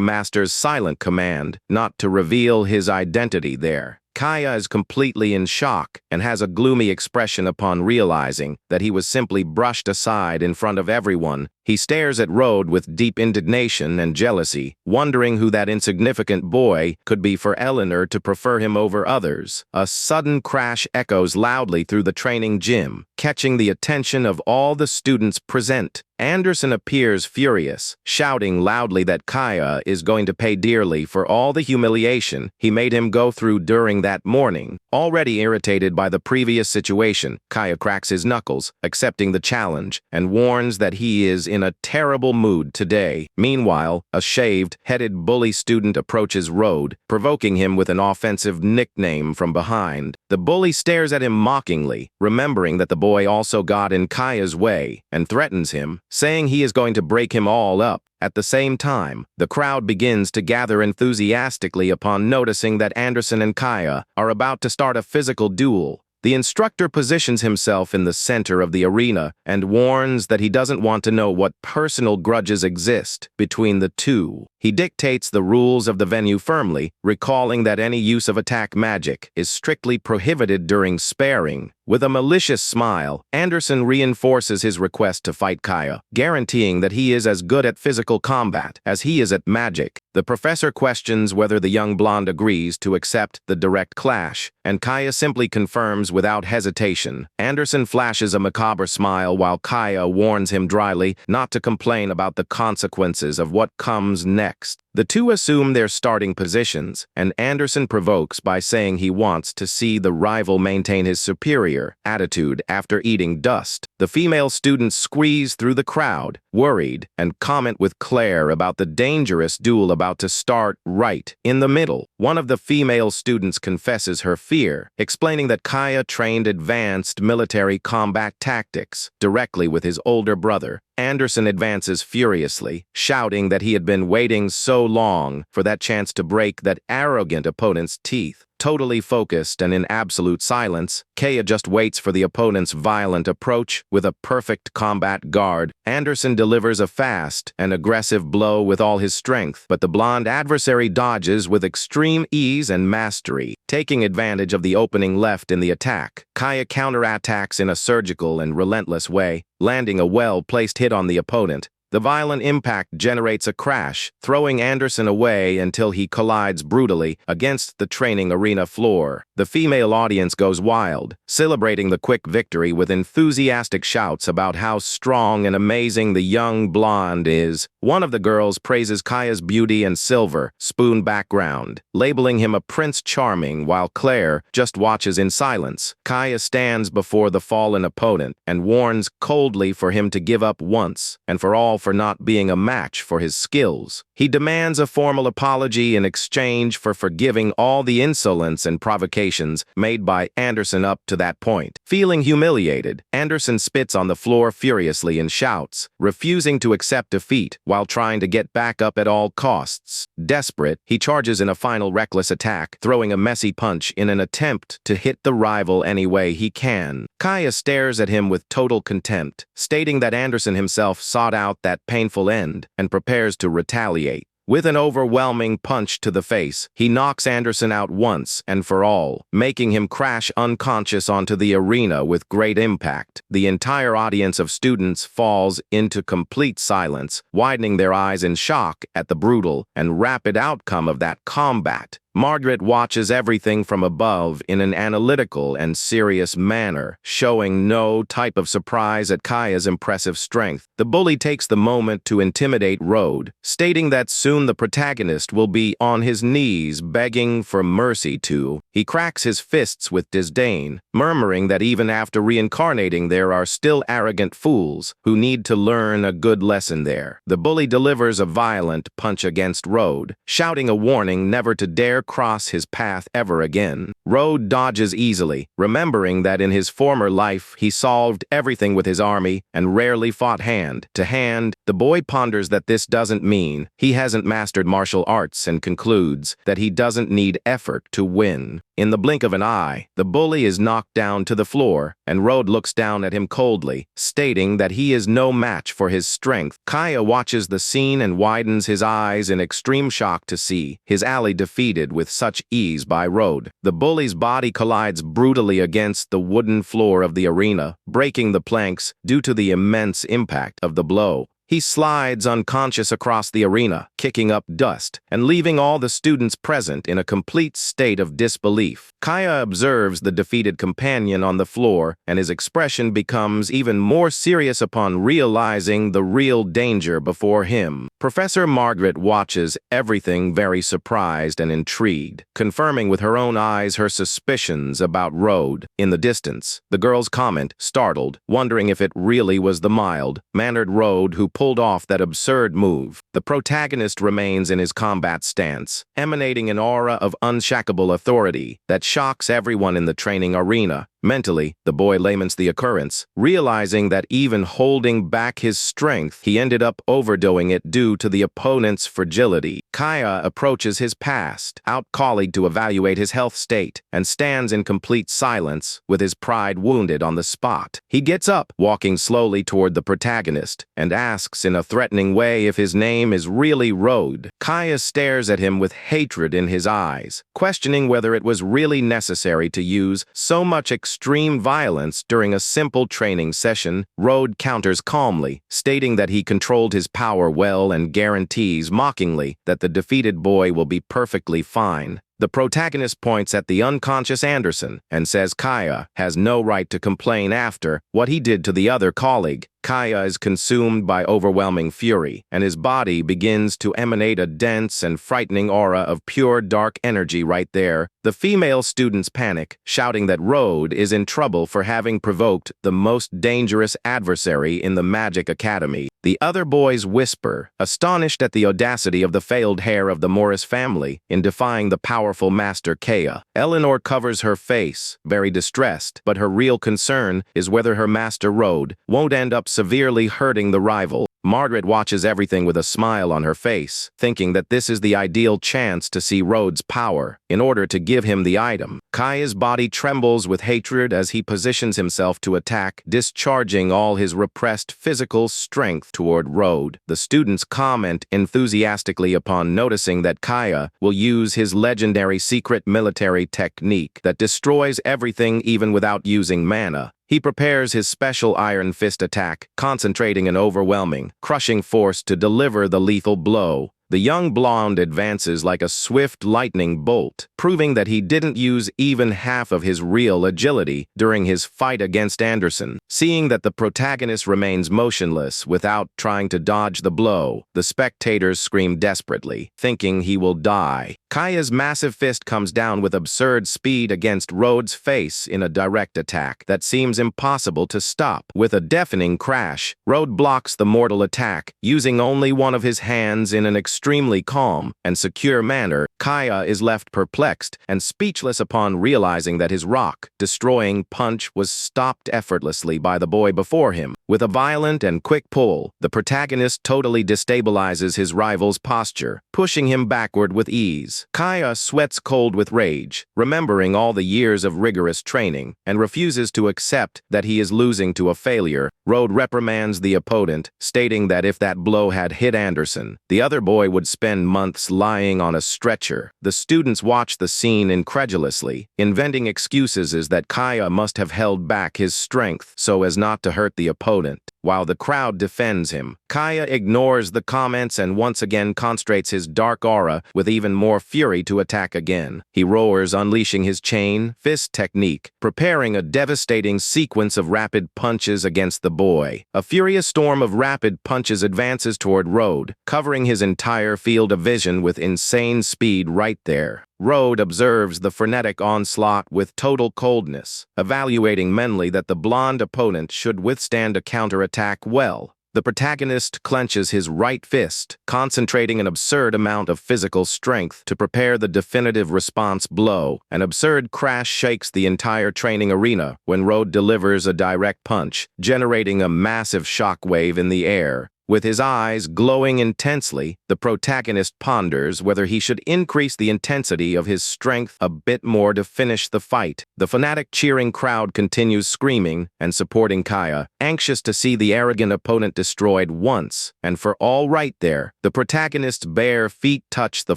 master's silent command not to reveal his identity there. Kaya is completely in shock and has a gloomy expression upon realizing that he was simply brushed aside in front of everyone. He stares at Rode with deep indignation and jealousy, wondering who that insignificant boy could be for Eleanor to prefer him over others. A sudden crash echoes loudly through the training gym, catching the attention of all the students present. Anderson appears furious, shouting loudly that Kaya is going to pay dearly for all the humiliation he made him go through during that morning. Already irritated by the previous situation, Kaya cracks his knuckles, accepting the challenge, and warns that he is in a terrible mood today. Meanwhile, a shaved-headed bully student approaches Rode, provoking him with an offensive nickname from behind. The bully stares at him mockingly, remembering that the boy also got in Kaya's way, and threatens him, saying he is going to break him all up. At the same time, the crowd begins to gather enthusiastically upon noticing that Anderson and Kaya are about to start a physical duel. The instructor positions himself in the center of the arena and warns that he doesn't want to know what personal grudges exist between the two. He dictates the rules of the venue firmly, recalling that any use of attack magic is strictly prohibited during sparring. With a malicious smile, Anderson reinforces his request to fight Kaya, guaranteeing that he is as good at physical combat as he is at magic. The professor questions whether the young blonde agrees to accept the direct clash, and Kaya simply confirms without hesitation. Anderson flashes a macabre smile while Kaya warns him dryly not to complain about the consequences of what comes next. The two assume their starting positions, and Anderson provokes by saying he wants to see the rival maintain his superior attitude after eating dust. The female students squeeze through the crowd, worried, and comment with Claire about the dangerous duel about to start right in the middle. One of the female students confesses her fear, explaining that Kaya trained advanced military combat tactics directly with his older brother. Anderson advances furiously, shouting that he had been waiting so long for that chance to break that arrogant opponent's teeth. Totally focused and in absolute silence, Kaya just waits for the opponent's violent approach with a perfect combat guard. Anderson delivers a fast and aggressive blow with all his strength, but the blonde adversary dodges with extreme ease and mastery. Taking advantage of the opening left in the attack, Kaya counterattacks in a surgical and relentless way, landing a well-placed hit on the opponent. The violent impact generates a crash, throwing Anderson away until he collides brutally against the training arena floor. The female audience goes wild, celebrating the quick victory with enthusiastic shouts about how strong and amazing the young blonde is. One of the girls praises Kaya's beauty and silver, spoon background, labeling him a Prince Charming, while Claire just watches in silence. Kaya stands before the fallen opponent and warns coldly for him to give up once and for all for not being a match for his skills. He demands a formal apology in exchange for forgiving all the insolence and provocations made by Anderson up to that point. Feeling humiliated, Anderson spits on the floor furiously and shouts, refusing to accept defeat while trying to get back up at all costs. Desperate, he charges in a final reckless attack, throwing a messy punch in an attempt to hit the rival any way he can. Kaya stares at him with total contempt, stating that Anderson himself sought out that painful end and prepares to retaliate. With an overwhelming punch to the face, he knocks Anderson out once and for all, making him crash unconscious onto the arena with great impact. The entire audience of students falls into complete silence, widening their eyes in shock at the brutal and rapid outcome of that combat. Margaret watches everything from above in an analytical and serious manner, showing no type of surprise at Kaya's impressive strength. The bully takes the moment to intimidate Road, stating that soon the protagonist will be on his knees begging for mercy too. He cracks his fists with disdain, murmuring that even after reincarnating there are still arrogant fools who need to learn a good lesson there. The bully delivers a violent punch against Road, shouting a warning never to dare cross his path ever again. Road dodges easily, remembering that in his former life he solved everything with his army and rarely fought hand to hand. The boy ponders that this doesn't mean he hasn't mastered martial arts and concludes that he doesn't need effort to win. In the blink of an eye, the bully is knocked down to the floor, and Road looks down at him coldly, stating that he is no match for his strength. Kaya watches the scene and widens his eyes in extreme shock to see his ally defeated with such ease by Road. The bully's body collides brutally against the wooden floor of the arena, breaking the planks due to the immense impact of the blow. He slides unconscious across the arena, kicking up dust, and leaving all the students present in a complete state of disbelief. Kaya observes the defeated companion on the floor, and his expression becomes even more serious upon realizing the real danger before him. Professor Margaret watches everything very surprised and intrigued, confirming with her own eyes her suspicions about Road. In the distance, the girls comment, startled, wondering if it really was the mild-mannered Road who pulled off that absurd move. The protagonist remains in his combat stance, emanating an aura of unshakable authority that shocks everyone in the training arena. Mentally, the boy laments the occurrence, realizing that even holding back his strength, he ended up overdoing it due to the opponent's fragility. Kaya approaches his passed-out colleague to evaluate his health state and stands in complete silence with his pride wounded on the spot. He gets up, walking slowly toward the protagonist, and asks in a threatening way if his name is really Road. Kaya stares at him with hatred in his eyes, questioning whether it was really necessary to use so much extreme violence during a simple training session. Road counters calmly, stating that he controlled his power well and guarantees mockingly that the defeated boy will be perfectly fine. The protagonist points at the unconscious Anderson and says Kaya has no right to complain after what he did to the other colleague. Kaya is consumed by overwhelming fury, and his body begins to emanate a dense and frightening aura of pure dark energy right there. The female students panic, shouting that Road is in trouble for having provoked the most dangerous adversary in the Magic Academy. The other boys whisper, astonished at the audacity of the failed heir of the Morris family in defying the powerful Master Kaya. Eleanor covers her face, very distressed, but her real concern is whether her Master Road won't end up severely hurting the rival. Margaret watches everything with a smile on her face, thinking that this is the ideal chance to see Road's power in order to give him the item. Kaya's body trembles with hatred as he positions himself to attack, discharging all his repressed physical strength toward Road. The students comment enthusiastically upon noticing that Kaya will use his legendary secret military technique that destroys everything even without using mana. He prepares his special Iron Fist attack, concentrating an overwhelming, crushing force to deliver the lethal blow. The young blonde advances like a swift lightning bolt, proving that he didn't use even half of his real agility during his fight against Anderson. Seeing that the protagonist remains motionless without trying to dodge the blow, the spectators scream desperately, thinking he will die. Kaya's massive fist comes down with absurd speed against Road's face in a direct attack that seems impossible to stop. With a deafening crash, Road blocks the mortal attack, using only one of his hands in an extremely calm and secure manner. Kaya is left perplexed and speechless upon realizing that his rock-destroying punch was stopped effortlessly by the boy before him. With a violent and quick pull, the protagonist totally destabilizes his rival's posture, pushing him backward with ease. Kaya sweats cold with rage, remembering all the years of rigorous training, and refuses to accept that he is losing to a failure. Road reprimands the opponent, stating that if that blow had hit Anderson, the other boy would spend months lying on a stretcher. The students watch the scene incredulously, inventing excuses that Kaya must have held back his strength so as not to hurt the opponent. while the crowd defends him. Kaya ignores the comments and once again concentrates his dark aura with even more fury to attack again. He roars, unleashing his chain fist technique, preparing a devastating sequence of rapid punches against the boy. A furious storm of rapid punches advances toward Road, covering his entire field of vision with insane speed right there. Road observes the frenetic onslaught with total coldness, evaluating mentally that the blonde opponent should withstand a counterattack well. The protagonist clenches his right fist, concentrating an absurd amount of physical strength to prepare the definitive response blow. An absurd crash shakes the entire training arena when Road delivers a direct punch, generating a massive shockwave in the air. With his eyes glowing intensely, the protagonist ponders whether he should increase the intensity of his strength a bit more to finish the fight. The fanatic cheering crowd continues screaming and supporting Kaya, anxious to see the arrogant opponent destroyed once and for all. Right there, the protagonist's bare feet touch the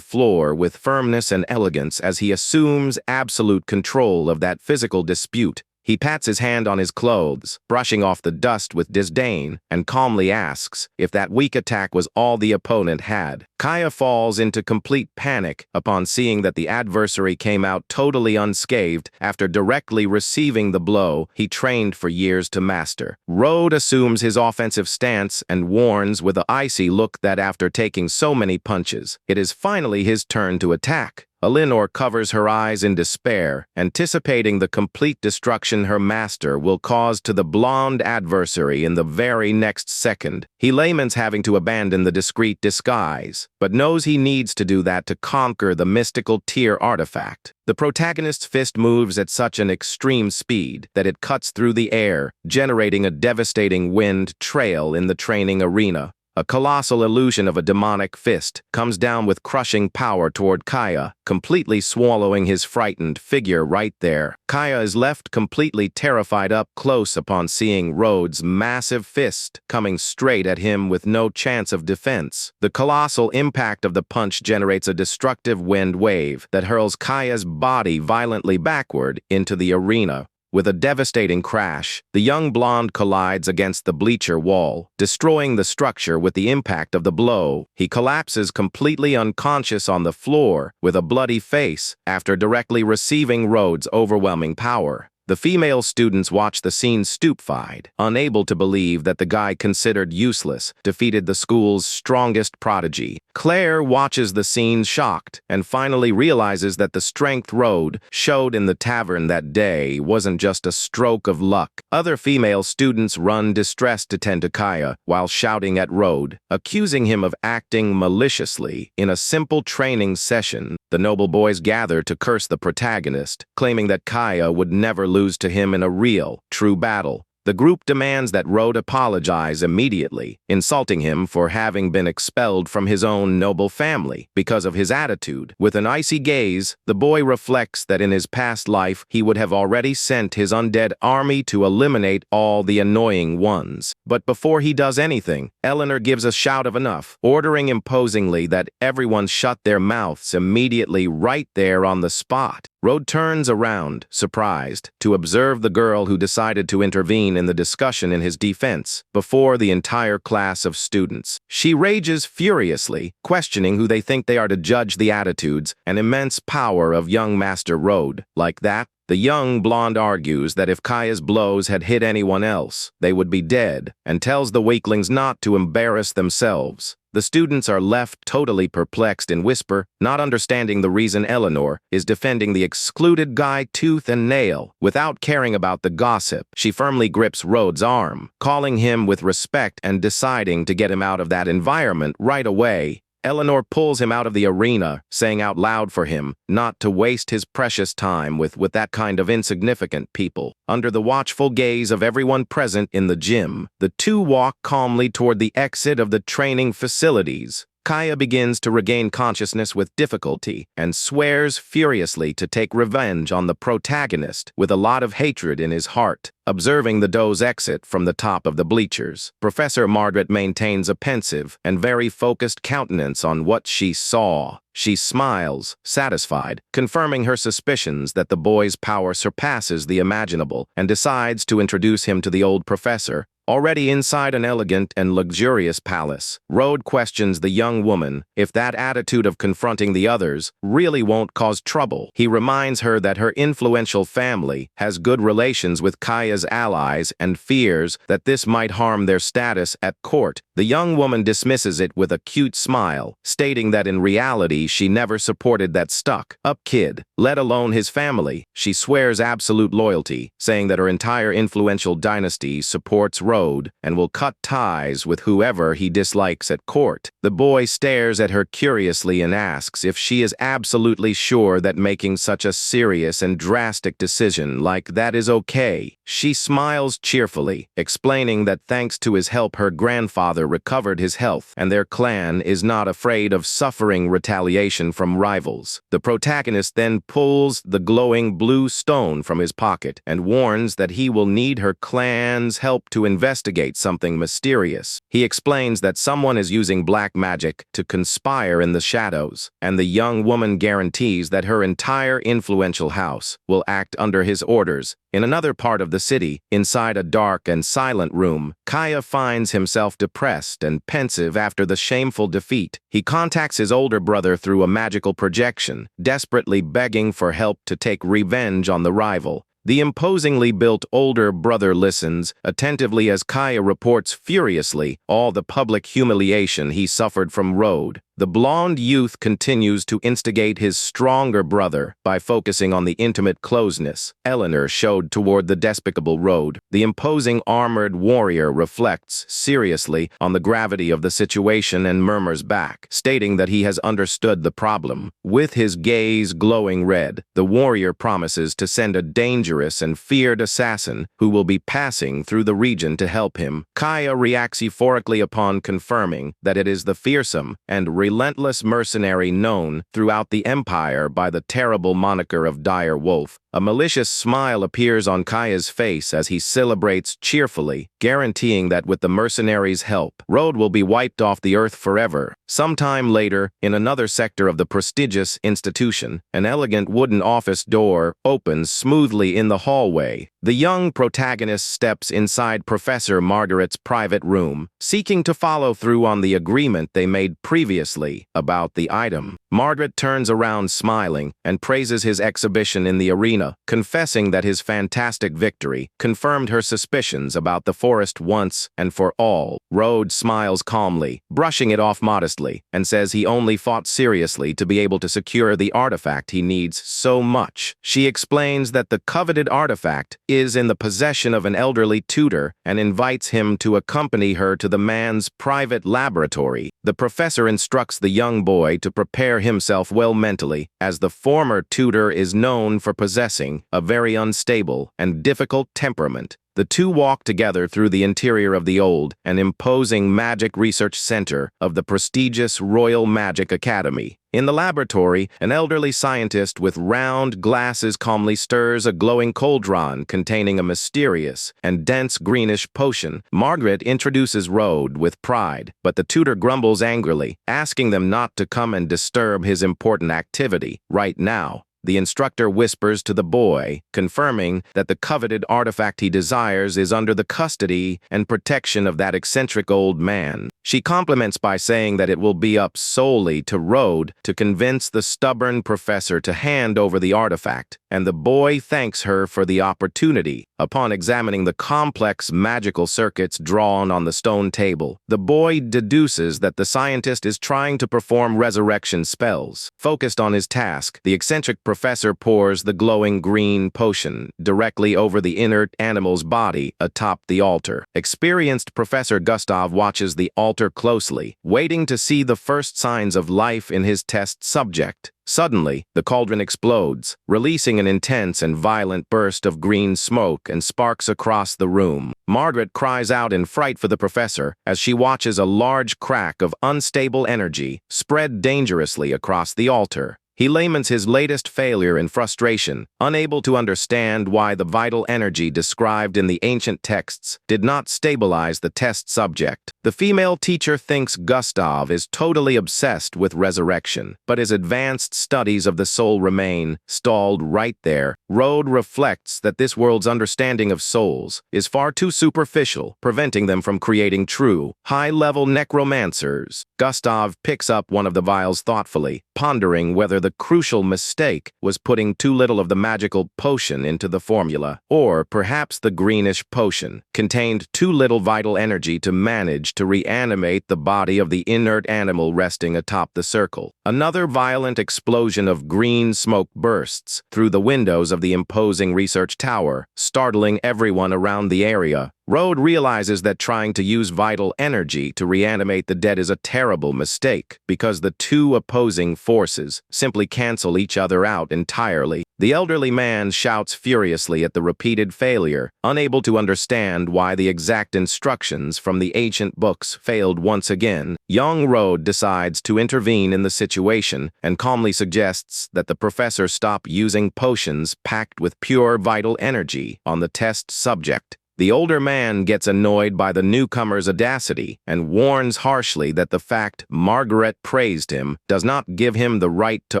floor with firmness and elegance as he assumes absolute control of that physical dispute. He pats his hand on his clothes, brushing off the dust with disdain, and calmly asks if that weak attack was all the opponent had. Kaya falls into complete panic upon seeing that the adversary came out totally unscathed after directly receiving the blow he trained for years to master. Road assumes his offensive stance and warns with an icy look that after taking so many punches, it is finally his turn to attack. Elinor covers her eyes in despair, anticipating the complete destruction her master will cause to the blonde adversary in the very next second. He laments having to abandon the discreet disguise, but knows he needs to do that to conquer the mystical tear artifact. The protagonist's fist moves at such an extreme speed that it cuts through the air, generating a devastating wind trail in the training arena. A colossal illusion of a demonic fist comes down with crushing power toward Kaya, completely swallowing his frightened figure right there. Kaya is left completely terrified up close upon seeing Road's massive fist coming straight at him with no chance of defense. The colossal impact of the punch generates a destructive wind wave that hurls Kaya's body violently backward into the arena. With a devastating crash, the young blonde collides against the bleacher wall, destroying the structure with the impact of the blow. He collapses completely unconscious on the floor with a bloody face after directly receiving Road's overwhelming power. The female students watch the scene stupefied, unable to believe that the guy considered useless defeated the school's strongest prodigy. Claire watches the scene shocked and finally realizes that the strength Road showed in the tavern that day wasn't just a stroke of luck. Other female students run distressed to tend to Kaya while shouting at Road, accusing him of acting maliciously. In a simple training session, the noble boys gather to curse the protagonist, claiming that Kaya would never lose to him in a real, true battle. The group demands that Road apologize immediately, insulting him for having been expelled from his own noble family because of his attitude. With an icy gaze, the boy reflects that in his past life he would have already sent his undead army to eliminate all the annoying ones. But before he does anything, Eleanor gives a shout of enough, ordering imposingly that everyone shut their mouths immediately right there on the spot. Road turns around, surprised, to observe the girl who decided to intervene in the discussion in his defense before the entire class of students. She rages furiously, questioning who they think they are to judge the attitudes and immense power of young Master Road. Like that, the young blonde argues that if Kaya's blows had hit anyone else, they would be dead, and tells the weaklings not to embarrass themselves. The students are left totally perplexed and whisper, not understanding the reason Eleanor is defending the excluded guy tooth and nail. Without caring about the gossip, she firmly grips Road's arm, calling him with respect and deciding to get him out of that environment right away. Eleanor pulls him out of the arena, saying out loud for him not to waste his precious time with that kind of insignificant people. Under the watchful gaze of everyone present in the gym, the two walk calmly toward the exit of the training facilities. Kaya begins to regain consciousness with difficulty and swears furiously to take revenge on the protagonist with a lot of hatred in his heart. Observing the doe's exit from the top of the bleachers, Professor Margaret maintains a pensive and very focused countenance on what she saw. She smiles, satisfied, confirming her suspicions that the boy's power surpasses the imaginable, and decides to introduce him to the old professor, Already inside an elegant and luxurious palace, Rode questions the young woman if that attitude of confronting the others really won't cause trouble. He reminds her that her influential family has good relations with Kaya's allies and fears that this might harm their status at court. The young woman dismisses it with a cute smile, stating that in reality she never supported that stuck-up kid, let alone his family. She swears absolute loyalty, saying that her entire influential dynasty supports Rode and will cut ties with whoever he dislikes at court. The boy stares at her curiously and asks if she is absolutely sure that making such a serious and drastic decision like that is okay. She smiles cheerfully, explaining that thanks to his help her grandfather recovered his health and their clan is not afraid of suffering retaliation from rivals. The protagonist then pulls the glowing blue stone from his pocket and warns that he will need her clan's help to investigate something mysterious. He explains that someone is using black magic to conspire in the shadows, and the young woman guarantees that her entire influential house will act under his orders. In another part of the city, inside a dark and silent room, Kaya finds himself depressed and pensive after the shameful defeat. He contacts his older brother through a magical projection, desperately begging for help to take revenge on the rival. The imposingly built older brother listens attentively as Kaya reports furiously all the public humiliation he suffered from Rode. The blonde youth continues to instigate his stronger brother by focusing on the intimate closeness Eleanor showed toward the despicable Rode. The imposing armored warrior reflects seriously on the gravity of the situation and murmurs back, stating that he has understood the problem. With his gaze glowing red, the warrior promises to send a dangerous and feared assassin who will be passing through the region to help him. Kaya reacts euphorically upon confirming that it is the fearsome and relentless mercenary known throughout the empire by the terrible moniker of Dire Wolf. A malicious smile appears on Kaya's face as he celebrates cheerfully, guaranteeing that with the mercenary's help, Rode will be wiped off the earth forever. Sometime later, in another sector of the prestigious institution, an elegant wooden office door opens smoothly in the hallway. The young protagonist steps inside Professor Margaret's private room, seeking to follow through on the agreement they made previously about the item. Margaret turns around smiling and praises his exhibition in the arena, confessing that his fantastic victory confirmed her suspicions about the forest once and for all. Rode smiles calmly, brushing it off modestly, and says he only fought seriously to be able to secure the artifact he needs so much. She explains that the coveted artifact is in the possession of an elderly tutor and invites him to accompany her to the man's private laboratory. The professor instructs the young boy to prepare himself well mentally, as the former tutor is known for possessing a very unstable and difficult temperament. The two walk together through the interior of the old and imposing magic research center of the prestigious Royal Magic Academy. In the laboratory, an elderly scientist with round glasses calmly stirs a glowing cauldron containing a mysterious and dense greenish potion. Margaret introduces Rode with pride, but the tutor grumbles angrily, asking them not to come and disturb his important activity right now. The instructor whispers to the boy, confirming that the coveted artifact he desires is under the custody and protection of that eccentric old man. She compliments by saying that it will be up solely to Rode to convince the stubborn professor to hand over the artifact, and the boy thanks her for the opportunity. Upon examining the complex magical circuits drawn on the stone table, the boy deduces that the scientist is trying to perform resurrection spells. Focused on his task, the eccentric professor pours the glowing green potion directly over the inert animal's body atop the altar. Experienced Professor Gustav watches the altar closely, waiting to see the first signs of life in his test subject. Suddenly, the cauldron explodes, releasing an intense and violent burst of green smoke and sparks across the room. Margaret cries out in fright for the professor as she watches a large crack of unstable energy spread dangerously across the altar. He laments his latest failure in frustration, unable to understand why the vital energy described in the ancient texts did not stabilize the test subject. The female teacher thinks Gustav is totally obsessed with resurrection, but his advanced studies of the soul remain stalled right there. Rode reflects that this world's understanding of souls is far too superficial, preventing them from creating true, high-level necromancers. Gustav picks up one of the vials thoughtfully, pondering whether the crucial mistake was putting too little of the magical potion into the formula, or perhaps the greenish potion contained too little vital energy to manage to reanimate the body of the inert animal resting atop the circle. Another violent explosion of green smoke bursts through the windows of the imposing research tower, startling everyone around the area. Rode realizes that trying to use vital energy to reanimate the dead is a terrible mistake, because the two opposing forces simply cancel each other out entirely. The elderly man shouts furiously at the repeated failure, unable to understand why the exact instructions from the ancient books failed once again. Young Rode decides to intervene in the situation and calmly suggests that the professor stop using potions packed with pure vital energy on the test subject. The older man gets annoyed by the newcomer's audacity and warns harshly that the fact Margaret praised him does not give him the right to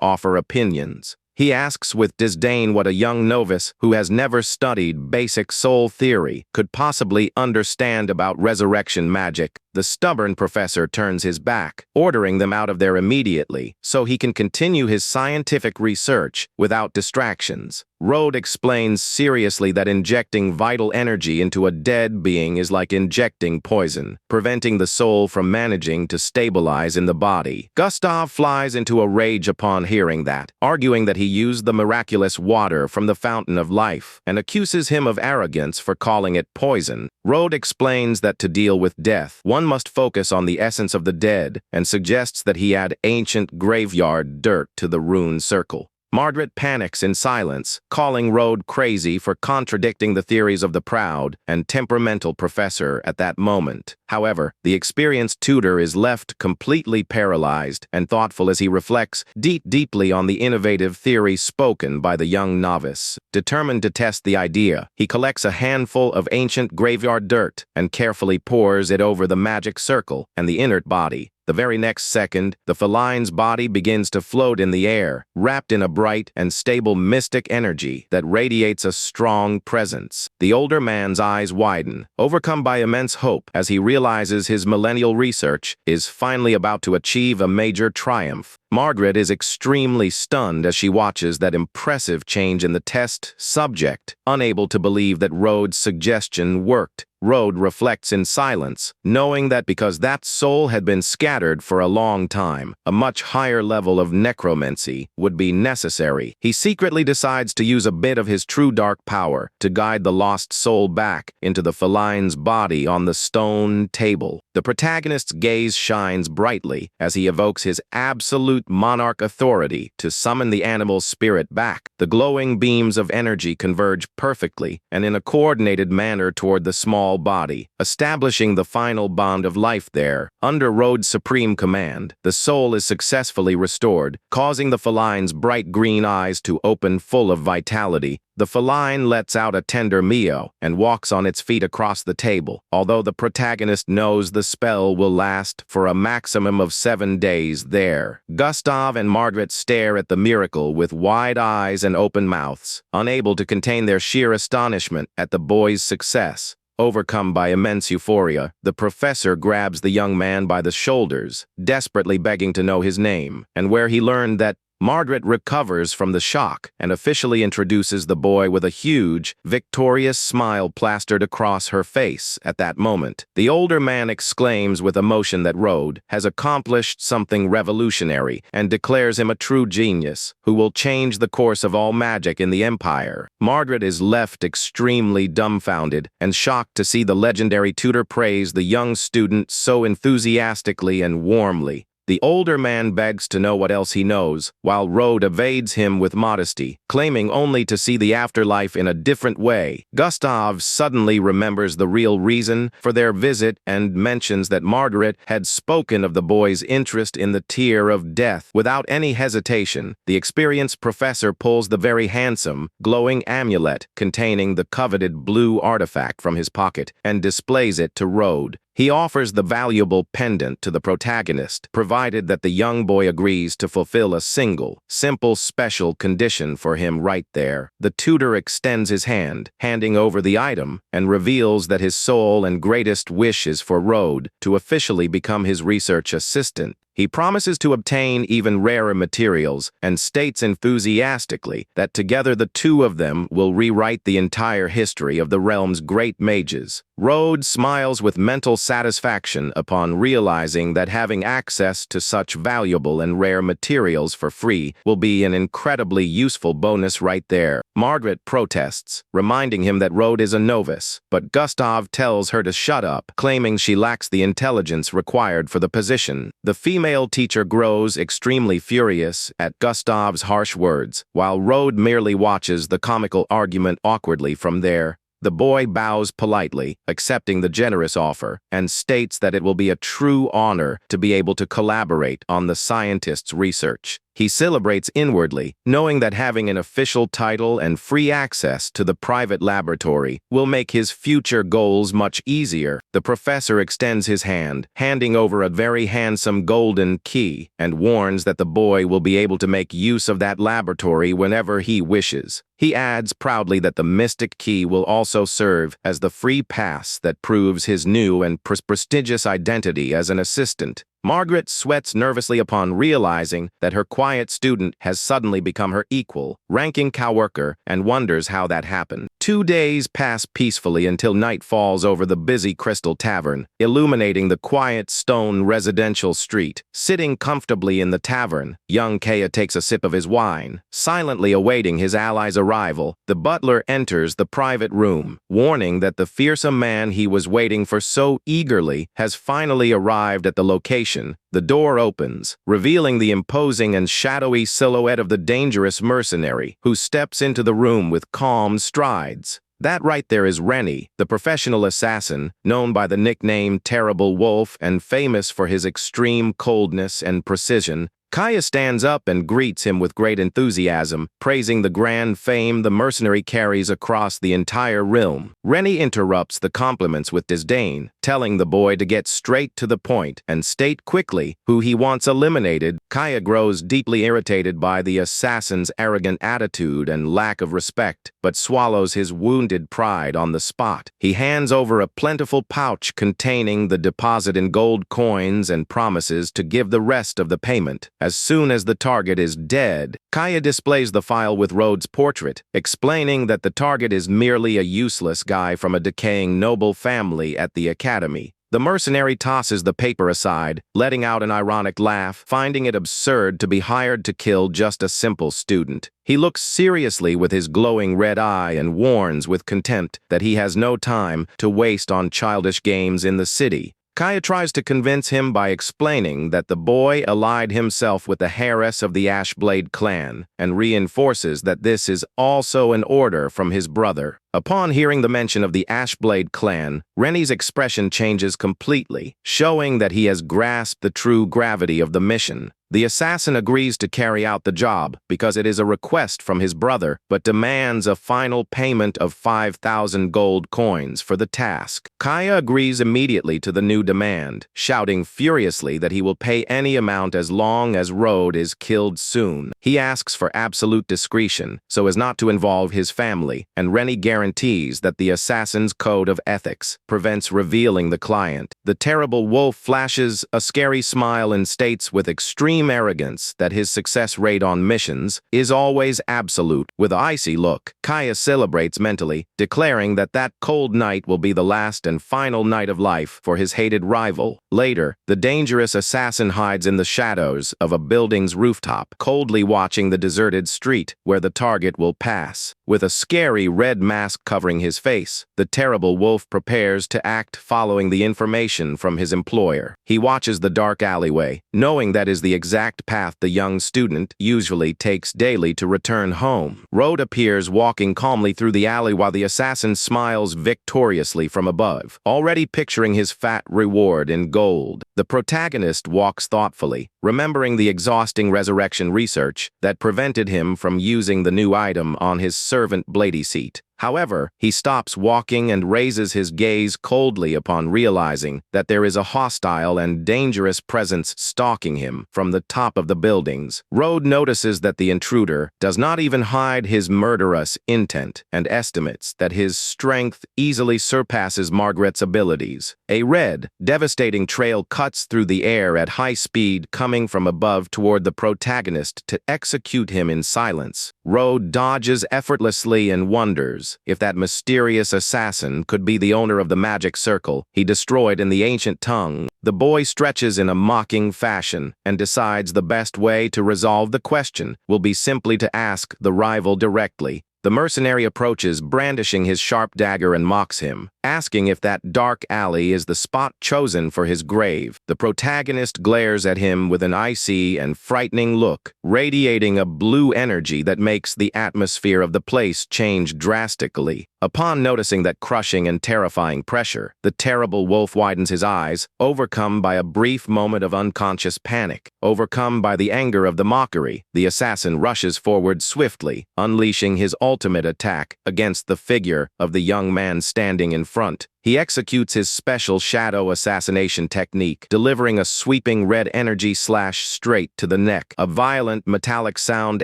offer opinions. He asks with disdain what a young novice who has never studied basic soul theory could possibly understand about resurrection magic. The stubborn professor turns his back, ordering them out of there immediately so he can continue his scientific research without distractions. Rode explains seriously that injecting vital energy into a dead being is like injecting poison, preventing the soul from managing to stabilize in the body. Gustav flies into a rage upon hearing that, arguing that he used the miraculous water from the fountain of life, and accuses him of arrogance for calling it poison. Rode explains that to deal with death, one must focus on the essence of the dead, and suggests that he add ancient graveyard dirt to the rune circle. Margaret panics in silence, calling Rode crazy for contradicting the theories of the proud and temperamental professor at that moment. However, the experienced tutor is left completely paralyzed and thoughtful as he reflects deeply on the innovative theory spoken by the young novice. Determined to test the idea, he collects a handful of ancient graveyard dirt and carefully pours it over the magic circle and the inert body. The very next second, the feline's body begins to float in the air, wrapped in a bright and stable mystic energy that radiates a strong presence. The older man's eyes widen, overcome by immense hope as he realizes his millennial research is finally about to achieve a major triumph. Margaret is extremely stunned as she watches that impressive change in the test subject, unable to believe that Rode's suggestion worked. Rode reflects in silence, knowing that because that soul had been scattered for a long time, a much higher level of necromancy would be necessary. He secretly decides to use a bit of his true dark power to guide the lost soul back into the feline's body on the stone table. The protagonist's gaze shines brightly as he evokes his absolute monarch authority to summon the animal's spirit back. The glowing beams of energy converge perfectly and in a coordinated manner toward the small body, establishing the final bond of life there. Under Rode's supreme command, the soul is successfully restored, causing the feline's bright green eyes to open full of vitality. The feline lets out a tender meow and walks on its feet across the table, although the protagonist knows the spell will last for a maximum of 7 days there. Gustav and Margaret stare at the miracle with wide eyes and open mouths, unable to contain their sheer astonishment at the boy's success. Overcome by immense euphoria, the professor grabs the young man by the shoulders, desperately begging to know his name, and where he learned that Margaret recovers from the shock and officially introduces the boy with a huge, victorious smile plastered across her face at that moment. The older man exclaims with emotion that Rode has accomplished something revolutionary and declares him a true genius who will change the course of all magic in the Empire. Margaret is left extremely dumbfounded and shocked to see the legendary tutor praise the young student so enthusiastically and warmly. The older man begs to know what else he knows, while Rode evades him with modesty, claiming only to see the afterlife in a different way. Gustav suddenly remembers the real reason for their visit and mentions that Margaret had spoken of the boy's interest in the tier of death. Without any hesitation, the experienced professor pulls the very handsome, glowing amulet containing the coveted blue artifact from his pocket and displays it to Rode. He offers the valuable pendant to the protagonist, provided that the young boy agrees to fulfill a single, simple special condition for him right there. The tutor extends his hand, handing over the item, and reveals that his sole and greatest wish is for Rode to officially become his research assistant. He promises to obtain even rarer materials and states enthusiastically that together the two of them will rewrite the entire history of the realm's great mages. Rode smiles with mental satisfaction upon realizing that having access to such valuable and rare materials for free will be an incredibly useful bonus right there. Margaret protests, reminding him that Rode is a novice, but Gustav tells her to shut up, claiming she lacks the intelligence required for the position. The female teacher grows extremely furious at Gustav's harsh words, while Rode merely watches the comical argument awkwardly from there. The boy bows politely, accepting the generous offer, and states that it will be a true honor to be able to collaborate on the scientist's research. He celebrates inwardly, knowing that having an official title and free access to the private laboratory will make his future goals much easier. The professor extends his hand, handing over a very handsome golden key, and warns that the boy will be able to make use of that laboratory whenever he wishes. He adds proudly that the mystic key will also serve as the free pass that proves his new and prestigious identity as an assistant. Margaret sweats nervously upon realizing that her quiet student has suddenly become her equal, ranking coworker, and wonders how that happened. 2 days pass peacefully until night falls over the busy Crystal Tavern, illuminating the quiet stone residential street. Sitting comfortably in the tavern, young Kaya takes a sip of his wine. Silently awaiting his ally's arrival, the butler enters the private room, warning that the fearsome man he was waiting for so eagerly has finally arrived at the location. The door opens, revealing the imposing and shadowy silhouette of the dangerous mercenary, who steps into the room with calm strides. That right there is Rennie, the professional assassin, known by the nickname Terrible Wolf and famous for his extreme coldness and precision. Kaya stands up and greets him with great enthusiasm, praising the grand fame the mercenary carries across the entire realm. Rennie interrupts the compliments with disdain, telling the boy to get straight to the point and state quickly who he wants eliminated. Kaya grows deeply irritated by the assassin's arrogant attitude and lack of respect, but swallows his wounded pride on the spot. He hands over a plentiful pouch containing the deposit in gold coins and promises to give the rest of the payment as soon as the target is dead. Kaya displays the file with Rode's portrait, explaining that the target is merely a useless guy from a decaying noble family at the academy. The mercenary tosses the paper aside, letting out an ironic laugh, finding it absurd to be hired to kill just a simple student. He looks seriously with his glowing red eye and warns with contempt that he has no time to waste on childish games in the city. Kaya tries to convince him by explaining that the boy allied himself with the heiress of the Ashblade clan, and reinforces that this is also an order from his brother. Upon hearing the mention of the Ashblade clan, Rennie's expression changes completely, showing that he has grasped the true gravity of the mission. The assassin agrees to carry out the job because it is a request from his brother, but demands a final payment of 5,000 gold coins for the task. Kaya agrees immediately to the new demand, shouting furiously that he will pay any amount as long as Rode is killed soon. He asks for absolute discretion so as not to involve his family, and Rennie guarantees that the assassin's code of ethics prevents revealing the client. The terrible wolf flashes a scary smile and states with extreme arrogance that his success rate on missions is always absolute. With an icy look, Kaya celebrates mentally, declaring that that cold night will be the last and final night of life for his hated rival. Later, the dangerous assassin hides in the shadows of a building's rooftop, coldly watching the deserted street where the target will pass. With a scary red mask covering his face, the terrible wolf prepares to act following the information from his employer. He watches the dark alleyway, knowing that is the exact path the young student usually takes daily to return home. Road appears walking calmly through the alley while the assassin smiles victoriously from above, already picturing his fat reward in gold. The protagonist walks thoughtfully, remembering the exhausting resurrection research that prevented him from using the new item on his servant Blady seat. However, he stops walking and raises his gaze coldly upon realizing that there is a hostile and dangerous presence stalking him from the top of the buildings. Road notices that the intruder does not even hide his murderous intent and estimates that his strength easily surpasses Margaret's abilities. A red, devastating trail cuts through the air at high speed, coming from above toward the protagonist to execute him in silence. Road dodges effortlessly and wonders if that mysterious assassin could be the owner of the magic circle he destroyed in the ancient tongue. The boy stretches in a mocking fashion and decides the best way to resolve the question will be simply to ask the rival directly. The mercenary approaches, brandishing his sharp dagger, and mocks him, asking if that dark alley is the spot chosen for his grave. The protagonist glares at him with an icy and frightening look, radiating a blue energy that makes the atmosphere of the place change drastically. Upon noticing that crushing and terrifying pressure, the terrible wolf widens his eyes, overcome by a brief moment of unconscious panic. Overcome by the anger of the mockery, the assassin rushes forward swiftly, unleashing his ultimate attack against the figure of the young man standing in front. He executes his special shadow assassination technique, delivering a sweeping red energy slash straight to the neck. A violent metallic sound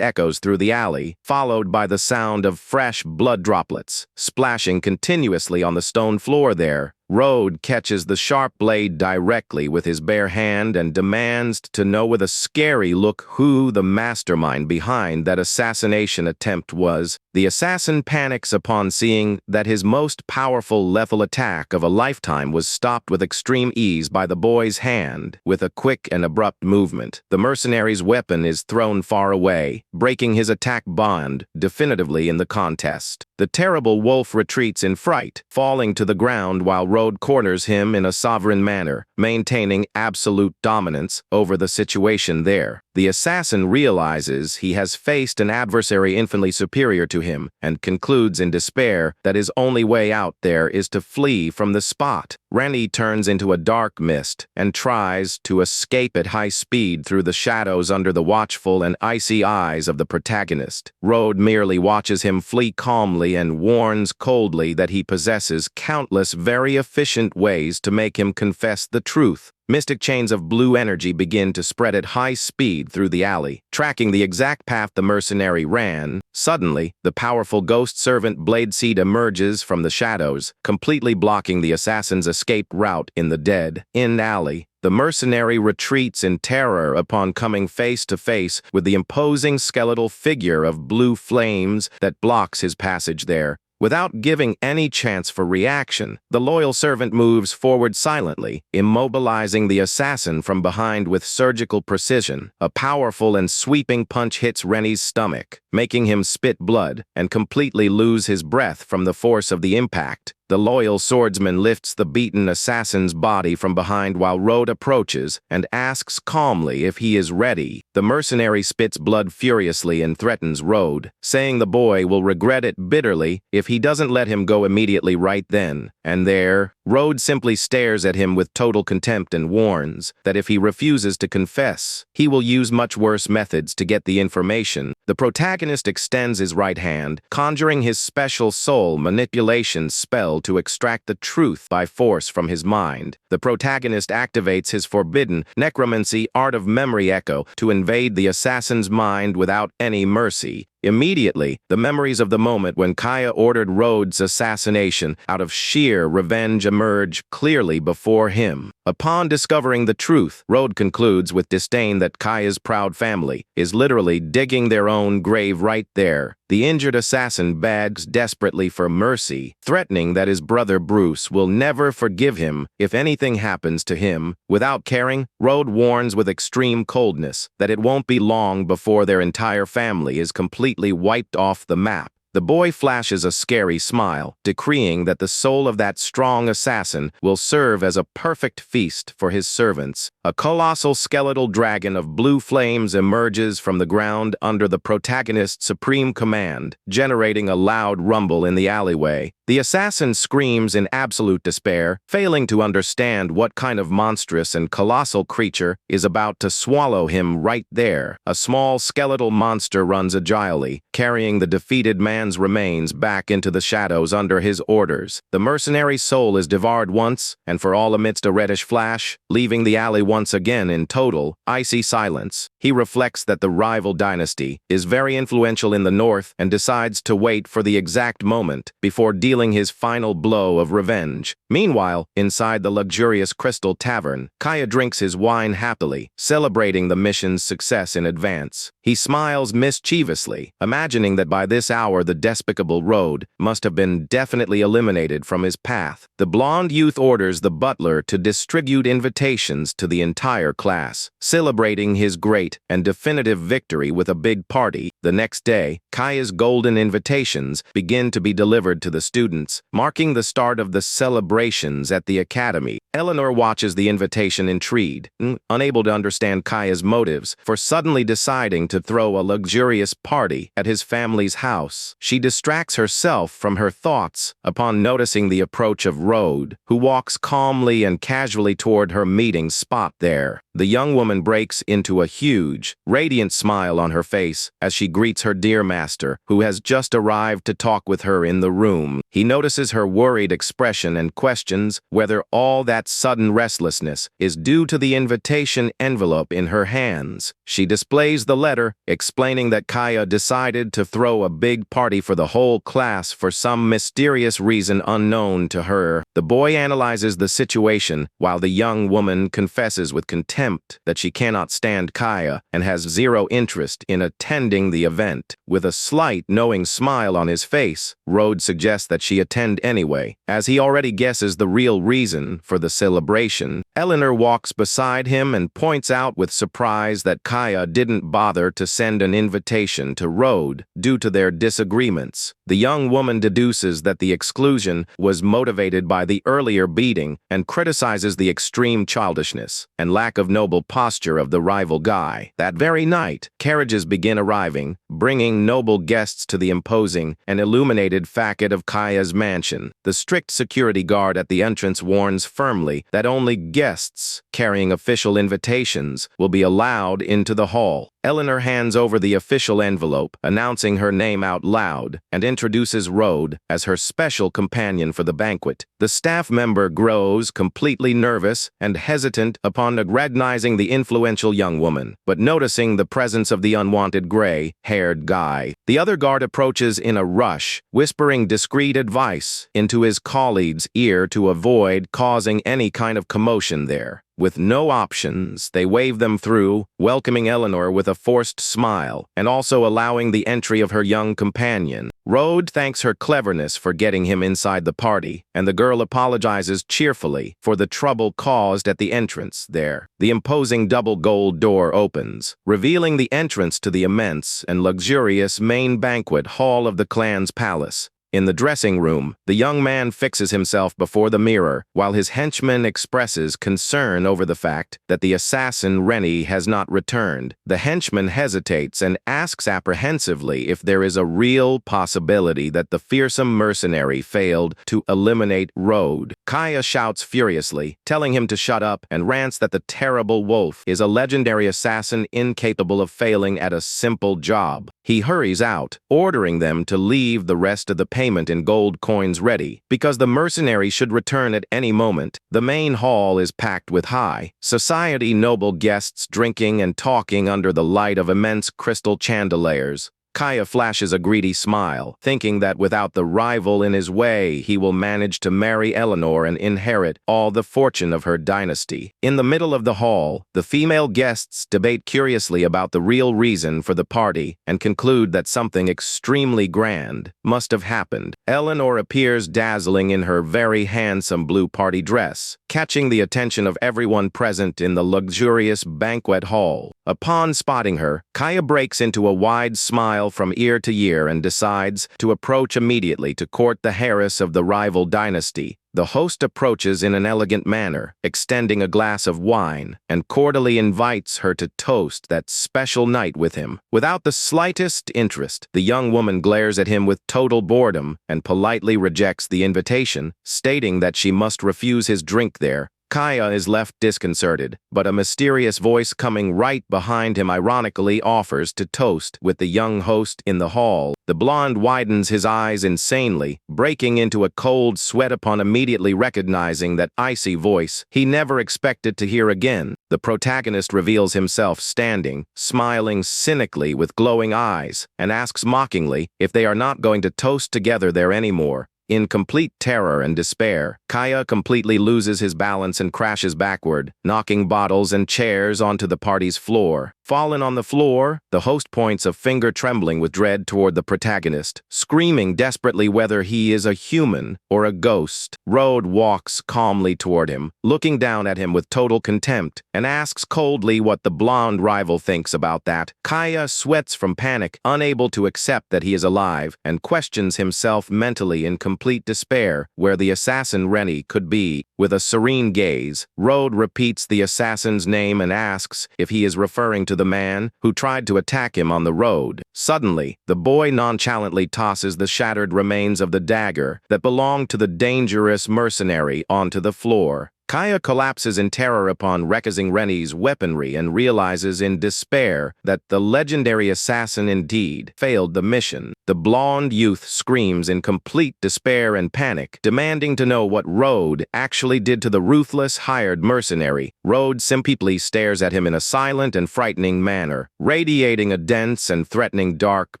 echoes through the alley, followed by the sound of fresh blood droplets, splashing continuously on the stone floor there. Road catches the sharp blade directly with his bare hand and demands to know with a scary look who the mastermind behind that assassination attempt was. The assassin panics upon seeing that his most powerful lethal attack of a lifetime was stopped with extreme ease by the boy's hand. With a quick and abrupt movement, the mercenary's weapon is thrown far away, breaking his attack bond definitively in the contest. The terrible wolf retreats in fright, falling to the ground while Road corners him in a sovereign manner, maintaining absolute dominance over the situation there. The assassin realizes he has faced an adversary infinitely superior to him and concludes in despair that his only way out there is to flee from the spot. Rennie turns into a dark mist and tries to escape at high speed through the shadows under the watchful and icy eyes of the protagonist. Road merely watches him flee calmly and warns coldly that he possesses countless very efficient ways to make him confess the truth. Mystic chains of blue energy begin to spread at high speed through the alley, tracking the exact path the mercenary ran. Suddenly, the powerful ghost servant Blade Seed emerges from the shadows, completely blocking the assassin's escape route in the dead-end alley. The mercenary retreats in terror upon coming face to face with the imposing skeletal figure of blue flames that blocks his passage there. Without giving any chance for reaction, the loyal servant moves forward silently, immobilizing the assassin from behind with surgical precision. A powerful and sweeping punch hits Rennie's stomach, making him spit blood and completely lose his breath from the force of the impact. The loyal swordsman lifts the beaten assassin's body from behind while Road approaches and asks calmly if he is ready. The mercenary spits blood furiously and threatens Road, saying the boy will regret it bitterly if he doesn't let him go immediately right then and there. Road simply stares at him with total contempt and warns that if he refuses to confess, he will use much worse methods to get the information. The protagonist extends his right hand, conjuring his special soul manipulation spell to extract the truth by force from his mind. The protagonist activates his forbidden necromancy art of memory echo to invade the assassin's mind without any mercy. Immediately, the memories of the moment when Kaya ordered Road's assassination out of sheer revenge emerge clearly before him. Upon discovering the truth, Road concludes with disdain that Kaya's proud family is literally digging their own grave right there. The injured assassin begs desperately for mercy, threatening that his brother Bruce will never forgive him if anything happens to him. Without caring, Rode warns with extreme coldness that it won't be long before their entire family is completely wiped off the map. The boy flashes a scary smile, decreeing that the soul of that strong assassin will serve as a perfect feast for his servants. A colossal skeletal dragon of blue flames emerges from the ground under the protagonist's supreme command, generating a loud rumble in the alleyway. The assassin screams in absolute despair, failing to understand what kind of monstrous and colossal creature is about to swallow him right there. A small skeletal monster runs agilely, carrying the defeated man's remains back into the shadows under his orders. The mercenary's soul is devoured once, and for all amidst a reddish flash, leaving the alley once again in total, icy silence. He reflects that the rival dynasty is very influential in the north and decides to wait for the exact moment before dealing his final blow of revenge. Meanwhile, inside the luxurious Crystal Tavern, Kaya drinks his wine happily, celebrating the mission's success in advance. He smiles mischievously, imagining that by this hour the despicable Rode must have been definitely eliminated from his path. The blonde youth orders the butler to distribute invitations to the entire class, celebrating his great and definitive victory with a big party. The next day, Kaya's golden invitations begin to be delivered to the students, marking the start of the celebrations at the academy. Eleanor watches the invitation intrigued, unable to understand Kaya's motives for suddenly deciding to throw a luxurious party at his family's house. She distracts herself from her thoughts upon noticing the approach of Rode, who walks calmly and casually toward her meeting spot there. The young woman breaks into a huge, radiant smile on her face as she greets her dear master, who has just arrived to talk with her in the room. He notices her worried expression and questions whether all that sudden restlessness is due to the invitation envelope in her hands. She displays the letter, explaining that Kaya decided to throw a big party for the whole class for some mysterious reason unknown to her. The boy analyzes the situation while the young woman confesses with contempt that she cannot stand Kaya and has zero interest in attending the event. With a slight, knowing smile on his face, Rode suggests that she attend anyway, as he already guesses the real reason for the celebration. Eleanor walks beside him and points out with surprise that Kaya didn't bother to send an invitation to Rode due to their disagreements. The young woman deduces that the exclusion was motivated by the earlier beating and criticizes the extreme childishness and lack of noble posture of the rival guy. That very night, carriages begin arriving, bringing noble guests to the imposing and illuminated facade of Kaya's mansion. The strict security guard at the entrance warns firmly that only guests carrying official invitations will be allowed into the hall. Eleanor hands over the official envelope, announcing her name out loud, and introduces Rode as her special companion for the banquet. The staff member grows completely nervous and hesitant upon recognizing the influential young woman, but noticing the presence of the unwanted gray-haired guy. The other guard approaches in a rush, whispering discreet advice into his colleague's ear to avoid causing any kind of commotion there. With no options, they wave them through, welcoming Eleanor with a forced smile, and also allowing the entry of her young companion. Rode thanks her cleverness for getting him inside the party, and the girl apologizes cheerfully for the trouble caused at the entrance there. The imposing double gold door opens, revealing the entrance to the immense and luxurious main banquet hall of the clan's palace. In the dressing room, the young man fixes himself before the mirror, while his henchman expresses concern over the fact that the assassin Rennie has not returned. The henchman hesitates and asks apprehensively if there is a real possibility that the fearsome mercenary failed to eliminate Rode. Kaya shouts furiously, telling him to shut up, and rants that the terrible wolf is a legendary assassin incapable of failing at a simple job. He hurries out, ordering them to leave the rest of the payment in gold coins ready, because the mercenary should return at any moment. The main hall is packed with high society noble guests drinking and talking under the light of immense crystal chandeliers. Kaya flashes a greedy smile, thinking that without the rival in his way, he will manage to marry Eleanor and inherit all the fortune of her dynasty. In the middle of the hall, the female guests debate curiously about the real reason for the party and conclude that something extremely grand must have happened. Eleanor appears dazzling in her very handsome blue party dress, catching the attention of everyone present in the luxurious banquet hall. Upon spotting her, Kaya breaks into a wide smile from ear to ear and decides to approach immediately to court the heiress of the rival dynasty. The host approaches in an elegant manner, extending a glass of wine, and cordially invites her to toast that special night with him. Without the slightest interest, the young woman glares at him with total boredom and politely rejects the invitation, stating that she must refuse his drink there. Kaya is left disconcerted, but a mysterious voice coming right behind him ironically offers to toast with the young host in the hall. The blonde widens his eyes insanely, breaking into a cold sweat upon immediately recognizing that icy voice he never expected to hear again. The protagonist reveals himself standing, smiling cynically with glowing eyes, and asks mockingly if they are not going to toast together there anymore. In complete terror and despair, Kaya completely loses his balance and crashes backward, knocking bottles and chairs onto the party's floor. Fallen on the floor, the host points a finger trembling with dread toward the protagonist, screaming desperately whether he is a human or a ghost. Rode walks calmly toward him, looking down at him with total contempt, and asks coldly what the blonde rival thinks about that. Kaya sweats from panic, unable to accept that he is alive, and questions himself mentally in complete despair where the assassin Rennie could be. With a serene gaze, Rode repeats the assassin's name and asks if he is referring to the man who tried to attack him on the road. Suddenly, the boy nonchalantly tosses the shattered remains of the dagger that belonged to the dangerous mercenary onto the floor. Kaya collapses in terror upon recognizing Rennie's weaponry and realizes in despair that the legendary assassin indeed failed the mission. The blonde youth screams in complete despair and panic, demanding to know what Rode actually did to the ruthless hired mercenary. Rode simply stares at him in a silent and frightening manner, radiating a dense and threatening dark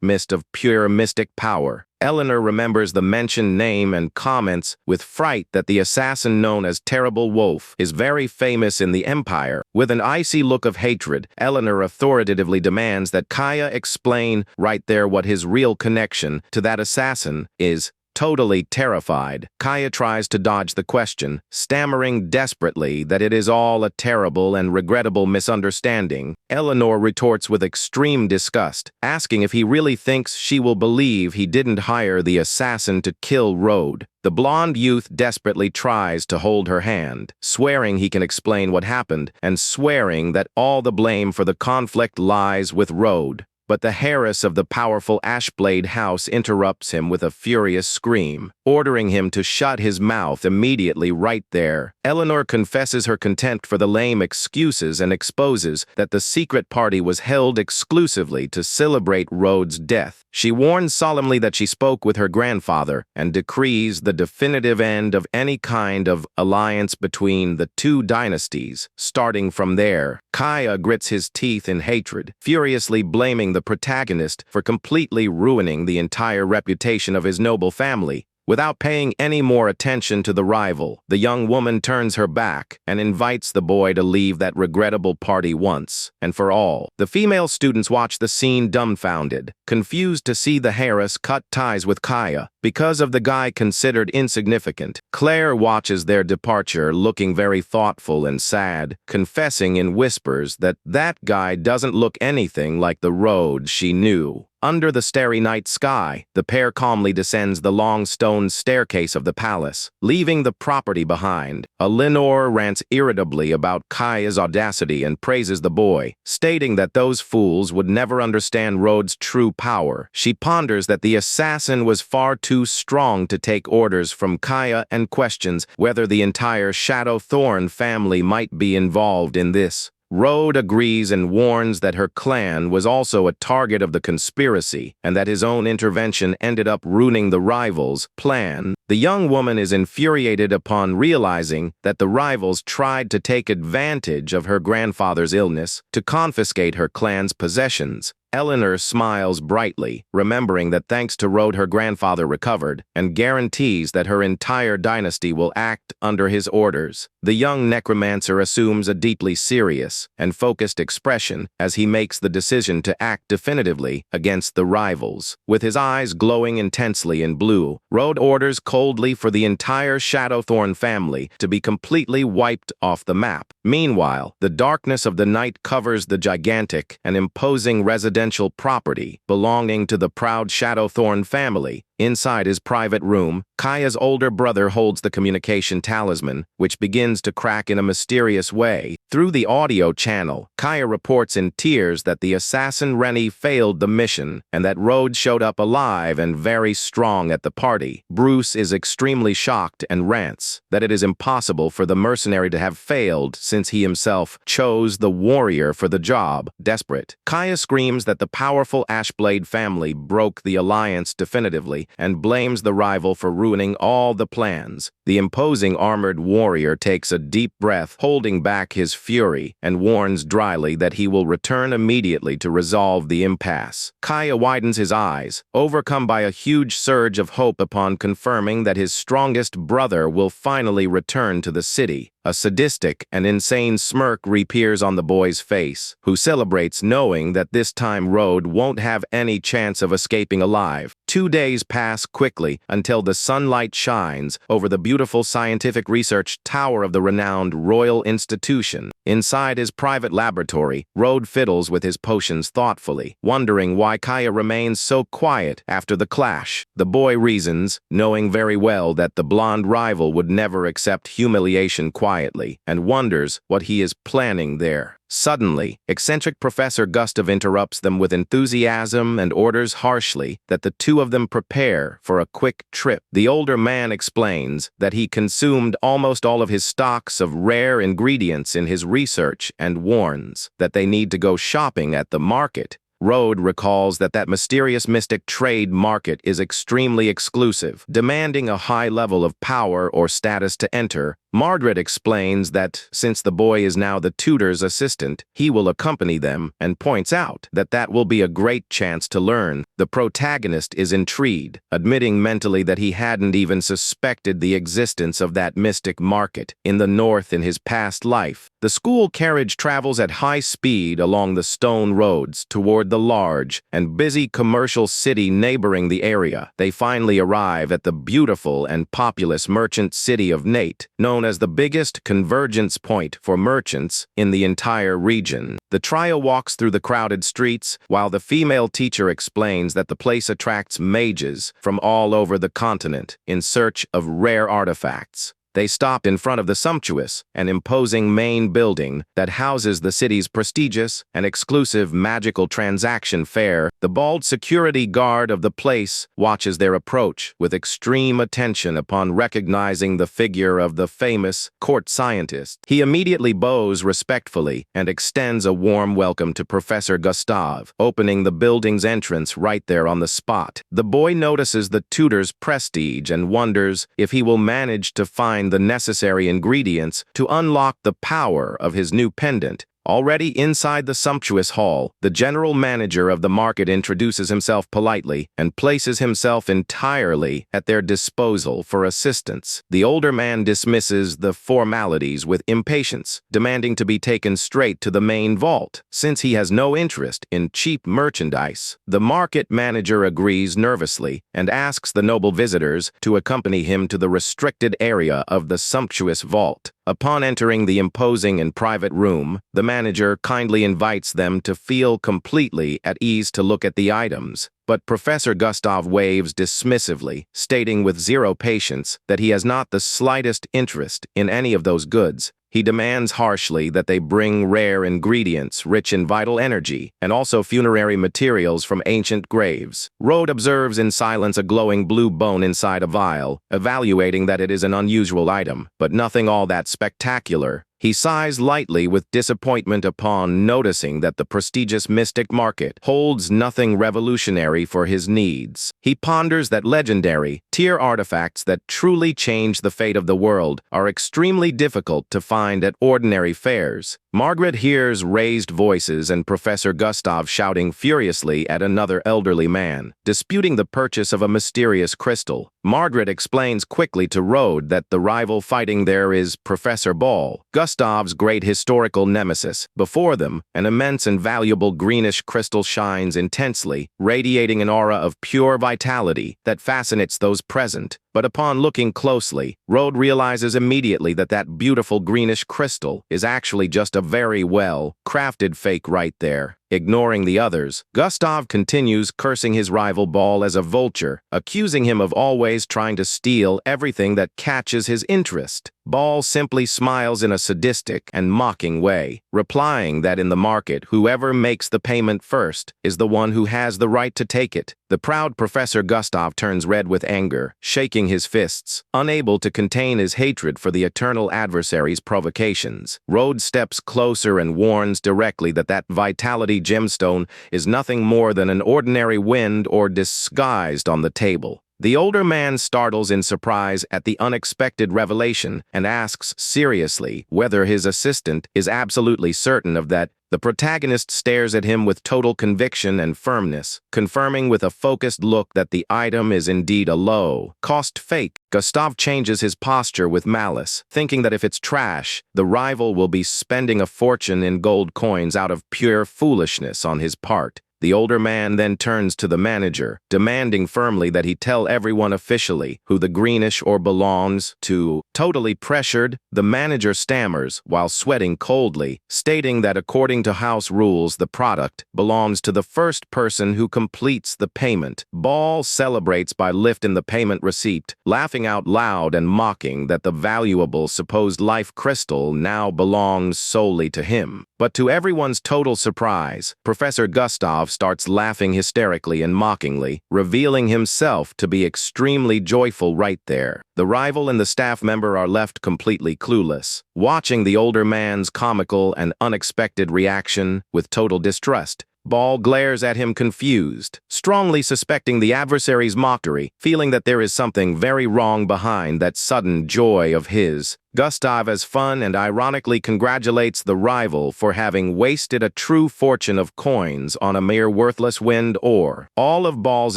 mist of pure mystic power. Eleanor remembers the mentioned name and comments with fright that the assassin known as Terrible Wolf is very famous in the Empire. With an icy look of hatred, Eleanor authoritatively demands that Kaya explain right there what his real connection to that assassin is. Totally terrified, Kaya tries to dodge the question, stammering desperately that it is all a terrible and regrettable misunderstanding. Eleanor retorts with extreme disgust, asking if he really thinks she will believe he didn't hire the assassin to kill Rode. The blonde youth desperately tries to hold her hand, swearing he can explain what happened and swearing that all the blame for the conflict lies with Rode. But the heiress of the powerful Ashblade house interrupts him with a furious scream, ordering him to shut his mouth immediately right there. Eleanor confesses her contempt for the lame excuses and exposes that the secret party was held exclusively to celebrate Rode's death. She warns solemnly that she spoke with her grandfather and decrees the definitive end of any kind of alliance between the two dynasties. Starting from there, Kaya grits his teeth in hatred, furiously blaming the protagonist for completely ruining the entire reputation of his noble family. Without paying any more attention to the rival, the young woman turns her back and invites the boy to leave that regrettable party once and for all. The female students watch the scene dumbfounded, confused to see the heiress cut ties with Kaya because of the guy considered insignificant. Claire watches their departure looking very thoughtful and sad, confessing in whispers that that guy doesn't look anything like the Rode she knew. Under the starry night sky, the pair calmly descends the long stone staircase of the palace, leaving the property behind. Eleanor rants irritably about Kaya's audacity and praises the boy, stating that those fools would never understand Rode's true power. She ponders that the assassin was far too strong to take orders from Kaya and questions whether the entire Shadow Thorn family might be involved in this. Rode agrees and warns that her clan was also a target of the conspiracy and that his own intervention ended up ruining the rivals' plan. The young woman is infuriated upon realizing that the rivals tried to take advantage of her grandfather's illness to confiscate her clan's possessions. Eleanor smiles brightly, remembering that thanks to Rode her grandfather recovered, and guarantees that her entire dynasty will act under his orders. The young necromancer assumes a deeply serious and focused expression as he makes the decision to act definitively against the rivals. With his eyes glowing intensely in blue, Rode orders coldly for the entire Shadowthorn family to be completely wiped off the map. Meanwhile, the darkness of the night covers the gigantic and imposing residential property belonging to the proud Shadowthorn family. Inside his private room, Kaya's older brother holds the communication talisman, which begins to crack in a mysterious way. Through the audio channel, Kaya reports in tears that the assassin Rennie failed the mission and that Rhodes showed up alive and very strong at the party. Bruce is extremely shocked and rants that it is impossible for the mercenary to have failed since he himself chose the warrior for the job. Desperate, Kaya screams that the powerful Ashblade family broke the alliance definitively and blames the rival for ruining all the plans. The imposing armored warrior takes a deep breath, holding back his fury, and warns dryly that he will return immediately to resolve the impasse. Kaya widens his eyes, overcome by a huge surge of hope upon confirming that his strongest brother will finally return to the city. A sadistic and insane smirk reappears on the boy's face, who celebrates knowing that this time Rode won't have any chance of escaping alive. 2 days pass quickly until the sunlight shines over the beautiful scientific research tower of the renowned Royal Institution. Inside his private laboratory, Rode fiddles with his potions thoughtfully, wondering why Kaya remains so quiet after the clash. The boy reasons, knowing very well that the blonde rival would never accept humiliation quietly, and wonders what he is planning there. Suddenly, eccentric Professor Gustav interrupts them with enthusiasm and orders harshly that the two of them prepare for a quick trip. The older man explains that he consumed almost all of his stocks of rare ingredients in his research and warns that they need to go shopping at the market. Rode recalls that mysterious mystic trade market is extremely exclusive, demanding a high level of power or status to enter. Mardred explains that, since the boy is now the tutor's assistant, he will accompany them and points out that will be a great chance to learn. The protagonist is intrigued, admitting mentally that he hadn't even suspected the existence of that mystic market in the north in his past life. The school carriage travels at high speed along the stone roads toward the large and busy commercial city neighboring the area. They finally arrive at the beautiful and populous merchant city of Nate, known as the biggest convergence point for merchants in the entire region. The trio walks through the crowded streets, while the female teacher explains that the place attracts mages from all over the continent in search of rare artifacts. They stopped in front of the sumptuous and imposing main building that houses the city's prestigious and exclusive magical transaction fair. The bald security guard of the place watches their approach with extreme attention upon recognizing the figure of the famous court scientist. He immediately bows respectfully and extends a warm welcome to Professor Gustav, opening the building's entrance right there on the spot. The boy notices the tutor's prestige and wonders if he will manage to find the necessary ingredients to unlock the power of his new pendant. Already inside the sumptuous hall, the general manager of the market introduces himself politely and places himself entirely at their disposal for assistance. The older man dismisses the formalities with impatience, demanding to be taken straight to the main vault, since he has no interest in cheap merchandise. The market manager agrees nervously and asks the noble visitors to accompany him to the restricted area of the sumptuous vault. Upon entering the imposing and private room, the manager kindly invites them to feel completely at ease to look at the items. But Professor Gustav waves dismissively, stating with zero patience that he has not the slightest interest in any of those goods. He demands harshly that they bring rare ingredients rich in vital energy and also funerary materials from ancient graves. Rode observes in silence a glowing blue bone inside a vial, evaluating that it is an unusual item, but nothing all that spectacular. He sighs lightly with disappointment upon noticing that the prestigious mystic market holds nothing revolutionary for his needs. He ponders that legendary, tier artifacts that truly change the fate of the world are extremely difficult to find at ordinary fairs. Margaret hears raised voices and Professor Gustav shouting furiously at another elderly man, disputing the purchase of a mysterious crystal. Margaret explains quickly to Rode that the rival fighting there is Professor Ball, Gustav's great historical nemesis. Before them, an immense and valuable greenish crystal shines intensely, radiating an aura of pure vitality that fascinates those present. But upon looking closely, Rode realizes immediately that that beautiful greenish crystal is actually just a very well-crafted fake right there. Ignoring the others, Gustav continues cursing his rival Ball as a vulture, accusing him of always trying to steal everything that catches his interest. Ball simply smiles in a sadistic and mocking way, replying that in the market, whoever makes the payment first is the one who has the right to take it. The proud Professor Gustav turns red with anger, shaking his fists, unable to contain his hatred for the eternal adversary's provocations. Rode steps closer and warns directly that that vitality gemstone is nothing more than an ordinary wind or disguised on the table. The older man startles in surprise at the unexpected revelation and asks seriously whether his assistant is absolutely certain of that. The protagonist stares at him with total conviction and firmness, confirming with a focused look that the item is indeed a low-cost fake. Gustav changes his posture with malice, thinking that if it's trash, the rival will be spending a fortune in gold coins out of pure foolishness on his part. The older man then turns to the manager, demanding firmly that he tell everyone officially who the greenish ore belongs to. Totally pressured, the manager stammers while sweating coldly, stating that according to house rules, the product belongs to the first person who completes the payment. Ball celebrates by lifting the payment receipt, laughing out loud and mocking that the valuable supposed life crystal now belongs solely to him. But to everyone's total surprise, Professor Gustav starts laughing hysterically and mockingly, revealing himself to be extremely joyful right there. The rival and the staff member are left completely clueless, watching the older man's comical and unexpected reaction with total distrust. Ball glares at him confused, strongly suspecting the adversary's mockery, feeling that there is something very wrong behind that sudden joy of his. Gustav, as fun and ironically, congratulates the rival for having wasted a true fortune of coins on a mere worthless wind ore. All of Ball's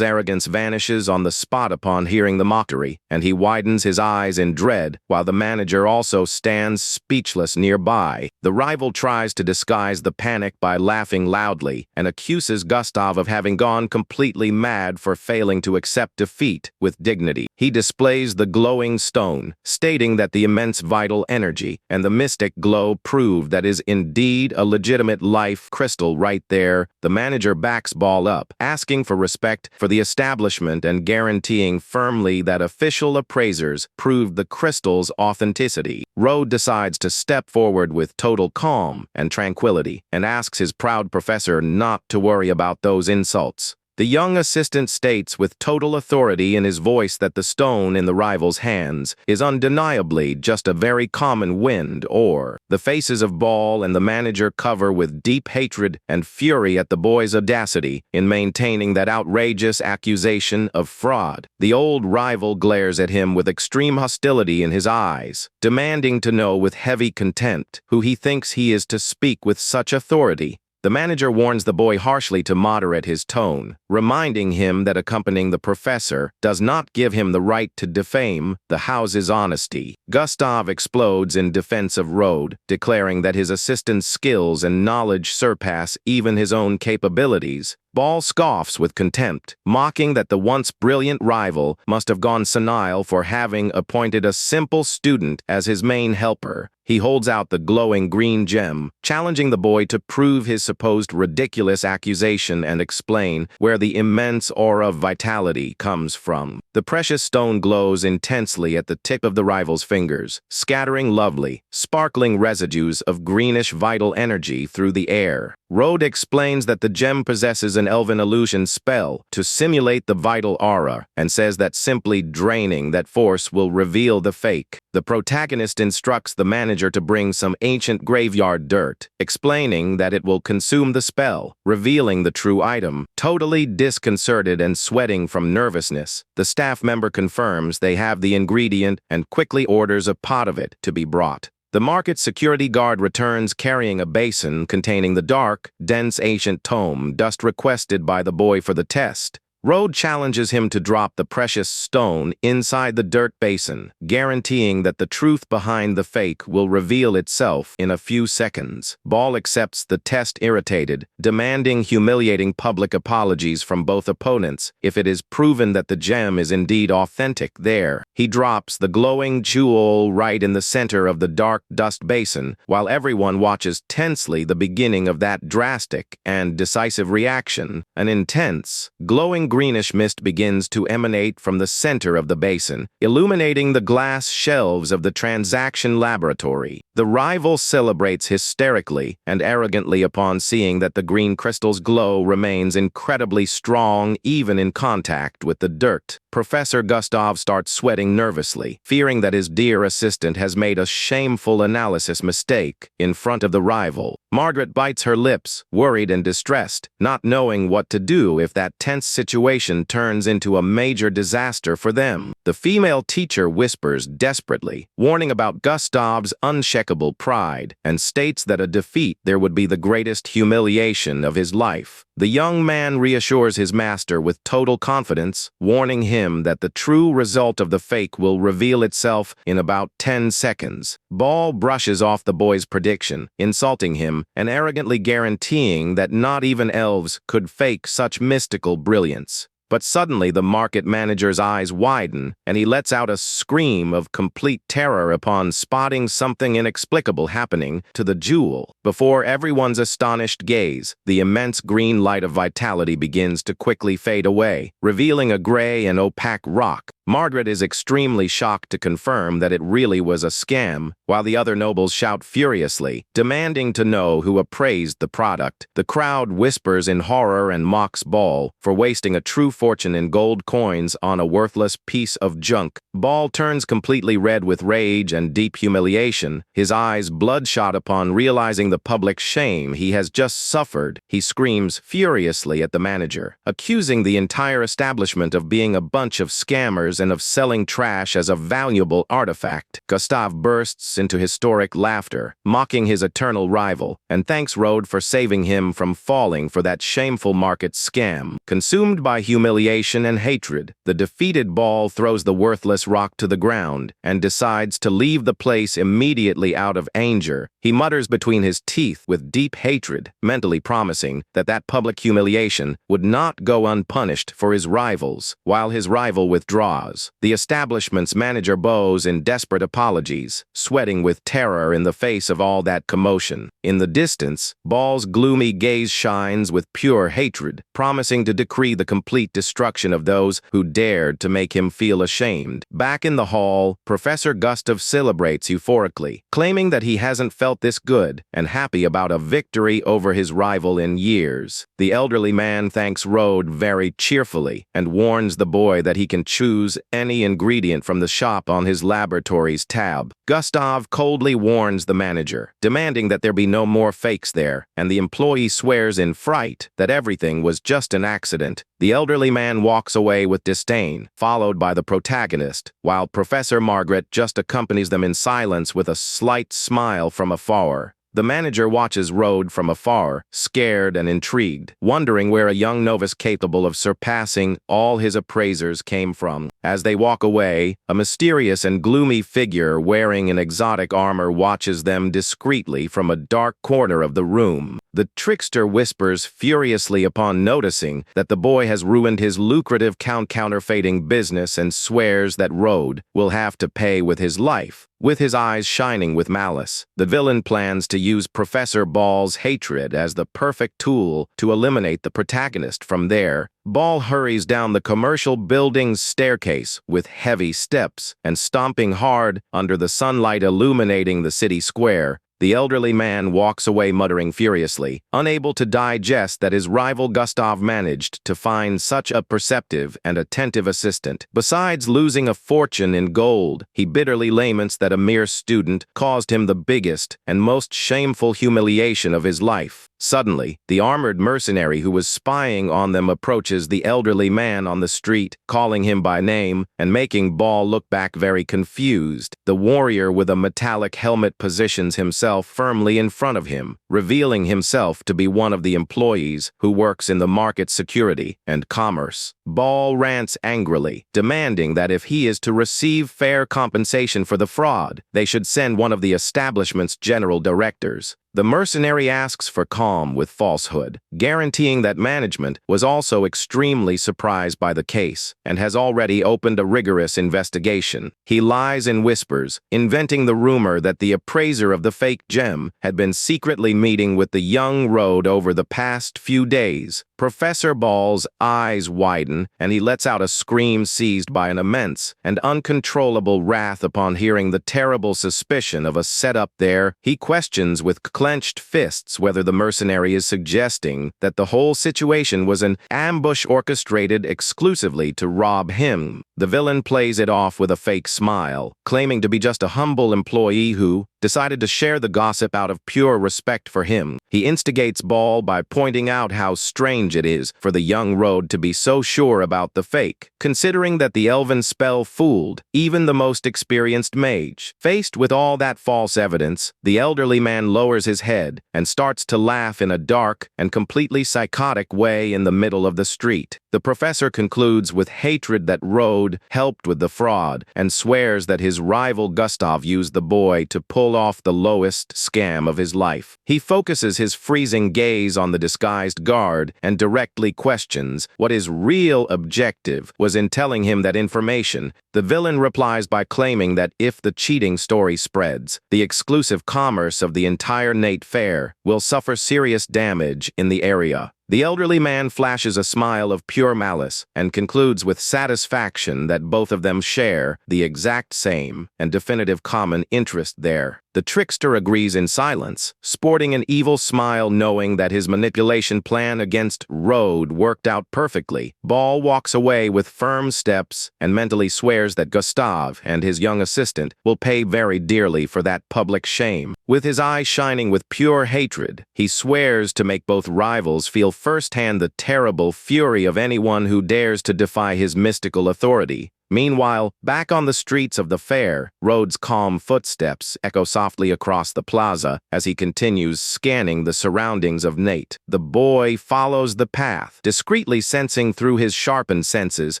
arrogance vanishes on the spot upon hearing the mockery, and he widens his eyes in dread, while the manager also stands speechless nearby. The rival tries to disguise the panic by laughing loudly, and accuses Gustav of having gone completely mad for failing to accept defeat with dignity. He displays the glowing stone, stating that the immense vital energy and the mystic glow prove that is indeed a legitimate life crystal right there. The manager backs Ball up, asking for respect for the establishment and guaranteeing firmly that official appraisers proved the crystal's authenticity. Rode decides to step forward with total calm and tranquility and asks his proud professor not to worry about those insults. The young assistant states with total authority in his voice that the stone in the rival's hands is undeniably just a very common wind ore. The faces of Ball and the manager cover with deep hatred and fury at the boy's audacity in maintaining that outrageous accusation of fraud. The old rival glares at him with extreme hostility in his eyes, demanding to know with heavy contempt who he thinks he is to speak with such authority. The manager warns the boy harshly to moderate his tone, reminding him that accompanying the professor does not give him the right to defame the house's honesty. Gustav explodes in defense of Rode, declaring that his assistant's skills and knowledge surpass even his own capabilities. Ball scoffs with contempt, mocking that the once brilliant rival must have gone senile for having appointed a simple student as his main helper. He holds out the glowing green gem, challenging the boy to prove his supposed ridiculous accusation and explain where the immense aura of vitality comes from. The precious stone glows intensely at the tip of the rival's fingers, scattering lovely, sparkling residues of greenish vital energy through the air. Rode explains that the gem possesses an elven illusion spell to simulate the vital aura, and says that simply draining that force will reveal the fake. The protagonist instructs the manager to bring some ancient graveyard dirt, explaining that it will consume the spell, revealing the true item. Totally disconcerted and sweating from nervousness, the staff member confirms they have the ingredient and quickly orders a pot of it to be brought. The market security guard returns carrying a basin containing the dark, dense ancient tome dust requested by the boy for the test. Rode challenges him to drop the precious stone inside the dirt basin, guaranteeing that the truth behind the fake will reveal itself in a few seconds. Ball accepts the test irritated, demanding humiliating public apologies from both opponents if it is proven that the gem is indeed authentic there. He drops the glowing jewel right in the center of the dark dust basin, while everyone watches tensely the beginning of that drastic and decisive reaction. An intense, glowing greenish mist begins to emanate from the center of the basin, illuminating the glass shelves of the transaction laboratory. The rival celebrates hysterically and arrogantly upon seeing that the green crystal's glow remains incredibly strong even in contact with the dirt. Professor Gustav starts sweating nervously, fearing that his dear assistant has made a shameful analysis mistake in front of the rival. Margaret bites her lips, worried and distressed, not knowing what to do if that tense situation turns into a major disaster for them. The female teacher whispers desperately, warning about Gustav's unshakable pride, and states that a defeat there would be the greatest humiliation of his life. The young man reassures his master with total confidence, warning him that the true result of the fake will reveal itself in about 10 seconds. Ball brushes off the boy's prediction, insulting him and arrogantly guaranteeing that not even elves could fake such mystical brilliance. But suddenly the market manager's eyes widen, and he lets out a scream of complete terror upon spotting something inexplicable happening to the jewel. Before everyone's astonished gaze, the immense green light of vitality begins to quickly fade away, revealing a gray and opaque rock. Margaret is extremely shocked to confirm that it really was a scam, while the other nobles shout furiously, demanding to know who appraised the product. The crowd whispers in horror and mocks Ball for wasting a true fortune in gold coins on a worthless piece of junk. Ball turns completely red with rage and deep humiliation, his eyes bloodshot upon realizing the public shame he has just suffered. He screams furiously at the manager, accusing the entire establishment of being a bunch of scammers and of selling trash as a valuable artifact. Gustav bursts into hysteric laughter, mocking his eternal rival, and thanks Rode for saving him from falling for that shameful market scam. Consumed by humiliation and hatred, the defeated Ball throws the worthless rock to the ground and decides to leave the place immediately out of anger. He mutters between his teeth with deep hatred, mentally promising that that public humiliation would not go unpunished for his rivals, while his rival withdraws. The establishment's manager bows in desperate apologies, sweating with terror in the face of all that commotion. In the distance, Ball's gloomy gaze shines with pure hatred, promising to decree the complete destruction of those who dared to make him feel ashamed. Back in the hall, Professor Gustav celebrates euphorically, claiming that he hasn't felt this good and happy about a victory over his rival in years. The elderly man thanks Rode very cheerfully and warns the boy that he can choose any ingredient from the shop on his laboratory's tab. Gustav coldly warns the manager, demanding that there be no more fakes there, and the employee swears in fright that everything was just an accident. The elderly man walks away with disdain, followed by the protagonist, while Professor Margaret just accompanies them in silence with a slight smile from afar. The manager watches Rode from afar, scared and intrigued, wondering where a young novice capable of surpassing all his appraisers came from. As they walk away, a mysterious and gloomy figure wearing an exotic armor watches them discreetly from a dark corner of the room. The trickster whispers furiously upon noticing that the boy has ruined his lucrative counterfeiting business and swears that Rode will have to pay with his life. With his eyes shining with malice, the villain plans to use Professor Ball's hatred as the perfect tool to eliminate the protagonist. From there, Ball hurries down the commercial building's staircase with heavy steps and stomping hard under the sunlight illuminating the city square. The elderly man walks away muttering furiously, unable to digest that his rival Gustav managed to find such a perceptive and attentive assistant. Besides losing a fortune in gold, he bitterly laments that a mere student caused him the biggest and most shameful humiliation of his life. Suddenly, the armored mercenary who was spying on them approaches the elderly man on the street, calling him by name and making Ball look back very confused. The warrior with a metallic helmet positions himself firmly in front of him, revealing himself to be one of the employees who works in the market security and commerce. Ball rants angrily, demanding that if he is to receive fair compensation for the fraud, they should send one of the establishment's general directors. The mercenary asks for calm with falsehood, guaranteeing that management was also extremely surprised by the case and has already opened a rigorous investigation. He lies in whispers, inventing the rumor that the appraiser of the fake gem had been secretly meeting with the young Road over the past few days. Professor Ball's eyes widen, and he lets out a scream seized by an immense and uncontrollable wrath upon hearing the terrible suspicion of a setup there. He questions with clenched fists whether the mercenary is suggesting that the whole situation was an ambush orchestrated exclusively to rob him. The villain plays it off with a fake smile, claiming to be just a humble employee who decided to share the gossip out of pure respect for him. He instigates Ball by pointing out how strange it is for the young Road to be so sure about the fake, considering that the elven spell fooled even the most experienced mage. Faced with all that false evidence, the elderly man lowers his head and starts to laugh in a dark and completely psychotic way in the middle of the street. The professor concludes with hatred that Road helped with the fraud and swears that his rival Gustav used the boy to pull off the lowest scam of his life. He focuses his freezing gaze on the disguised guard and directly questions what his real objective was in telling him that information. The villain replies by claiming that if the cheating story spreads, the exclusive commerce of the entire Nate Fair will suffer serious damage in the area. The elderly man flashes a smile of pure malice and concludes with satisfaction that both of them share the exact same and definitive common interest there. The trickster agrees in silence, sporting an evil smile knowing that his manipulation plan against Road worked out perfectly. Ball walks away with firm steps and mentally swears that Gustav and his young assistant will pay very dearly for that public shame. With his eyes shining with pure hatred, he swears to make both rivals feel firsthand the terrible fury of anyone who dares to defy his mystical authority. Meanwhile, back on the streets of the fair, Road's calm footsteps echo softly across the plaza as he continues scanning the surroundings of Nate. The boy follows the path, discreetly sensing through his sharpened senses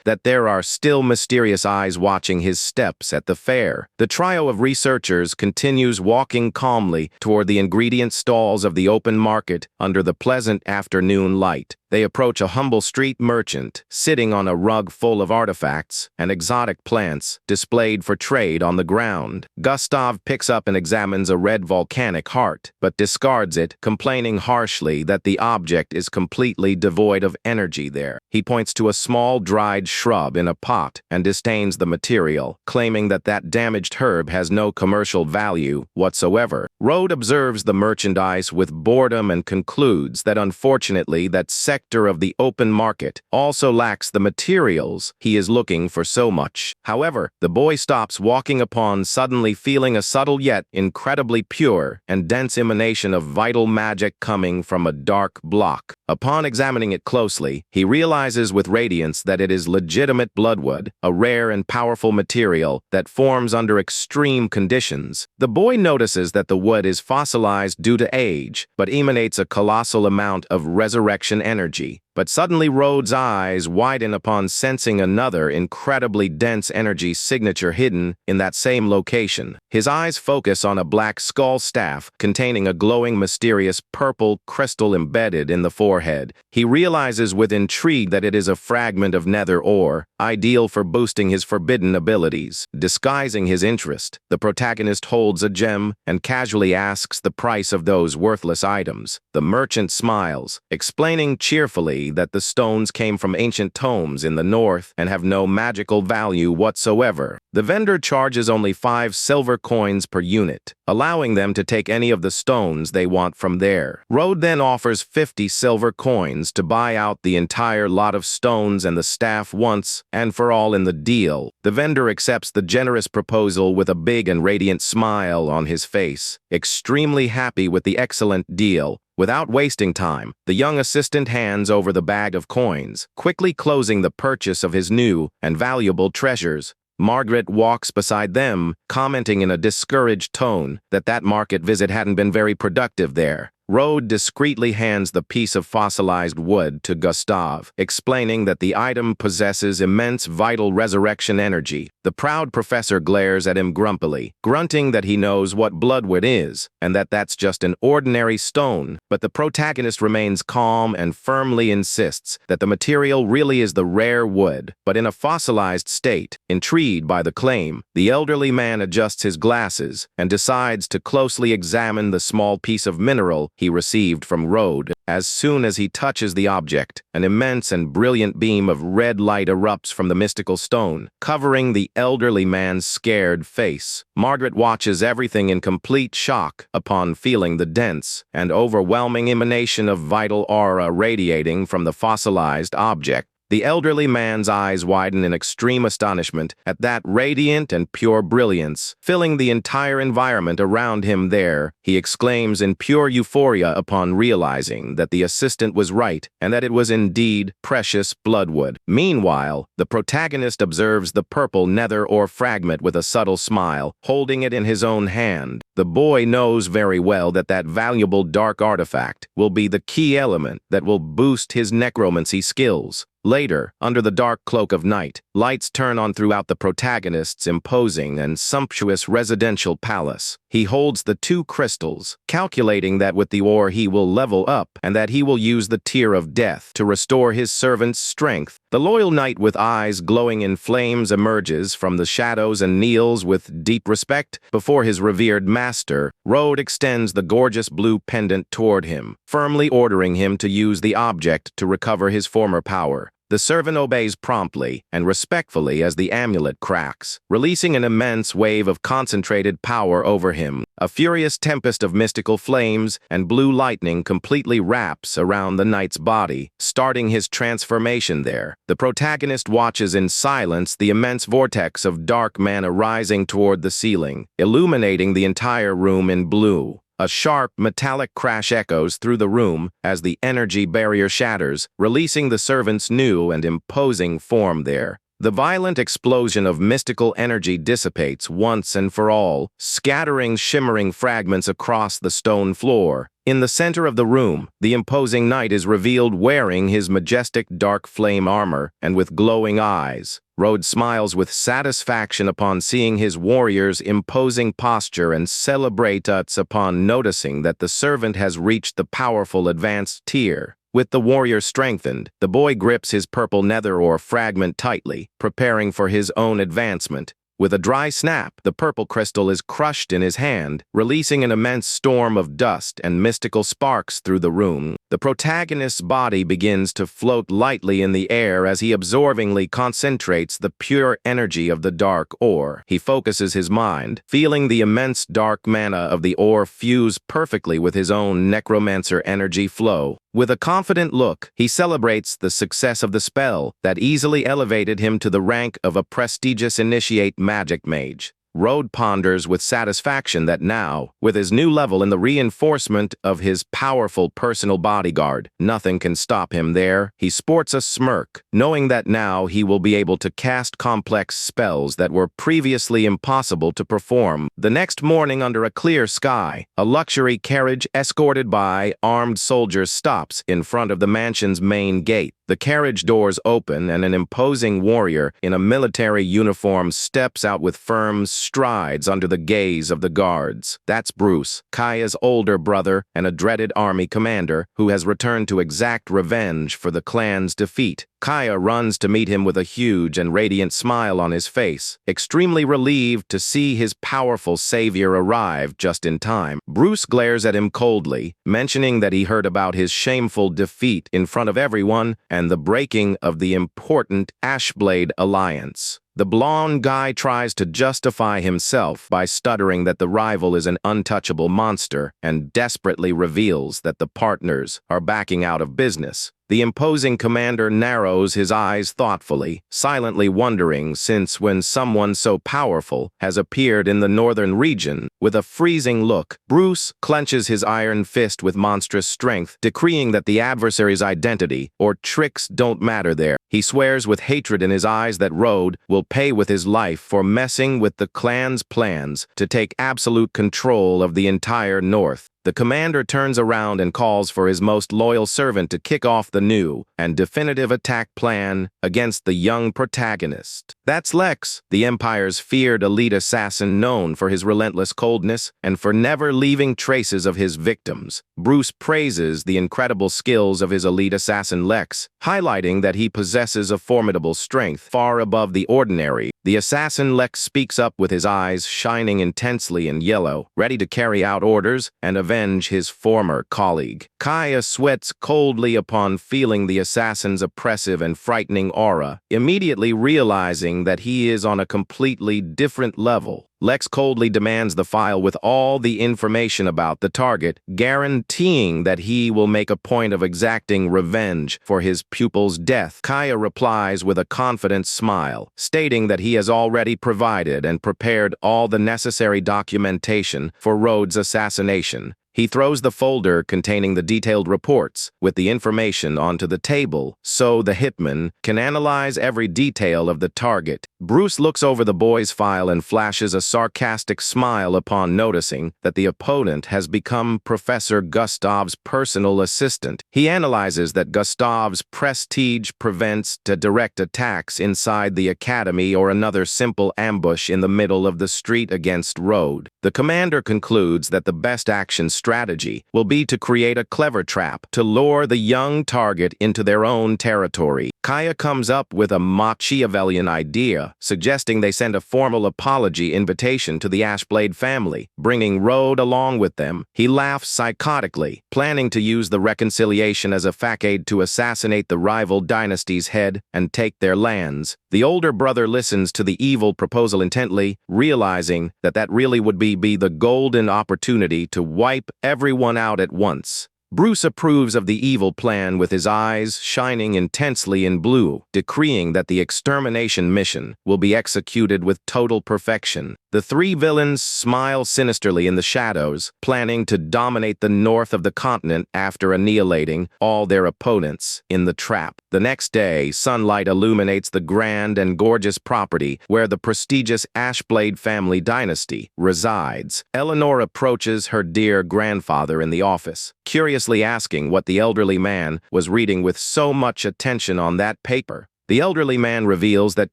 that there are still mysterious eyes watching his steps at the fair. The trio of researchers continues walking calmly toward the ingredient stalls of the open market under the pleasant afternoon light. They approach a humble street merchant sitting on a rug full of artifacts and exotic plants displayed for trade on the ground. Gustav picks up and examines a red volcanic heart, but discards it, complaining harshly that the object is completely devoid of energy there. He points to a small dried shrub in a pot and disdains the material, claiming that that damaged herb has no commercial value whatsoever. Road observes the merchandise with boredom and concludes that unfortunately that sector of the open market also lacks the materials he is looking for so much. However, the boy stops walking upon suddenly feeling a subtle yet incredibly pure and dense emanation of vital magic coming from a dark block. Upon examining it closely, he realizes with radiance that it is legitimate bloodwood, a rare and powerful material that forms under extreme conditions. The boy notices that the wood is fossilized due to age, but emanates a colossal amount of resurrection energy. But suddenly Rhodes' eyes widen upon sensing another incredibly dense energy signature hidden in that same location. His eyes focus on a black skull staff containing a glowing, mysterious purple crystal embedded in the forehead. He realizes with intrigue that it is a fragment of nether ore, ideal for boosting his forbidden abilities. Disguising his interest, the protagonist holds a gem and casually asks the price of those worthless items. The merchant smiles, explaining cheerfully that the stones came from ancient tomes in the north and have no magical value whatsoever. The vendor charges only 5 silver coins per unit, allowing them to take any of the stones they want from there. Rhodes then offers 50 silver coins to buy out the entire lot of stones and the staff once and for all in the deal. The vendor accepts the generous proposal with a big and radiant smile on his face, extremely happy with the excellent deal. Without wasting time, the young assistant hands over the bag of coins, quickly closing the purchase of his new and valuable treasures. Margaret walks beside them, commenting in a discouraged tone that market visit hadn't been very productive there. Rhodes discreetly hands the piece of fossilized wood to Gustave, explaining that the item possesses immense vital resurrection energy. The proud professor glares at him grumpily, grunting that he knows what bloodwood is, and that that's just an ordinary stone, but the protagonist remains calm and firmly insists that the material really is the rare wood, but in a fossilized state. Intrigued by the claim, the elderly man adjusts his glasses and decides to closely examine the small piece of mineral he received from Rhodes. As soon as he touches the object, an immense and brilliant beam of red light erupts from the mystical stone, covering the elderly man's scared face. Margaret watches everything in complete shock upon feeling the dense and overwhelming emanation of vital aura radiating from the fossilized object. The elderly man's eyes widen in extreme astonishment at that radiant and pure brilliance, filling the entire environment around him there. He exclaims in pure euphoria upon realizing that the assistant was right and that it was indeed precious bloodwood. Meanwhile, the protagonist observes the purple nether ore fragment with a subtle smile, holding it in his own hand. The boy knows very well that valuable dark artifact will be the key element that will boost his necromancy skills. Later, under the dark cloak of night, lights turn on throughout the protagonist's imposing and sumptuous residential palace. He holds the 2 crystals, calculating that with the ore he will level up and that he will use the tear of death to restore his servant's strength. The loyal knight with eyes glowing in flames emerges from the shadows and kneels with deep respect before his revered master. Rhodes extends the gorgeous blue pendant toward him, firmly ordering him to use the object to recover his former power. The servant obeys promptly and respectfully as the amulet cracks, releasing an immense wave of concentrated power over him. A furious tempest of mystical flames and blue lightning completely wraps around the knight's body, starting his transformation there. The protagonist watches in silence the immense vortex of dark mana rising toward the ceiling, illuminating the entire room in blue. A sharp, metallic crash echoes through the room as the energy barrier shatters, releasing the servant's new and imposing form there. The violent explosion of mystical energy dissipates once and for all, scattering shimmering fragments across the stone floor. In the center of the room, the imposing knight is revealed wearing his majestic dark flame armor and with glowing eyes. Rhodes smiles with satisfaction upon seeing his warrior's imposing posture and celebrates upon noticing that the servant has reached the powerful advanced tier. With the warrior strengthened, the boy grips his purple nether ore fragment tightly, preparing for his own advancement. With a dry snap, the purple crystal is crushed in his hand, releasing an immense storm of dust and mystical sparks through the room. The protagonist's body begins to float lightly in the air as he absorbingly concentrates the pure energy of the dark ore. He focuses his mind, feeling the immense dark mana of the ore fuse perfectly with his own necromancer energy flow. With a confident look, he celebrates the success of the spell that easily elevated him to the rank of a prestigious initiate magic mage. Road ponders with satisfaction that now, with his new level and the reinforcement of his powerful personal bodyguard, nothing can stop him there. He sports a smirk, knowing that now he will be able to cast complex spells that were previously impossible to perform. The next morning, under a clear sky, a luxury carriage escorted by armed soldiers stops in front of the mansion's main gate. The carriage doors open and an imposing warrior in a military uniform steps out with firm strides under the gaze of the guards. That's Bruce, Kaya's older brother and a dreaded army commander who has returned to exact revenge for the clan's defeat. Kaya runs to meet him with a huge and radiant smile on his face, extremely relieved to see his powerful savior arrive just in time. Bruce glares at him coldly, mentioning that he heard about his shameful defeat in front of everyone and the breaking of the important Ashblade alliance. The blonde guy tries to justify himself by stuttering that the rival is an untouchable monster and desperately reveals that the partners are backing out of business. The imposing commander narrows his eyes thoughtfully, silently wondering since when someone so powerful has appeared in the northern region. With a freezing look, Bruce clenches his iron fist with monstrous strength, decreeing that the adversary's identity or tricks don't matter there. He swears with hatred in his eyes that Road will pay with his life for messing with the clan's plans to take absolute control of the entire North. The commander turns around and calls for his most loyal servant to kick off the new and definitive attack plan against the young protagonist. That's Lex, the Empire's feared elite assassin known for his relentless coldness and for never leaving traces of his victims. Bruce praises the incredible skills of his elite assassin Lex, highlighting that he possesses a formidable strength far above the ordinary. The assassin Lex speaks up with his eyes shining intensely in yellow, ready to carry out orders and avenge his former colleague. Kaya sweats coldly upon feeling the assassin's oppressive and frightening aura, immediately realizing that he is on a completely different level. Lex coldly demands the file with all the information about the target, guaranteeing that he will make a point of exacting revenge for his pupil's death. Kaya replies with a confident smile, stating that he has already provided and prepared all the necessary documentation for Rhodes' assassination. He throws the folder containing the detailed reports with the information onto the table so the hitman can analyze every detail of the target. Bruce looks over the boy's file and flashes a sarcastic smile upon noticing that the opponent has become Professor Gustav's personal assistant. He analyzes that Gustav's prestige prevents direct attacks inside the academy or another simple ambush in the middle of the street against Road. The commander concludes that the best action strategy will be to create a clever trap to lure the young target into their own territory. Kaya comes up with a Machiavellian idea, suggesting they send a formal apology invitation to the Ashblade family, bringing Road along with them. He laughs psychotically, planning to use the reconciliation as a facade to assassinate the rival dynasty's head and take their lands. The older brother listens to the evil proposal intently, realizing that that really would be the golden opportunity to wipe everyone out at once. Bruce approves of the evil plan with his eyes shining intensely in blue, decreeing that the extermination mission will be executed with total perfection. The three villains smile sinisterly in the shadows, planning to dominate the north of the continent after annihilating all their opponents in the trap. The next day, sunlight illuminates the grand and gorgeous property where the prestigious Ashblade family dynasty resides. Eleanor approaches her dear grandfather in the office, curiously asking what the elderly man was reading with so much attention on that paper. The elderly man reveals that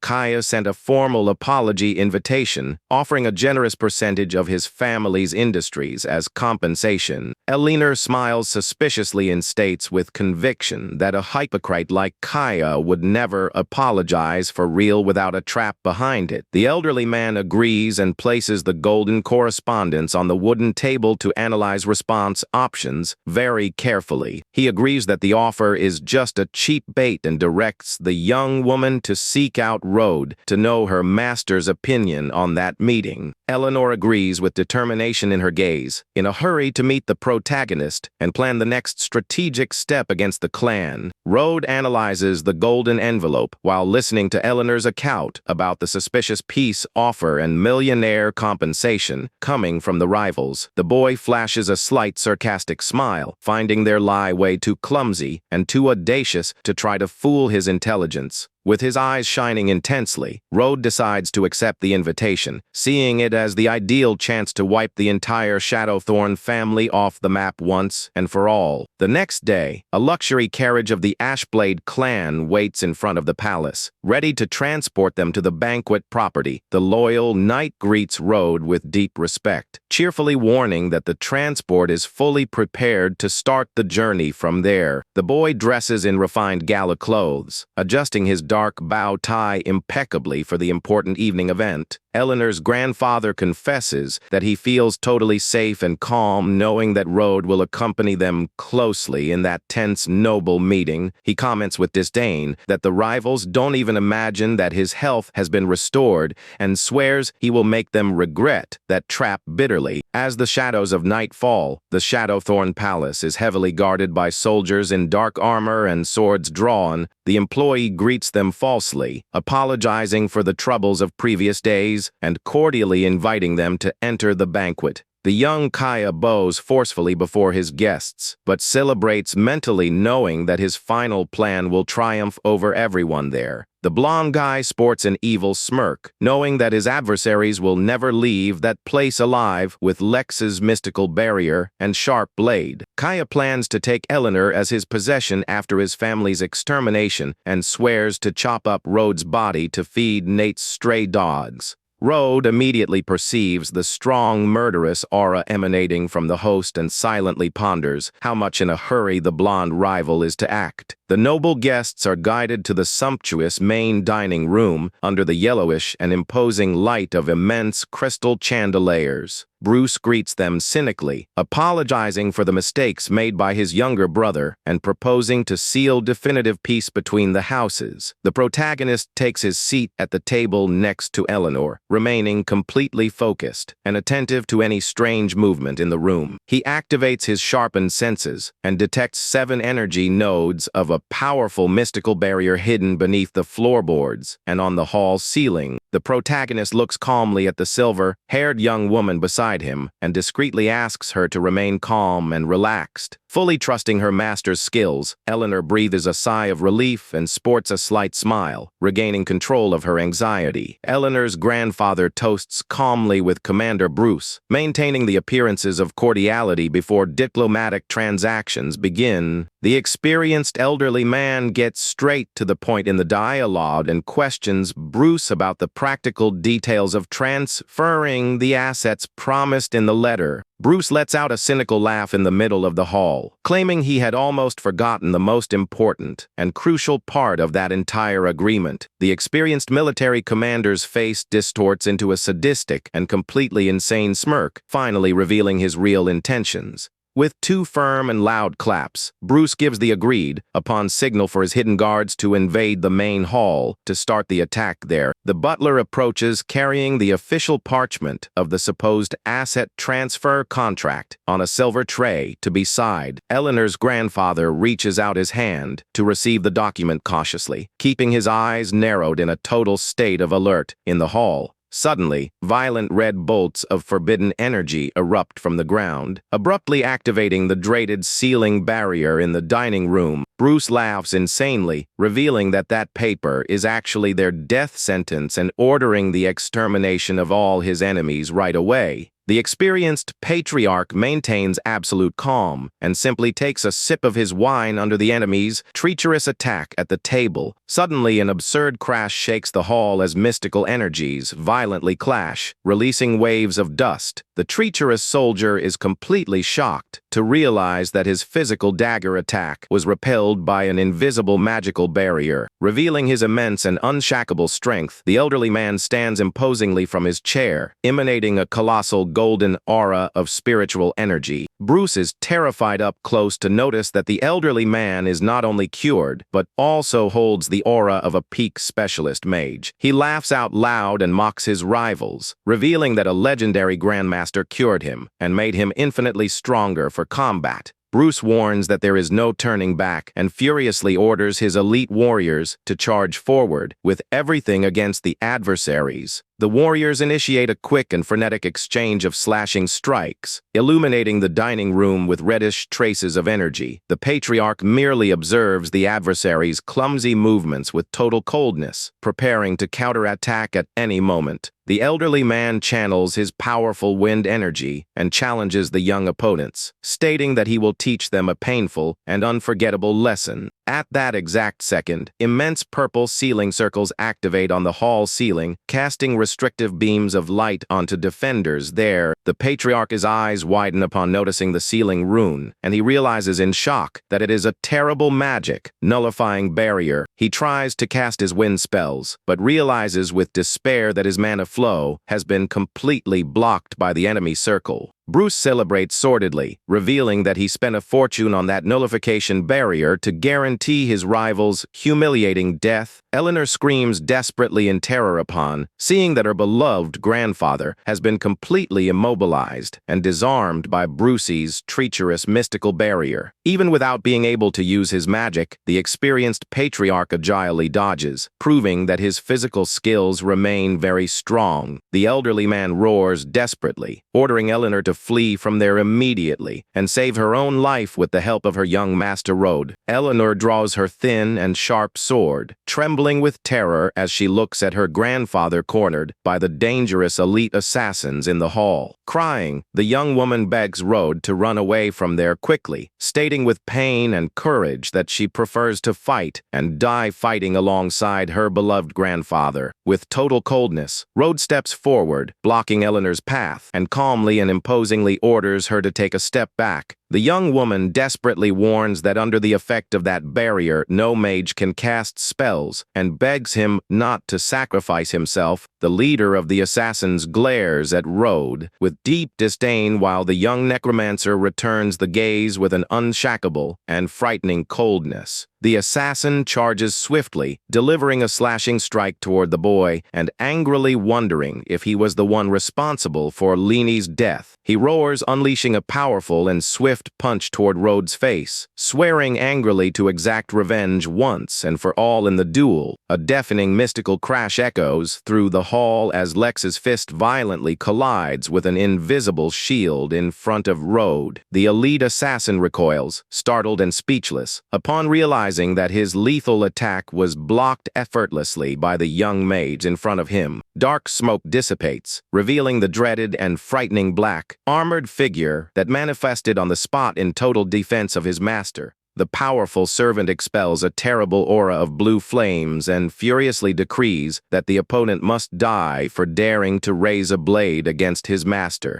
Kaya sent a formal apology invitation, offering a generous percentage of his family's industries as compensation. Eleanor smiles suspiciously and states with conviction that a hypocrite like Kaya would never apologize for real without a trap behind it. The elderly man agrees and places the golden correspondence on the wooden table to analyze response options very carefully. He agrees that the offer is just a cheap bait and directs the young woman to seek out Road to know her master's opinion on that meeting. Eleanor agrees with determination in her gaze, in a hurry to meet the protagonist and plan the next strategic step against the clan. Rode analyzes the golden envelope while listening to Eleanor's account about the suspicious peace offer and millionaire compensation coming from the rivals. The boy flashes a slight sarcastic smile, finding their lie way too clumsy and too audacious to try to fool his intelligence. With his eyes shining intensely, Rode decides to accept the invitation, seeing it as the ideal chance to wipe the entire Shadowthorn family off the map once and for all. The next day, a luxury carriage of the Ashblade clan waits in front of the palace, ready to transport them to the banquet property. The loyal knight greets Rode with deep respect, cheerfully warning that the transport is fully prepared to start the journey from there. The boy dresses in refined gala clothes, adjusting his dark bow tie impeccably for the important evening event. Eleanor's grandfather confesses that he feels totally safe and calm knowing that Rode will accompany them closely in that tense, noble meeting. He comments with disdain that the rivals don't even imagine that his health has been restored and swears he will make them regret that trap bitterly. As the shadows of night fall, the Shadowthorn Palace is heavily guarded by soldiers in dark armor and swords drawn. The employee greets them falsely, apologizing for the troubles of previous days and cordially inviting them to enter the banquet. The young Kaya bows forcefully before his guests, but celebrates mentally knowing that his final plan will triumph over everyone there. The blonde guy sports an evil smirk, knowing that his adversaries will never leave that place alive with Lex's mystical barrier and sharp blade. Kaya plans to take Eleanor as his possession after his family's extermination and swears to chop up Rode's body to feed Nate's stray dogs. Rode immediately perceives the strong, murderous aura emanating from the host and silently ponders how much in a hurry the blonde rival is to act. The noble guests are guided to the sumptuous main dining room under the yellowish and imposing light of immense crystal chandeliers. Bruce greets them cynically, apologizing for the mistakes made by his younger brother and proposing to seal definitive peace between the houses. The protagonist takes his seat at the table next to Eleanor, remaining completely focused and attentive to any strange movement in the room. He activates his sharpened senses and detects 7 energy nodes of a powerful mystical barrier hidden beneath the floorboards and on the hall ceiling. The protagonist looks calmly at the silver-haired young woman beside him and discreetly asks her to remain calm and relaxed. Fully trusting her master's skills, Eleanor breathes a sigh of relief and sports a slight smile, regaining control of her anxiety. Eleanor's grandfather toasts calmly with Commander Bruce, maintaining the appearances of cordiality before diplomatic transactions begin. The experienced elderly man gets straight to the point in the dialogue and questions Bruce about the practical details of transferring the assets promised in the letter. Bruce lets out a cynical laugh in the middle of the hall, claiming he had almost forgotten the most important and crucial part of that entire agreement. The experienced military commander's face distorts into a sadistic and completely insane smirk, finally revealing his real intentions. With 2 firm and loud claps, Bruce gives the agreed upon signal for his hidden guards to invade the main hall to start the attack there. The butler approaches carrying the official parchment of the supposed asset transfer contract on a silver tray to be signed. Eleanor's grandfather reaches out his hand to receive the document cautiously, keeping his eyes narrowed in a total state of alert. In the hall, suddenly, violent red bolts of forbidden energy erupt from the ground, abruptly activating the drated ceiling barrier in the dining room. Bruce laughs insanely, revealing that that paper is actually their death sentence and ordering the extermination of all his enemies right away. The experienced patriarch maintains absolute calm and simply takes a sip of his wine under the enemy's treacherous attack at the table. Suddenly, an absurd crash shakes the hall as mystical energies violently clash, releasing waves of dust. The treacherous soldier is completely shocked to realize that his physical dagger attack was repelled by an invisible magical barrier. Revealing his immense and unshackable strength, the elderly man stands imposingly from his chair, emanating a colossal golden aura of spiritual energy. Bruce is terrified up close to notice that the elderly man is not only cured, but also holds the aura of a peak specialist mage. He laughs out loud and mocks his rivals, revealing that a legendary grandmaster cured him and made him infinitely stronger for combat. Bruce warns that there is no turning back and furiously orders his elite warriors to charge forward with everything against the adversaries. The warriors initiate a quick and frenetic exchange of slashing strikes, illuminating the dining room with reddish traces of energy. The patriarch merely observes the adversaries' clumsy movements with total coldness, preparing to counterattack at any moment. The elderly man channels his powerful wind energy and challenges the young opponents, stating that he will teach them a painful and unforgettable lesson. At that exact second, immense purple ceiling circles activate on the hall ceiling, casting restrictive beams of light onto defenders there. The patriarch's eyes widen upon noticing the ceiling rune, and he realizes in shock that it is a terrible magic, nullifying barrier. He tries to cast his wind spells, but realizes with despair that his mana flow has been completely blocked by the enemy circle. Bruce celebrates sordidly, revealing that he spent a fortune on that nullification barrier to guarantee his rival's humiliating death. Eleanor screams desperately in terror upon seeing that her beloved grandfather has been completely immobilized and disarmed by Brucey's treacherous mystical barrier. Even without being able to use his magic, the experienced patriarch agilely dodges, proving that his physical skills remain very strong. The elderly man roars desperately, ordering Eleanor to flee from there immediately and save her own life with the help of her young master Rode. Eleanor draws her thin and sharp sword, trembling with terror as she looks at her grandfather cornered by the dangerous elite assassins in the hall. Crying, the young woman begs Rode to run away from there quickly, stating with pain and courage that she prefers to fight and die fighting alongside her beloved grandfather. With total coldness, Rode steps forward, blocking Eleanor's path, and calmly and imposingly orders her to take a step back. The young woman desperately warns that under the effect of that barrier, no mage can cast spells, and begs him not to sacrifice himself. The leader of the assassins glares at Rode with deep disdain while the young necromancer returns the gaze with an unshackable and frightening coldness. The assassin charges swiftly, delivering a slashing strike toward the boy and angrily wondering if he was the one responsible for Leanie's death. He roars, unleashing a powerful and swift punch toward Rode's face, swearing angrily to exact revenge once and for all in the duel. A deafening mystical crash echoes through the hall as Lex's fist violently collides with an invisible shield in front of Rode. The elite assassin recoils, startled and speechless, upon realizing that his lethal attack was blocked effortlessly by the young mage in front of him. Dark smoke dissipates, revealing the dreaded and frightening black, armored figure that manifested on the spot in total defense of his master. The powerful servant expels a terrible aura of blue flames and furiously decrees that the opponent must die for daring to raise a blade against his master.